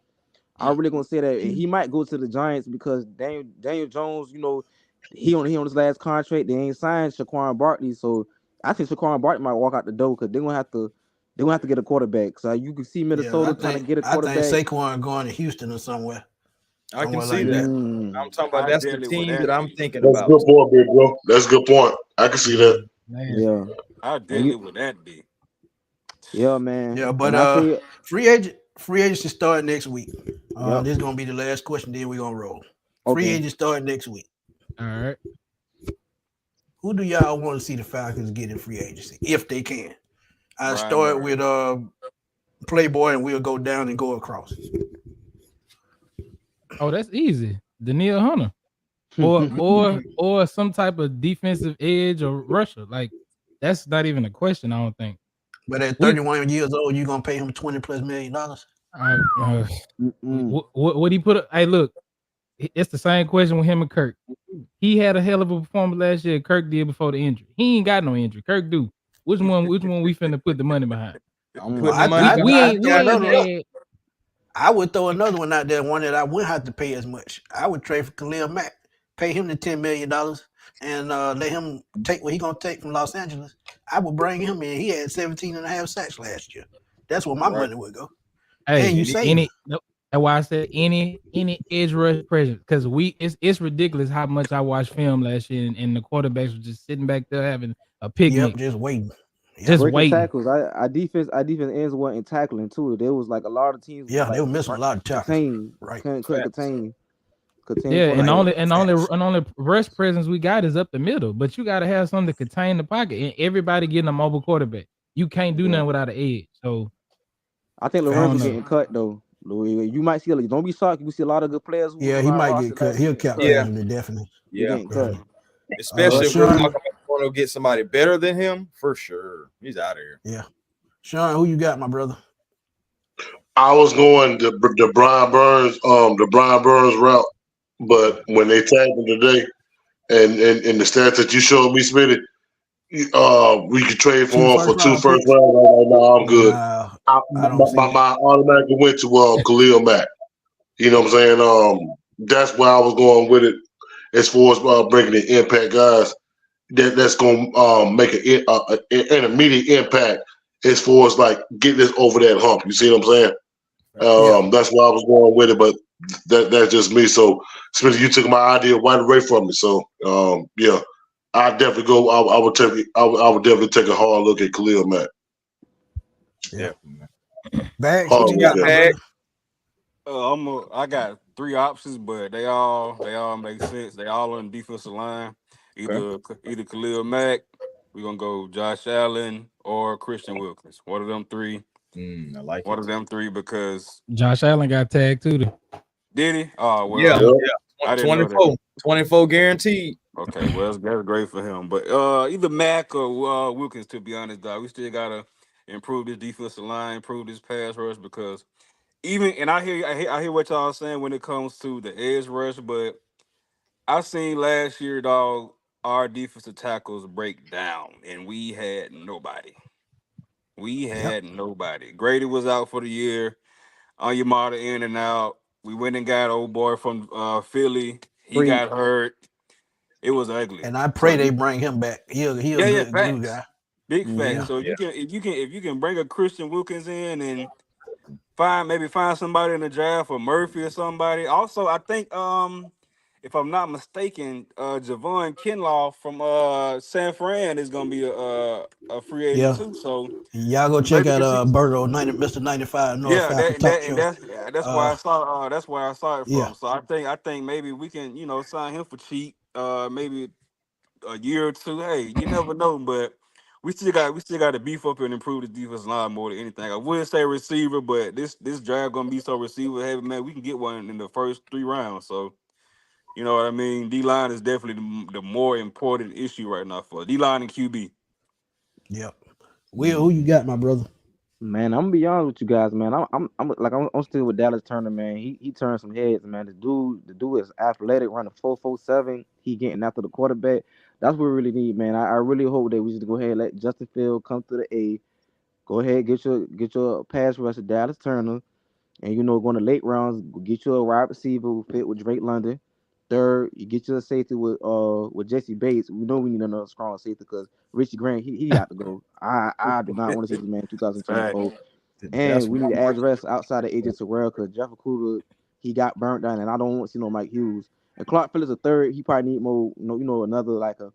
I'm really gonna say that he might go to the Giants because Daniel Jones, you know, he on his last contract. They ain't signed Shaquan Barkley, so I think Shaquan Barkley might walk out the door because they're gonna have to get a quarterback. So you can see Minnesota trying to get a quarterback. I think Saquon going to Houston or somewhere. I can see that. I'm talking about that's the team that I'm thinking about. That's a good point, big bro. That's a good point. I can see that. Yeah. How deadly would that be? Yeah, man. Yeah, but free agency start next week. This is gonna be the last question. Then we're gonna roll. Free agent start next week. All right. Who do y'all want to see the Falcons get in free agency if they can? I start with Playboy, and we'll go down and go across. Oh, that's easy. Danielle Hunter, or some type of defensive edge or rusher. Like that's not even a question. I don't think. But at 31 years old, you gonna pay him $20+ million? What he put up? Hey, look, it's the same question with him and Kirk. He had a hell of a performance last year. Kirk did before the injury. He ain't got no injury. Kirk do. Which one we finna put the money behind? I would throw another one out there, one that I wouldn't have to pay as much. I would trade for Khalil Mack, pay him the $10 million, and let him take what he gonna take from Los Angeles. I would bring him in. He had 17.5 sacks last year. That's where my money would go. Hey, you say that's why I said any edge rush presence, because it's ridiculous how much I watched film last year and the quarterbacks were just sitting back there having a picnic, just waiting. Just waiting. Tackles. Our defense ends wasn't tackling too. There was like a lot of teams. Yeah, they were missing a lot of tackles. Right, couldn't contain. Yeah, and only rush presence we got is up the middle. But you got to have something to contain the pocket, and everybody getting a mobile quarterback. You can't do nothing without an edge. So I think Lorenzo getting cut though. You might see. Don't be shocked. You see a lot of good players. He might get cut. He'll cap definitely. Yeah, especially if we're talking about going to get somebody better than him, for sure. He's out of here. Yeah, Sean, who you got, my brother? I was going the Brian Burns route, but when they tagged him today, and the stats that you showed me, Smitty, we could trade for him for 2 first rounds. No, I'm good. My automatically went to Khalil Mack. You know what I'm saying? That's where I was going with it as far as bringing the impact guys. That's going to make an immediate impact as far as like getting this over that hump. You see what I'm saying? That's why I was going with it, but that's just me. So, Smitty, you took my idea right away from me. So, I definitely go. I would definitely take a hard look at Khalil Mack. Yeah, Bags, what you got, Bag? I got 3 options, but they all make sense. They all on the defensive line. Either Khalil Mack, we're gonna go Josh Allen or Christian Wilkins. One of them 3. I like one of them 3 because Josh Allen got tagged too. Did he? Oh well, I didn't 24 guaranteed. Okay, well that's great for him. But either Mack or Wilkins, to be honest, dog, we still gotta improve this defensive line, improve this pass rush because I hear what y'all saying when it comes to the edge rush, but I seen last year, dog, our defensive tackles break down, and we had nobody. Nobody. Grady was out for the year. Onyemata in and out. We went and got old boy from Philly. He Free. got hurt. It was ugly. And I So pray they bring him back. He a yeah, good glue facts. guy. Big Mm-hmm. facts. So if you can bring a Christian Wilkins in and find somebody in the draft for Murphy or somebody. Also, I think if I'm not mistaken, Javon Kinlaw from San Fran is gonna be a free agent too. So Y'all go check maybe out this is Burrow, Mr. 95 North yeah, Falcon Talk and Show. that's why I saw it Yeah. from. So I think maybe we can sign him for cheap. Maybe a year or two. Hey, you never know, but we still got to beef up and improve the defense line more than anything. I would say receiver, but this draft gonna be so receiver heavy, man. We can get one in the first 3 rounds. So you know what I mean. D line is definitely the more important issue right now for D line and QB. Yep. Will, who you got, my brother? Man, I'm gonna be honest with you guys, man. I'm still with Dallas Turner, man. He turned some heads, man. The dude is athletic, running 4.47. He getting after the quarterback. That's what we really need, man. I really hope that we just go ahead and let Justin Field come to the A. Go ahead, get your pass rusher Dallas Turner, and going to late rounds, get you a wide receiver who fit with Drake London. Third, you get you a safety with Jesse Bates. We know we need another strong safety because Richie Grant he got to go. I do not want to see this man in 2024. And we need to address outside of AJ Terrell because Jeff Okuda, he got burnt down, and I don't want to see no Mike Hughes. And Clark Phillips a third, he probably need more, another like a.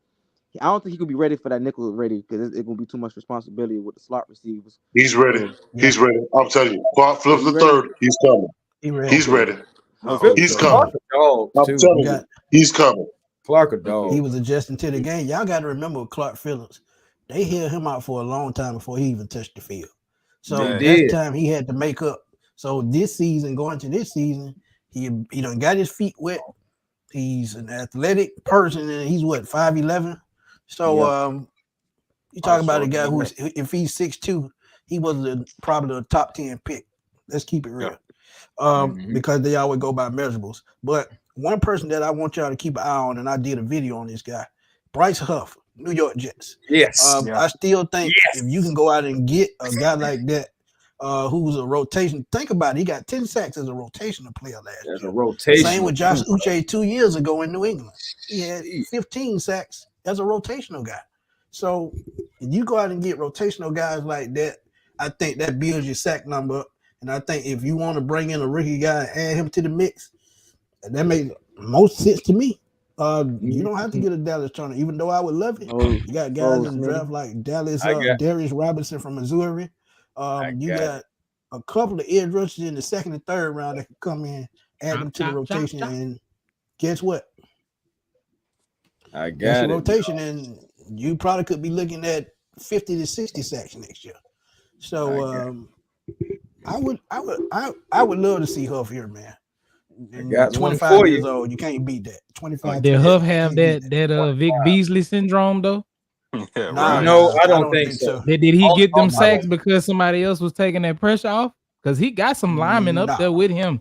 I don't think he could be ready for that nickel ready because it's gonna be too much responsibility with the slot receivers. He's ready. So, He's ready. I'm telling you, Clark Phillips he the ready? third. He's coming. He's Okay. ready. Okay. He's coming. Dog, I'm too. telling you, he's coming. Clark a dog. He was adjusting to the game. Y'all got to remember with Clark Phillips, they held him out for a long time before he even touched the field. So that's time he had to make up. So this season, going to this season, he done got his feet wet. He's an athletic person, and he's what, 5'11". So you talk about a guy who's, if he's 6'2", he was probably the top 10 pick. Let's keep it real. Because they always go by measurables. But one person that I want y'all to keep an eye on, and I did a video on this guy, Bryce Huff, New York Jets. Yes. I still think if you can go out and get a guy like that, who's a rotation, think about it. He got 10 sacks as a rotational player last year. A rotation. Same with Josh Uche 2 years ago in New England. He had 15 sacks as a rotational guy. So if you go out and get rotational guys like that, I think that builds your sack number up. And I think if you want to bring in a rookie guy and add him to the mix, that makes most sense to me. You don't have to get a Dallas Turner, even though I would love it. You got guys in the draft like Darius Robinson from Missouri. You got a couple of edge rushers in the second and third round that can come in, add them to the rotation, and guess what? I got it. Rotation, and you probably could be looking at 50 to 60 sacks next year. So I would love to see Huff here, man. Got 25 years old, you can't beat that. 25. Did Huff have that Vic Beasley syndrome though? No, I don't think so. Did he get them sacks because somebody else was taking that pressure off? Because he got some linemen up there with him.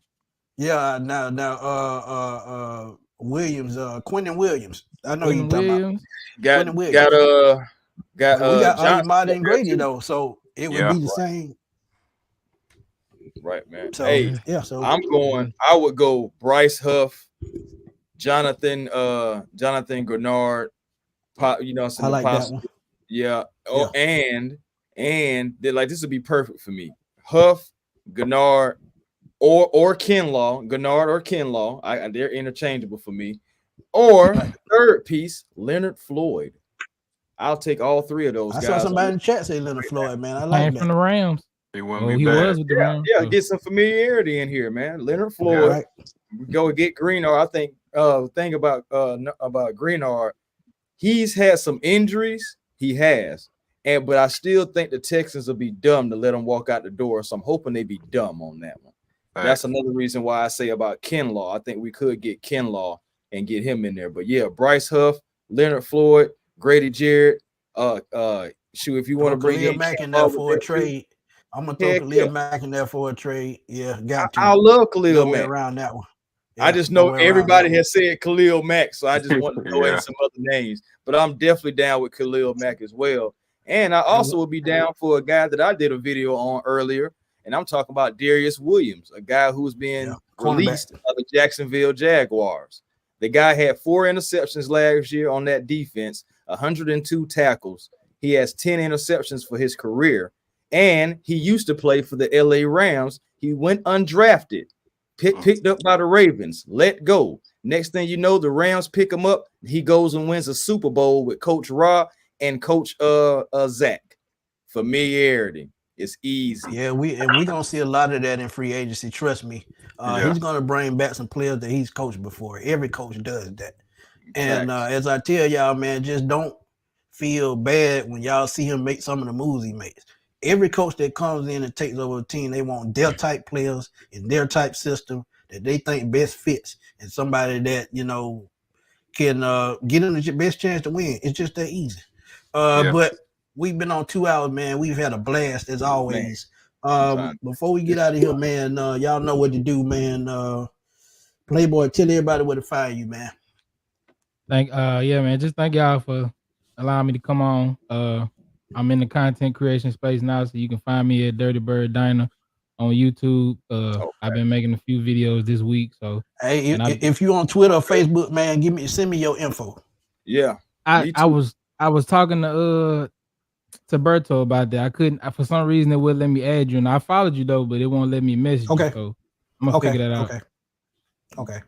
Yeah, now Williams, Quentin Williams. I know you talking about. We got Ahmad and Grady though, so it would be the same. Right, man. So, so I would go Bryce Huff, Jonathan Grenard. I like that one. Yeah. Oh, and they're like, this would be perfect for me. Huff, Grenard, or Kinlaw, Grenard or Kinlaw. They're interchangeable for me. Or third piece, Leonard Floyd. I'll take all three of those guys. I saw somebody in the chat say Leonard Floyd, man. I like that. From the Rams. He was with the Rams. Yeah, get some familiarity in here, man. Leonard Floyd. We go get Greenard. I think thing about Greenard, he's had some injuries. He has. But I still think the Texans will be dumb to let him walk out the door. So I'm hoping they be dumb on that one. That's another reason why I say about Kinlaw. I think we could get Kinlaw and get him in there. But yeah, Bryce Huff, Leonard Floyd, Grady Jarrett. If you want to bring Khalil Mack in there for a trade, I'm gonna throw Khalil Mack in there for a trade. Yeah, got to. I love Khalil Mack. Around that one. I just know everybody has said Khalil Mack, so I just want to throw in some other names. But I'm definitely down with Khalil Mack as well. And I also would be down for a guy that I did a video on earlier, and I'm talking about Darius Williams, a guy who's been released by the Jacksonville Jaguars. The guy had 4 interceptions last year on that defense, 102 tackles. He has 10 interceptions for his career, and he used to play for the LA Rams. He went undrafted, picked up by the Ravens, let go. Next thing you know, the Rams pick him up. He goes and wins a Super Bowl with Coach Ra and Coach Zach. Familiarity. It's easy. Yeah, we're gonna see a lot of that in free agency. Trust me. He's gonna bring back some players that he's coached before. Every coach does that. And as I tell y'all, man, just don't feel bad when y'all see him make some of the moves he makes. Every coach that comes in and takes over a team, they want their type players in their type system that they think best fits, and somebody that can get in the best chance to win. It's just that easy. But we've been on 2 hours, man. We've had a blast as always. Before we get out of here, man, y'all know what to do, man. Playboy, tell everybody where to find you, man. Man. Just thank y'all for allowing me to come on. I'm in the content creation space now, so you can find me at Dirty Bird Diner on YouTube. I've been making a few videos this week. So hey, if you on Twitter or Facebook, man, send me your info. Yeah. I was talking to Berto about that. I couldn't for some reason it wouldn't let me add you, and I followed you though, but it won't let me message you. So I'm gonna figure that out. Okay.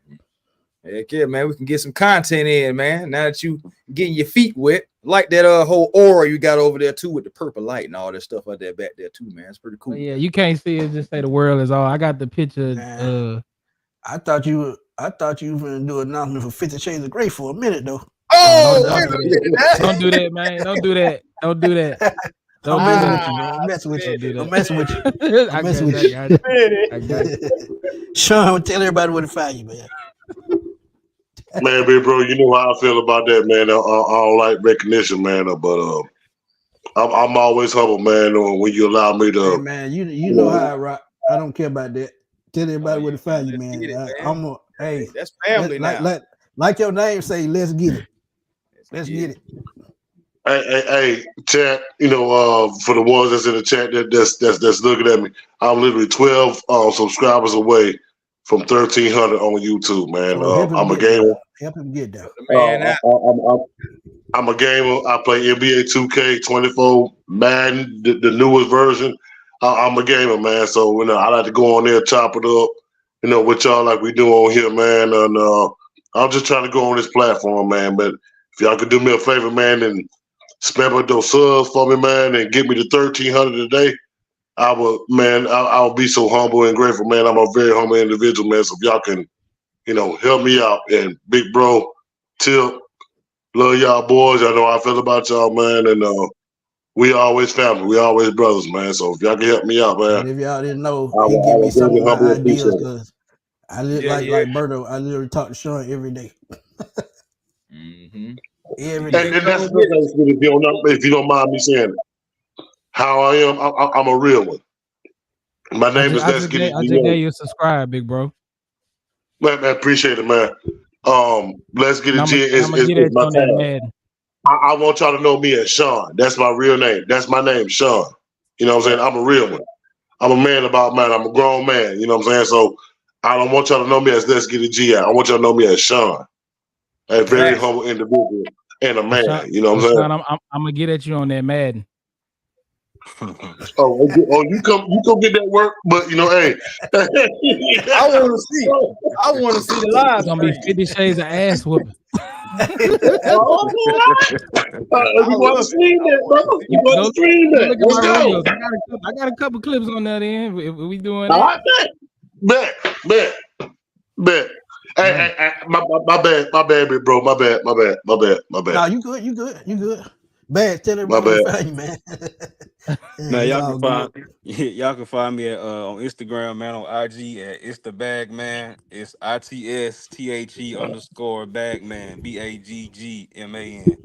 Heck yeah, man. We can get some content in, man. Now that you getting your feet wet, like that whole aura you got over there too, with the purple light and all that stuff out there back there too, man. It's pretty cool. Yeah, you can't see it. Just say the world is all. I got the picture. I thought you were gonna do an announcement for 50 Shades of Grey for a minute though. Don't do that, man. Don't do that. Don't do that. Don't do that. I'm messing with you. I'm messing with you. I'm messing with you. I got you. Sean, tell everybody where to find you, man. Man, big bro, you know how I feel about that, man. I don't like recognition, man, but I'm always humble, man. When you allow me to, hey, man, you know how I rock. I don't care about that. Tell everybody where to find you, man. Hey, that's family now. Like your name say, let's get it. Let's get it. Hey, chat. For the ones that's in the chat that's looking at me, I'm literally 12 subscribers away from 1,300 on YouTube, man. I'm a gamer. Help him get that. I'm a gamer. I play NBA 2K24, Madden, the newest version. I'm a gamer, man. So I like to go on there, chop it up, with y'all like we do on here, man. And I'm just trying to go on this platform, man. But if y'all could do me a favor, man, and spam up those subs for me, man, and get me to 1,300 a day, I'll be so humble and grateful, man. I'm a very humble individual, man. So if y'all can, help me out. And big bro, Tip, love y'all boys. I know how I feel about y'all, man. And we always family. We always brothers, man. So if y'all can help me out, man. And if y'all didn't know, he give me some of my ideas because I live like Berto. I literally talk to Sean every day. Every day. And that's if you don't mind me saying it. How I am, I'm a real one. My name is Let's Get It. I just gave you a subscribe, big bro. Man, appreciate it, man. Let's Get It. Is my tag. I want y'all to know me as Sean. That's my real name. That's my name, Sean. You know what I'm saying? I'm a real one. I'm a man about man. I'm a grown man. You know what I'm saying? So I don't want y'all to know me as Let's Get It G. I want y'all to know me as Sean. A very humble individual and a man. Sean, you know what I'm saying? Sean, I'm gonna get at you on that Madden. You come get that work, but hey. I want to see the live. It's gonna be 50 Shades of ass whooping. You want to stream that, bro? You want to stream that? Look at my videos. I got a couple clips on that end. If we doing that. Bet. Hey, my bad, big bro. My bad. No, you good. Bad, tell everybody to find you, man. Now y'all can find me on Instagram, man, on IG at It's the Bag Man. It's ITSTHE _ Bagman, BAGGMAN.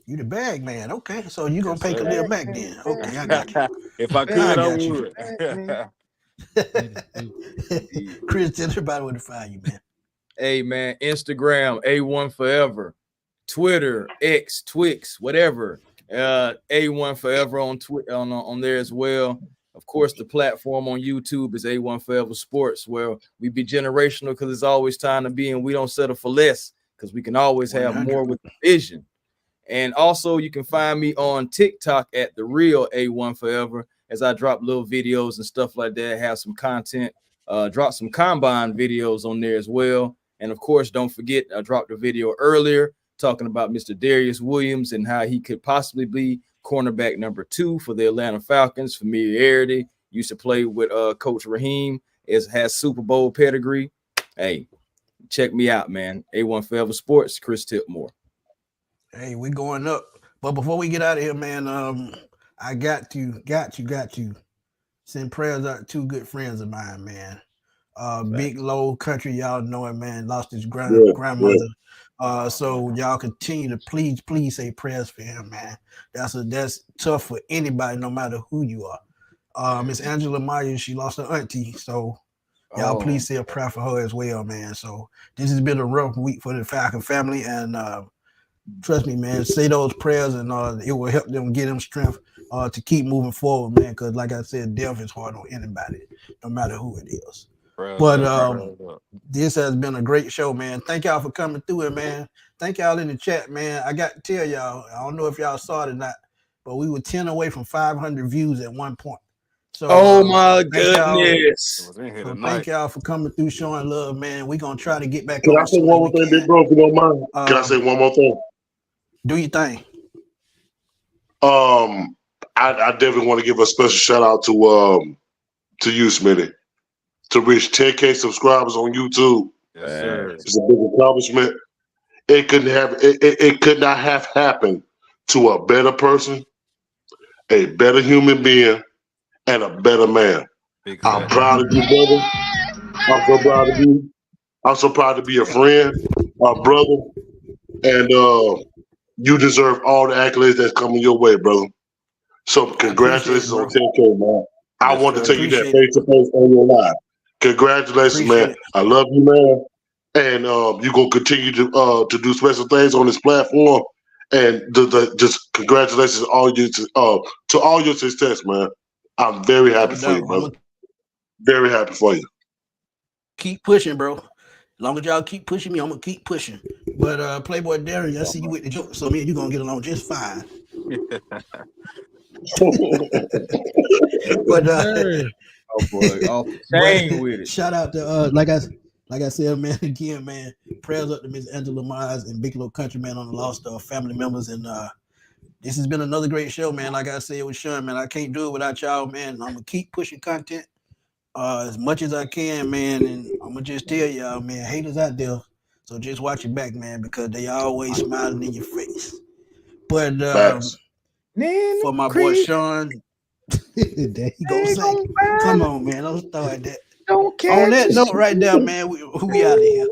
You the bag man, okay? So you gonna pay Khalil back then? Okay, I got you. If I could, I would. Chris, tell everybody where to find you, man. Hey, man, Instagram A1 Forever, Twitter, X, Twix, whatever. A1 Forever on Twitter on there as well. Of course, the platform on YouTube is A1 Forever Sports, where we be generational because it's always time to be, and we don't settle for less because we can always have 100. more with vision. And also, you can find me on TikTok at The Real A1 Forever as I drop little videos and stuff like that, have some content, drop some combine videos on there as well. And of course, don't forget, I dropped a video earlier talking about Mr. Darius Williams and how he could possibly be cornerback number 2 for the Atlanta Falcons. Familiarity, used to play with Coach Raheem, has Super Bowl pedigree. Hey, check me out, man. A1 Forever Sports, Chris Tipmore. Hey, we going up. But before we get out of here, man, I got to send prayers out to 2 good friends of mine, man. Big Low Country, y'all know it, man. Lost his grandmother. So y'all continue to please say prayers for him, man. That's tough for anybody, no matter who you are. Miss Angela Myers, she lost her auntie, so y'all please say a prayer for her as well, man. So this has been a rough week for the Falcon family, and trust me, man, say those prayers, and it will help them get them strength to keep moving forward, man. Because like I said, death is hard on anybody, no matter who it is. But this has been a great show, man. Thank y'all for coming through it, man. Thank y'all in the chat, man. I got to tell y'all, I don't know if y'all saw it or not, but we were 10 away from 500 views at one point. So, my goodness. So thank y'all for coming through, showing love, man. We're going to try to get back Can on. I say one more thing, big bro, if you don't mind? Can I say one more thing? Do your thing. I definitely want to give a special shout out to you, Smitty. To reach 10K subscribers on YouTube. Yes, sir. It's a big accomplishment. It could not have happened to a better person, a better human being, and a better man. I'm proud of you, brother. I'm so proud of you. I'm so proud to be a friend, a brother, and you deserve all the accolades that's coming your way, brother. So congratulations on 10K, man. I want to tell you that face to face on your live. Congratulations, man. I love you, man. And you're gonna continue to do special things on this platform. And just congratulations to all your success, man. I'm very happy for you, brother. Very happy for you. Keep pushing, bro. As long as y'all keep pushing me, I'm gonna keep pushing. But Playboy Darren, I see you with the joke, so me and you gonna get along just fine. But with it. Shout out to like I said, man, again, man, prayers up to Miss Angela Myers and Big Low Country, man, on the lost family members. And this has been another great show, man. Like I said with Sean, man, I can't do it without y'all, man. I'm gonna keep pushing content as much as I can, man. And I'm gonna just tell y'all, man, haters out there, so just watch your back, man, because they always smiling in your face. But for my boy Sean, there he goes. Come on, man, don't start that. On that note, right there, man, we out of here.